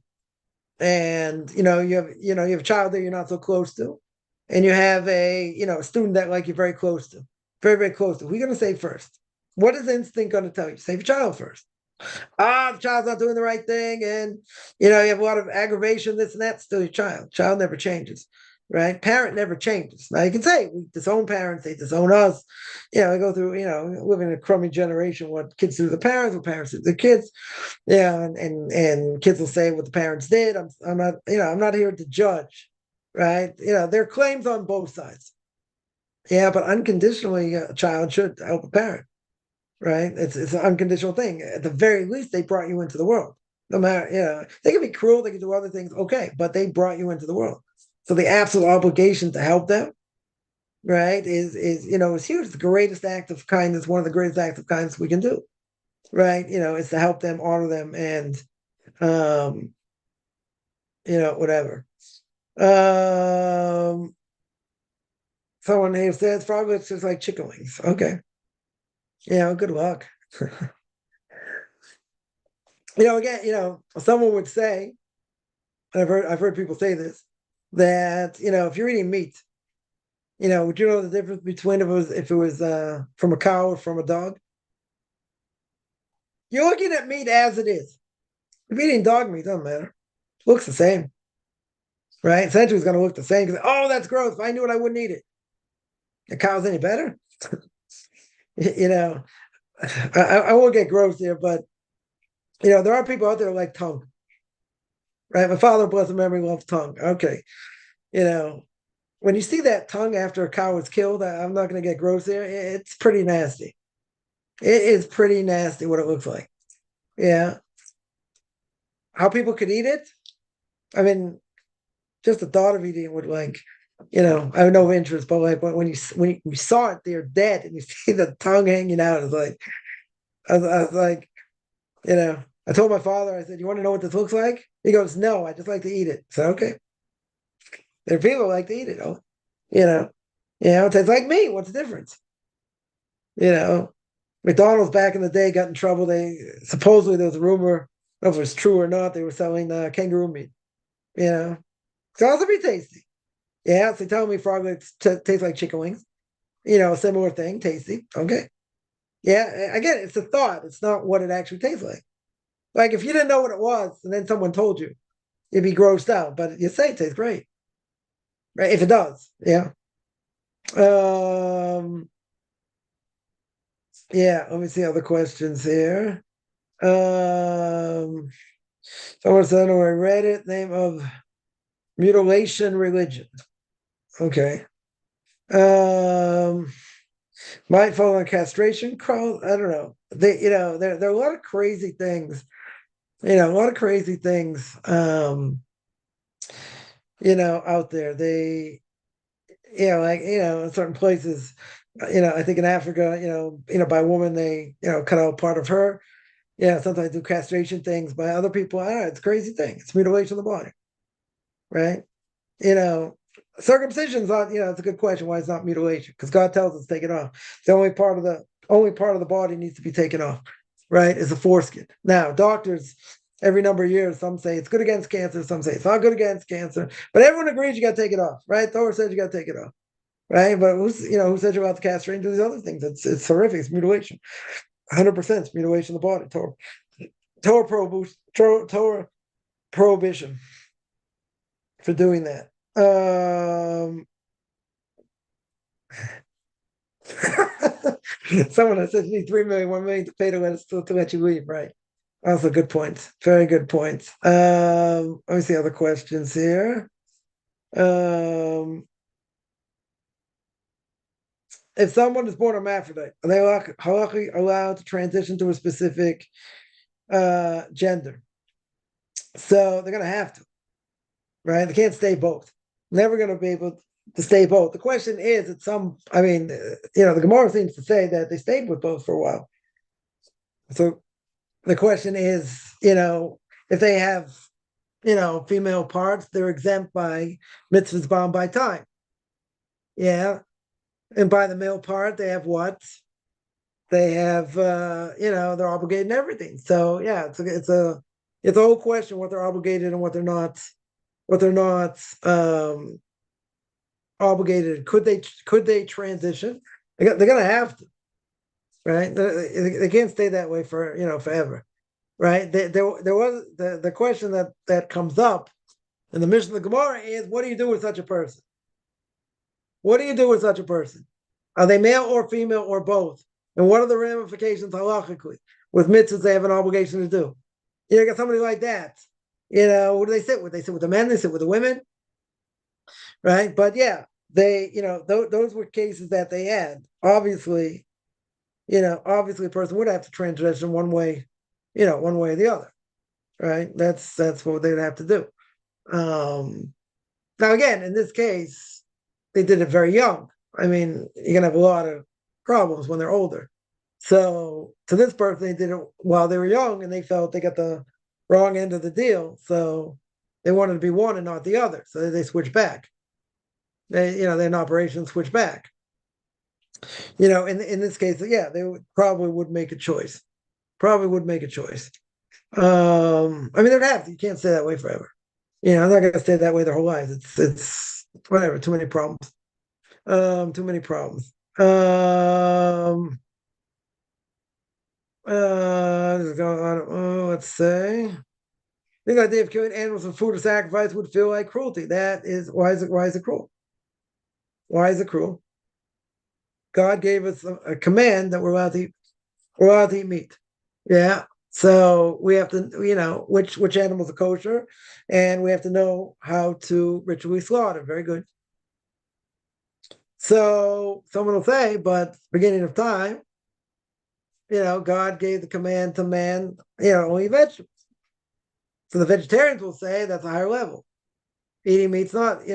and you have a child that you're not so close to, and you have a student that like you're very close to, very, very close to. Who are you going to save first? What is instinct going to tell you? Save your child first. The child's not doing the right thing, and you have a lot of aggravation, this and that. Still your child. Child never changes, right? Parent never changes. Now you can say we disown parents, they disown us. We go through, living in a crummy generation. What kids do to the parents, what parents do to the kids. And kids will say what the parents did. I'm not here to judge, right? There are claims on both sides. Yeah, but unconditionally, a child should help a parent. Right? It's an unconditional thing. At the very least, they brought you into the world. No matter, they can be cruel, they can do other things, okay, but they brought you into the world. So the absolute obligation to help them, right, is huge. It's the greatest act of kindness, one of the greatest acts of kindness we can do. Right? It's to help them, honor them, and whatever. Someone here says probably it's just like chicken wings. Okay. Good luck. Again, someone would say, and I've heard people say this, that if you're eating meat, would you know the difference between if it was from a cow or from a dog? You're looking at meat as it is. If you're eating dog meat, doesn't matter. It looks the same, right? Essentially, it's going to look the same. Because, oh, that's gross. If I knew it, I wouldn't eat it. The cow's any better? I won't get gross here, but there are people out there who like tongue, right? My father, bless his memory, loved tongue. Okay, when you see that tongue after a cow is killed, I'm not going to get gross here. It's pretty nasty. It is pretty nasty what it looks like. Yeah, how people could eat it? I mean, just the thought of eating it would I have no interest, but like when you saw it, they're dead, and you see the tongue hanging out. It's like I was like, I told my father, I said, "You want to know what this looks like?" He goes, "No, I just like to eat it." So okay, there are people who like to eat it. Oh, it's like me. What's the difference? McDonald's back in the day got in trouble. They supposedly there was a rumor, I don't know if it was true or not. They were selling kangaroo meat. It's also be tasty. Yeah, so tell me frog legs taste like chicken wings. A similar thing, tasty. Okay. Yeah, again, it's a thought. It's not what it actually tastes like. Like if you didn't know what it was and then someone told you, you'd be grossed out. But you say it tastes great, right? If it does, yeah. Yeah, let me see other questions here. Someone said, oh, I read it, name of mutilation religion. Okay. Might fall on castration crawl. I don't know. There are a lot of crazy things. A lot of crazy things. Out there. In certain places, I think in Africa, by a woman they, cut out part of her. Yeah, sometimes do castration things. By other people, I don't know, it's a crazy thing. It's mutilation of the body, right? You know, circumcision's not, it's a good question why it's not mutilation, because God tells us to take it off. The only part of the body needs to be taken off, right? Is the foreskin. Now, doctors every number of years, some say it's good against cancer, some say it's not good against cancer, but everyone agrees you got to take it off, right? Torah says you got to take it off, right? But who said you're about to castrate and do these other things? It's horrific. It's mutilation. 100% it's mutilation of the body. Torah prohibition for doing that. Someone has said you need 3 million, 1 million to pay to let you leave, right? Also good points. Very good points. Let me see other questions here. If someone is born hermaphrodite, are they halachically allowed to transition to a specific gender? So they're going to have to, right? They can't stay both. Never going to be able to stay both. The question is, the Gemara seems to say that they stayed with both for a while. So the question is, if they have, female parts, they're exempt by mitzvahs bound by time. Yeah. And by the male part, they have what? They have, they're obligated in everything. So yeah, it's a whole question what they're obligated and what they're not obligated. Could they transition? They're gonna have to, right? They can't stay that way for forever, right? There was the question that comes up in the Mishnah of the Gemara is, what do you do with such a person? What do you do with such a person? Are they male or female or both? And what are the ramifications halachically with mitzvahs they have an obligation to do? You got somebody like that. What do they sit with? They sit with the men. They sit with the women, right? But yeah, they, those were cases that they had. Obviously, a person would have to transition one way or the other, right? That's what they'd have to do. Now again, in this case, they did it very young. You're gonna have a lot of problems when they're older. So to this person, they did it while they were young, and they felt they got the wrong end of the deal. So they wanted to be one and not the other. So they switched back. They in operation switch back. In this case, yeah, they probably would make a choice. They'd have to. You can't stay that way forever. I'm not gonna stay that way their whole lives. It's whatever. Too many problems. Too many problems. Let's say. The idea of killing animals for food or sacrifice would feel like cruelty. That is why is it cruel? Why is it cruel? God gave us a command that we're allowed to eat meat. Yeah. So we have to, which animals are kosher, and we have to know how to ritually slaughter. Very good. So someone will say, but beginning of time, God gave the command to man, only vegetables. So the vegetarians will say that's a higher level. Eating meat's not, we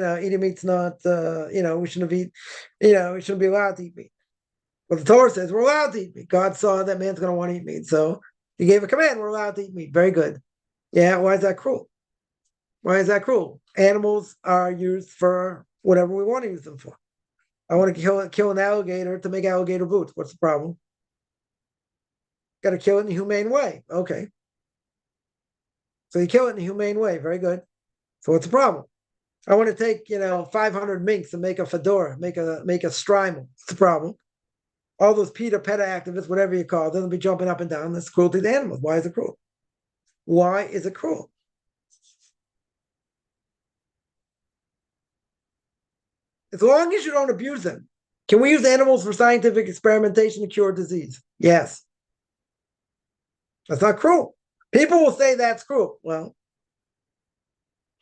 shouldn't be allowed to eat meat. But the Torah says we're allowed to eat meat. God saw that man's going to want to eat meat. So he gave a command, we're allowed to eat meat. Very good. Yeah, why is that cruel? Animals are used for whatever we want to use them for. I want to kill an alligator to make alligator boots. What's the problem? Got to kill it in a humane way. Okay. So you kill it in a humane way. Very good. So what's the problem? I want to take, 500 minks and make a fedora, make a strimal. What's the problem? All those PETA activists, whatever you call it, they'll be jumping up and down. That's cruelty to animals. Why is it cruel? Why is it cruel? As long as you don't abuse them. Can we use animals for scientific experimentation to cure disease? Yes. That's not cruel. People will say that's cruel. Well,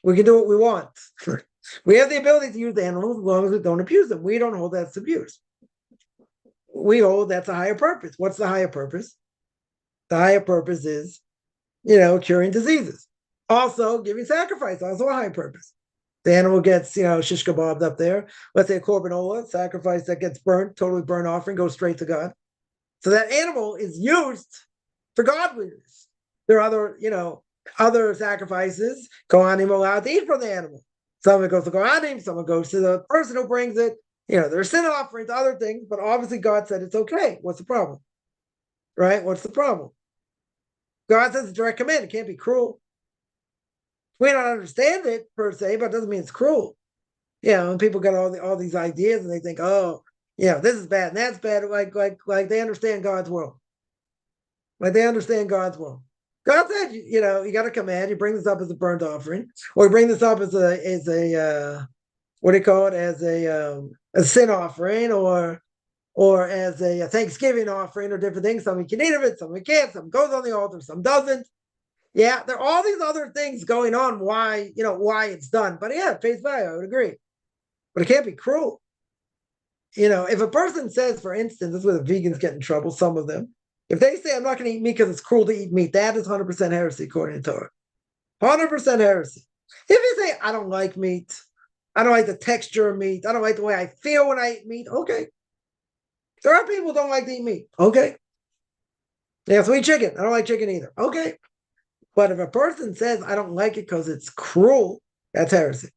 we can do what we want. We have the ability to use animals as long as we don't abuse them. We don't hold that's abuse. We hold that's a higher purpose. What's the higher purpose? The higher purpose is, curing diseases. Also, giving sacrifice, also a high purpose. The animal gets, shish kebabbed up there. Let's say a korbanola, sacrifice that gets burnt, totally burnt offering, goes straight to God. So that animal is used for godliness. There are other sacrifices. Kohanim allowed to eat from the animal. Some of it goes to Kohanim, some of it goes to the person who brings it. There's sin offerings, other things, but obviously God said it's okay. What's the problem? Right? What's the problem? God says it's a direct command. It can't be cruel. We don't understand it per se, but it doesn't mean it's cruel. And people got all these ideas and they think, oh, this is bad and that's bad. Like they understand God's will. Like they understand God's will. God said, you got a command. You bring this up as a burnt offering, or you bring this up as a what do you call it? As a sin offering, or as a Thanksgiving offering, or different things. Some you can eat of it, some you can't. Some goes on the altar, some doesn't. Yeah, there are all these other things going on. Why it's done? But yeah, face value, I would agree. But it can't be cruel. If a person says, for instance, this is where the vegans get in trouble. Some of them. If they say, I'm not going to eat meat because it's cruel to eat meat, that is 100% heresy according to Torah. 100% heresy. If you say, I don't like meat, I don't like the texture of meat, I don't like the way I feel when I eat meat, okay. There are people who don't like to eat meat, okay. They have to eat chicken. I don't like chicken either, okay. But if a person says, I don't like it because it's cruel, that's heresy.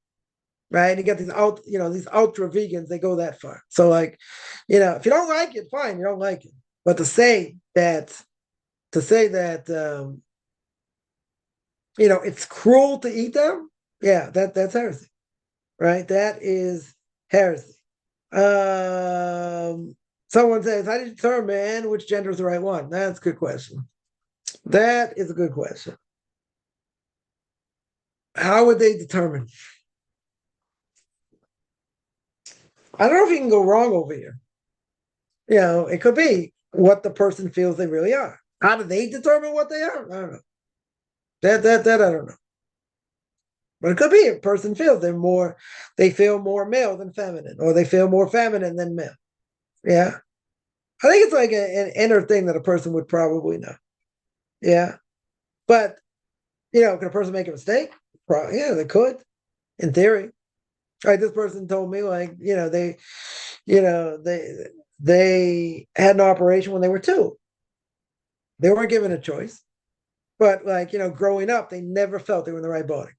Right? You get these these ultra vegans, they go that far. So if you don't like it, fine, you don't like it. But to say that it's cruel to eat them, yeah, that's heresy. Right? That is heresy. Someone says, how do you determine which gender is the right one? That's a good question. That is a good question. How would they determine? I don't know if you can go wrong over here. It could be what the person feels they really are. How do they determine what they are? I don't know. That I don't know. But it could be a person feels they feel more male than feminine, or they feel more feminine than male. Yeah. I think it's like an inner thing that a person would probably know. Yeah. But, can a person make a mistake? Yeah, they could, in theory. Right, this person told me, they had an operation when they were 2. They weren't given a choice. But growing up, they never felt they were in the right body.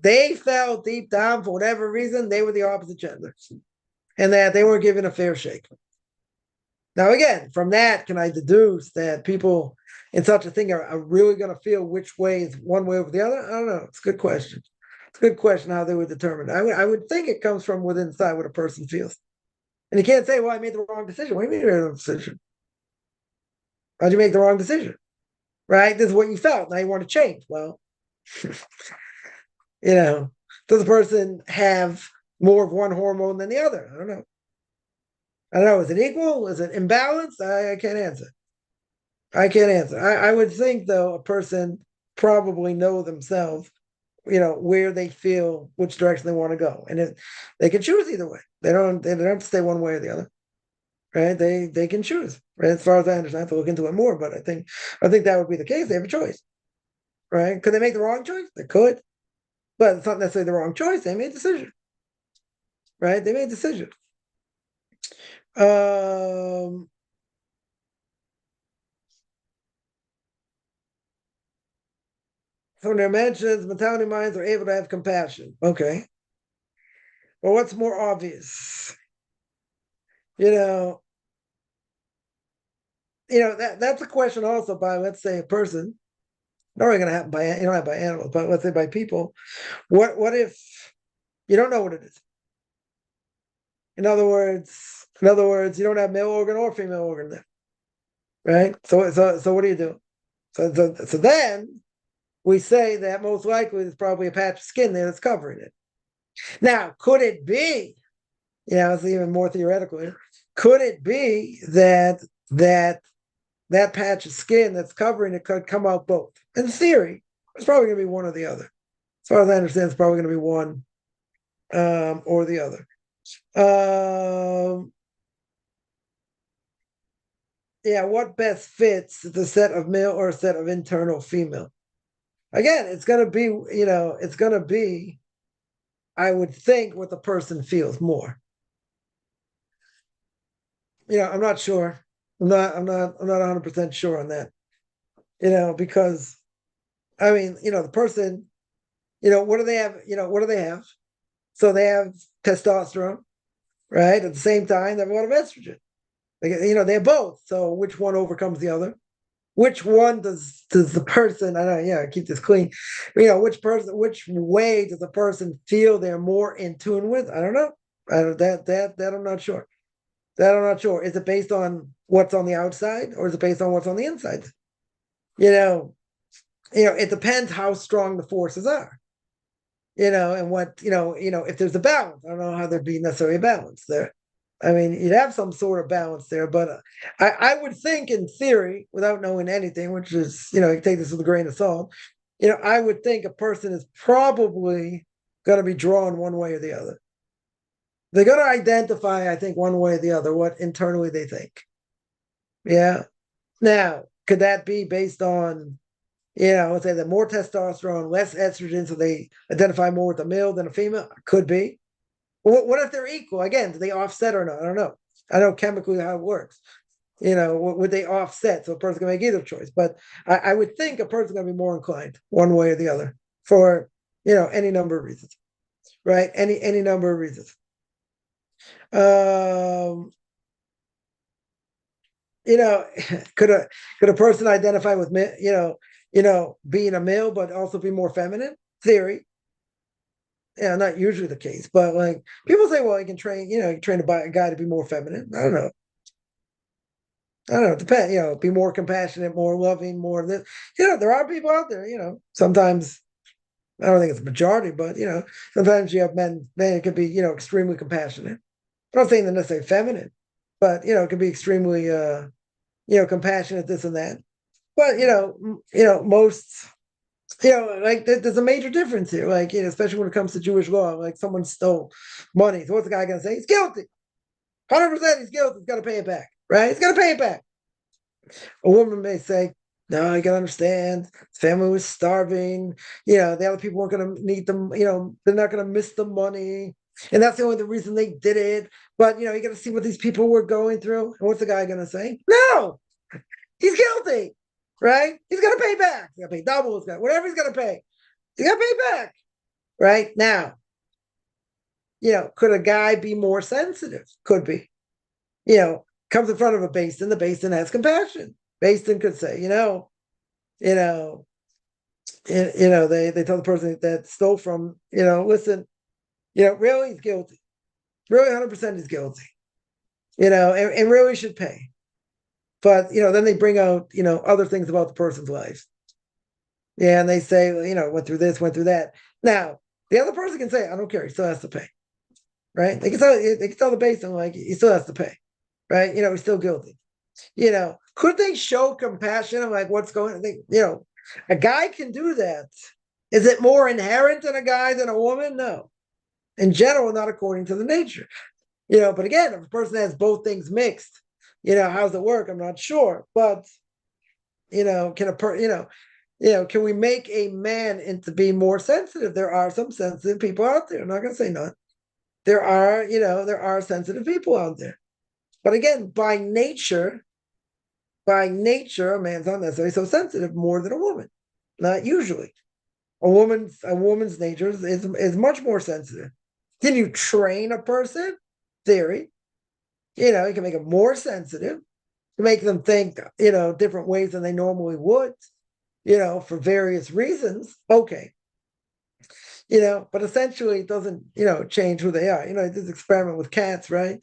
They felt deep down, for whatever reason, they were the opposite gender. And that they weren't given a fair shake. Now, again, from that, can I deduce that people in such a thing are really going to feel which way is one way over the other? I don't know. It's a good question. It's a good question how they would determine. I would think it comes from within inside what a person feels. And you can't say, well, I made the wrong decision. What do you mean you made the wrong decision? How'd you make the wrong decision? Right? This is what you felt. Now you want to change. Well, does the person have more of one hormone than the other? I don't know. Is it equal? Is it imbalanced? I can't answer. I would think, though, a person probably know themselves, where they feel which direction they want to go. And they can choose either way. They don't have to stay one way or the other. Right? They can choose. Right? As far as I understand, I have to look into it more, but I think that would be the case. They have a choice. Right? Could they make the wrong choice? They could. But it's not necessarily the wrong choice. They made a decision. Right? They made a decision. From their mentions, mentality minds are able to have compassion. Okay. Well, what's more obvious? That's a question also by, let's say, a person. Not really going to happen not by animals, but let's say by people. What if you don't know what it is? In other words, you don't have male organ or female organ there, right? So what do you do? So then we say that most likely there's probably a patch of skin there that's covering it. Now, could it be, it's even more theoretical here, could it be that patch of skin that's covering it could come out both? In theory, it's probably going to be one or the other. As far as I understand, it's probably going to be one or the other. What best fits the set of male or a set of internal female? Again, it's going to be, I would think, what the person feels more. I'm not sure. I'm not 100% sure on that. Because the person, what do they have? What do they have? So they have testosterone, right? At the same time, they have a lot of estrogen. They have both. So which one overcomes the other? Which one does the person? I know, keep this clean. Which way does the person feel they're more in tune with? I don't know. That I'm not sure. That I'm not sure. Is it based on what's on the outside, or is it based on what's on the inside? It depends how strong the forces are. And what if there's a balance. I don't know how there'd be necessarily a balance there. You'd have some sort of balance there, but I would think, in theory, without knowing anything, which is, you take this with a grain of salt, I would think a person is probably going to be drawn one way or the other. They're going to identify, I think, one way or the other, what internally they think. Yeah. Now, could that be based on, let's say that more testosterone, less estrogen, so they identify more with a male than a female? Could be. What if they're equal? Again, do they offset or not? I don't know. I know chemically how it works. Would they offset so a person can make either choice? But I would think a person's going to be more inclined one way or the other for, any number of reasons, right? Any number of reasons. Could a person identify with, being a male, but also be more feminine? Theory. Yeah, not usually the case, but like people say, well, you can train a guy to be more feminine. I don't know. It depends, be more compassionate, more loving, more this. There are people out there, sometimes, I don't think it's a majority, but sometimes you have men could be, extremely compassionate. I'm not saying they're necessarily feminine, but it could be extremely compassionate, this and that. But most like there's a major difference here, like, especially when it comes to Jewish law. Like, someone stole money, so what's the guy gonna say? He's guilty, 100%. He's guilty. He's got to pay it back, right? He's got to pay it back. A woman may say, no, you gotta understand, his family was starving. The other people weren't gonna need them. They're not gonna miss the money, and that's the only reason they did it. But you got to see what these people were going through. And what's the guy gonna say? No, he's guilty. Right? He's gonna pay back. He's gonna pay double. Whatever he's gonna pay, he's gonna pay back. Right? Now, could a guy be more sensitive? Could be. Comes in front of a basin. The basin has compassion. Basin could say, they tell the person that stole from, listen, really, he's guilty. Really, 100% he's guilty. And really should pay. But then they bring out other things about the person's life. Yeah, and they say, went through this, went through that. Now the other person can say, I don't care, he still has to pay, right? They can tell the basin, like, he still has to pay, right? He's still guilty. Could they show compassion of like what's going on? A guy can do that. Is it more inherent in a guy than a woman? No. In general, not according to the nature. But again, if a person has both things mixed, how's it work? I'm not sure. But can we make a man into be more sensitive? There are some sensitive people out there. I'm not gonna say none. There are sensitive people out there. But again, by nature, a man's not necessarily so sensitive more than a woman. Not usually. A woman's nature is much more sensitive. Can you train a person? Theory. You can make them more sensitive, make them think, different ways than they normally would, for various reasons. Okay. But essentially it doesn't, change who they are. This experiment with cats, right?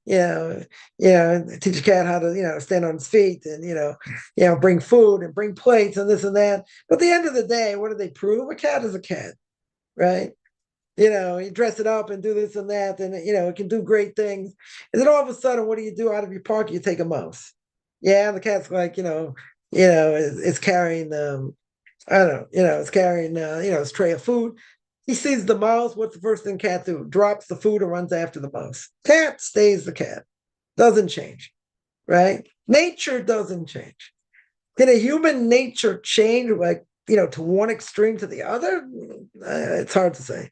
teach a cat how to, stand on its feet and, bring food and bring plates and this and that. But at the end of the day, what do they prove? A cat is a cat, right? You dress it up and do this and that, and it can do great things. And then all of a sudden, what do you do out of your pocket? You take a mouse. Yeah, the cat's like, it's carrying I don't know, it's carrying its tray of food. He sees the mouse. What's the first thing cat do? Drops the food and runs after the mouse. Cat stays the cat. Doesn't change, right? Nature doesn't change. Can a human nature change like, to one extreme to the other? It's hard to say.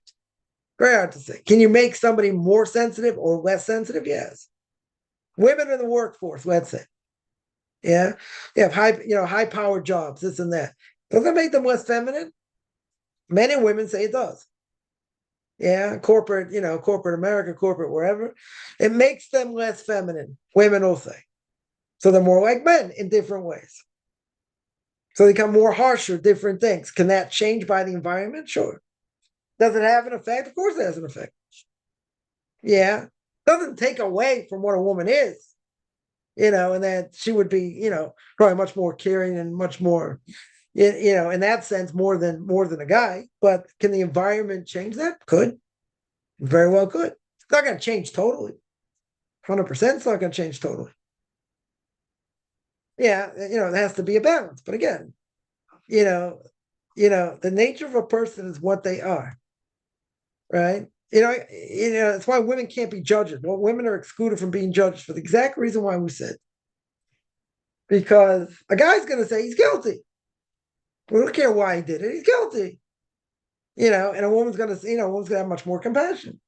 Very hard to say. Can you make somebody more sensitive or less sensitive? Yes. Women in the workforce, let's say. Yeah. You have high powered jobs, this and that. Does that make them less feminine? Men and women say it does. Yeah, corporate America, corporate wherever. It makes them less feminine, women will say. So they're more like men in different ways. So they become more harsher, different things. Can that change by the environment? Sure. Does it have an effect? Of course it has an effect. Yeah. Doesn't take away from what a woman is, and that she would be, probably much more caring and much more, in that sense, more than a guy. But can the environment change that? Could. Very well could. It's not going to change totally. 100% it's not going to change totally. Yeah, it has to be a balance. But again, the nature of a person is what they are. Right? That's why women can't be judges. Well, women are excluded from being judged for the exact reason why we said. Because a guy's going to say he's guilty. We don't care why he did it. He's guilty. And a woman's going to have much more compassion.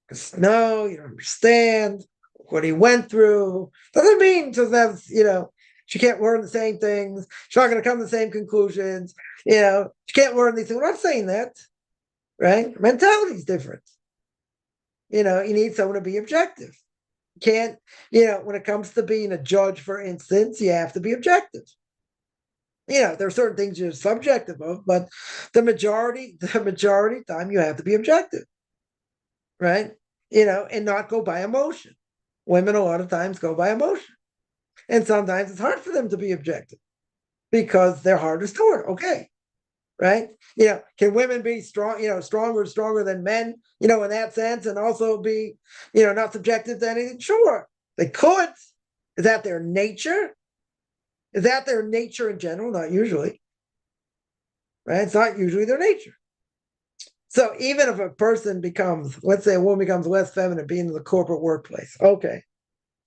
Because no, you don't understand what he went through. Doesn't mean to have, she can't learn the same things. She's not going to come to the same conclusions. She can't learn these things. We're not saying that. Right? Mentality is different. You need someone to be objective. Can't, when it comes to being a judge, for instance, you have to be objective. There are certain things you're subjective of, but the majority time you have to be objective. Right? And not go by emotion. Women a lot of times go by emotion. And sometimes it's hard for them to be objective because their heart is torn. Okay. Right? Can women be strong, stronger than men, in that sense, and also be, not subjective to anything? Sure, they could. Is that their nature? Is that their nature in general? Not usually. Right? It's not usually their nature. So even if a person becomes, let's say a woman becomes less feminine being in the corporate workplace, okay.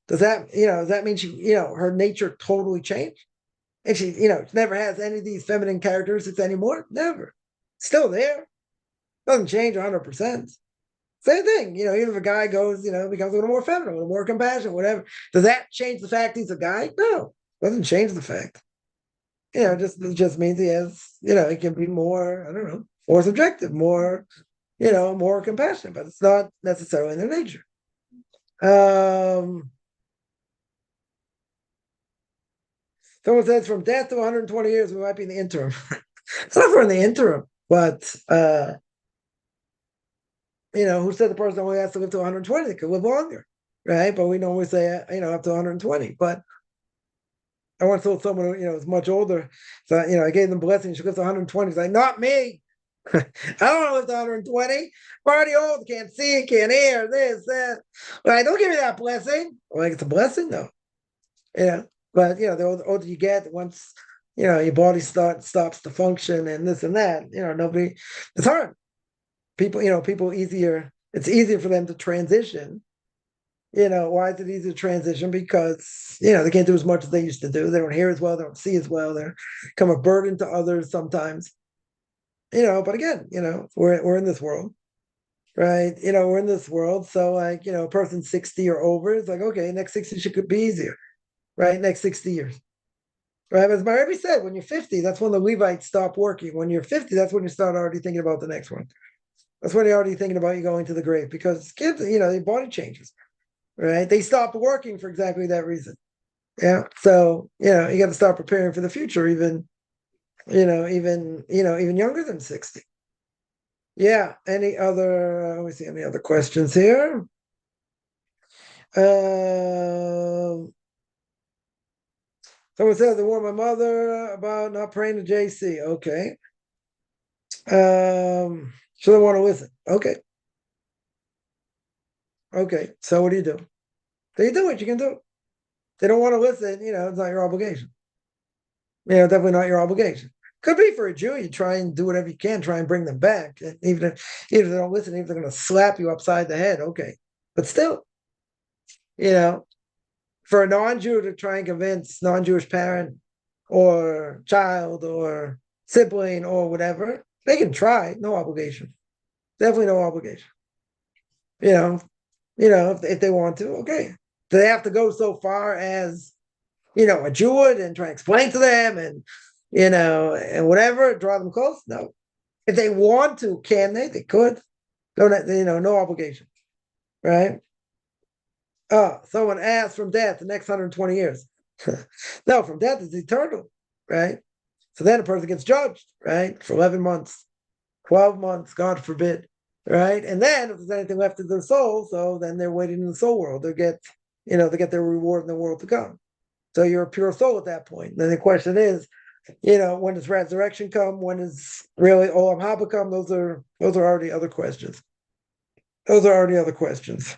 Does that mean she, her nature totally changed? And she, never has any of these feminine characteristics anymore? Never. Still there. Doesn't change 100%. Same thing, even if a guy goes, becomes a little more feminine, a little more compassionate, whatever. Does that change the fact he's a guy? No. Doesn't change the fact. It just means he has, he can be more, I don't know, more subjective, more, more compassionate, but it's not necessarily in their nature. Someone says from death to 120 years, we might be in the interim. It's not for in the interim, but who said the person only has to live to 120? They could live longer, right? But we normally say, up to 120. But I once told someone who, was much older, so I gave them blessing. She lives to 120. He's like, not me. I don't want to live to 120. I'm already old, can't see, can't hear, this, that. Like, don't give me that blessing. Like, it's a blessing, though. But the older you get, once your body stops to function and this and that, nobody. It's hard. People easier. It's easier for them to transition. Why is it easier to transition? Because they can't do as much as they used to do. They don't hear as well. They don't see as well. They become a burden to others sometimes. But again, we're in this world, right? We're in this world. So like, a person 60 or over is like, okay, next 60 could be easier, right? Next 60 years. Right. As my Rebbe said, when you're 50, that's when the Levites stop working. When you're 50, that's when you start already thinking about the next one. That's when you're already thinking about you going to the grave, because kids, their body changes, right? They stop working for exactly that reason. Yeah. So, you got to start preparing for the future, even younger than 60. Yeah. Let me see any other questions here. Someone said they warned my mother about not praying to JC. Okay. So they want to listen. Okay. Okay. So what do you do? So you do what you can do. They don't want to listen, it's not your obligation. Definitely not your obligation. Could be for a Jew. You try and do whatever you can, try and bring them back. Even if they don't listen, even if they're going to slap you upside the head, okay. But still, for a non-Jew to try and convince non-Jewish parent or child or sibling or whatever, they can try. No obligation. Definitely no obligation. If they want to, okay. Do they have to go so far as a Jew would and try and explain to them and and whatever, draw them close? No. If they want to, can they? They could. Don't no obligation. Right? Oh, someone asked from death the next 120 years. No, from death is eternal, right? So then a person gets judged, right? For 11 months, 12 months, God forbid, right? And then if there's anything left of their soul, so then they're waiting in the soul world. They get their reward in the world to come. So you're a pure soul at that point. And then the question is, when does resurrection come? When does really Olam Haba come? Those are already other questions. Those are already other questions.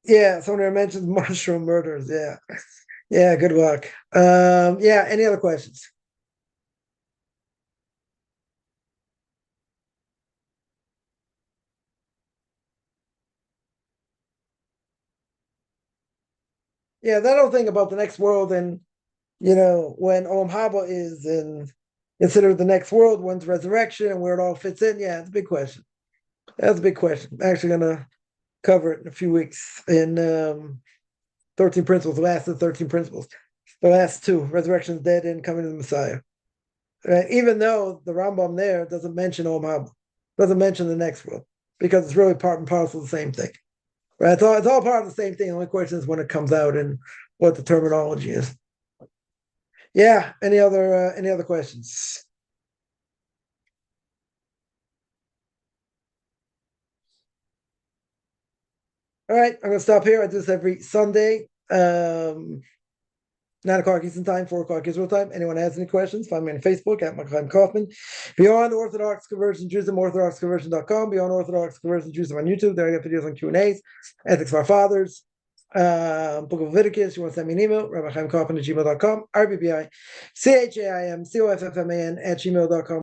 Yeah, someone mentions mushroom murders. Yeah. Yeah, good luck. Yeah, any other questions? Yeah, that whole thing about the next world and when Olam Haba is considered the next world, when's resurrection and where it all fits in. Yeah, it's a big question. That's a big question. I'm actually gonna cover it in a few weeks in 13 Principles, the last of the 13 Principles. The last two, Resurrection of the Dead and Coming to the Messiah. Right? Even though the Rambam there doesn't mention Olam Haba, doesn't mention the next world, because it's really part and parcel of the same thing. Right? It's all part of the same thing. The only question is when it comes out and what the terminology is. Yeah. Any other questions? All right, I'm gonna stop here. I do this every Sunday. 9 o'clock Eastern Time, 4 o'clock Israel time. Anyone has any questions, find me on Facebook at Michael Kaufman. Beyond Orthodox Conversion Judaism, orthodoxconversion.com. Beyond Orthodox Conversion Judaism on YouTube. There I got videos on Q&As, Ethics of Our Fathers, Book of Leviticus. You want to send me an email, rabbichaimkaufman@gmail.com, RBBI, CHAIMCOFFMAN @gmail.com.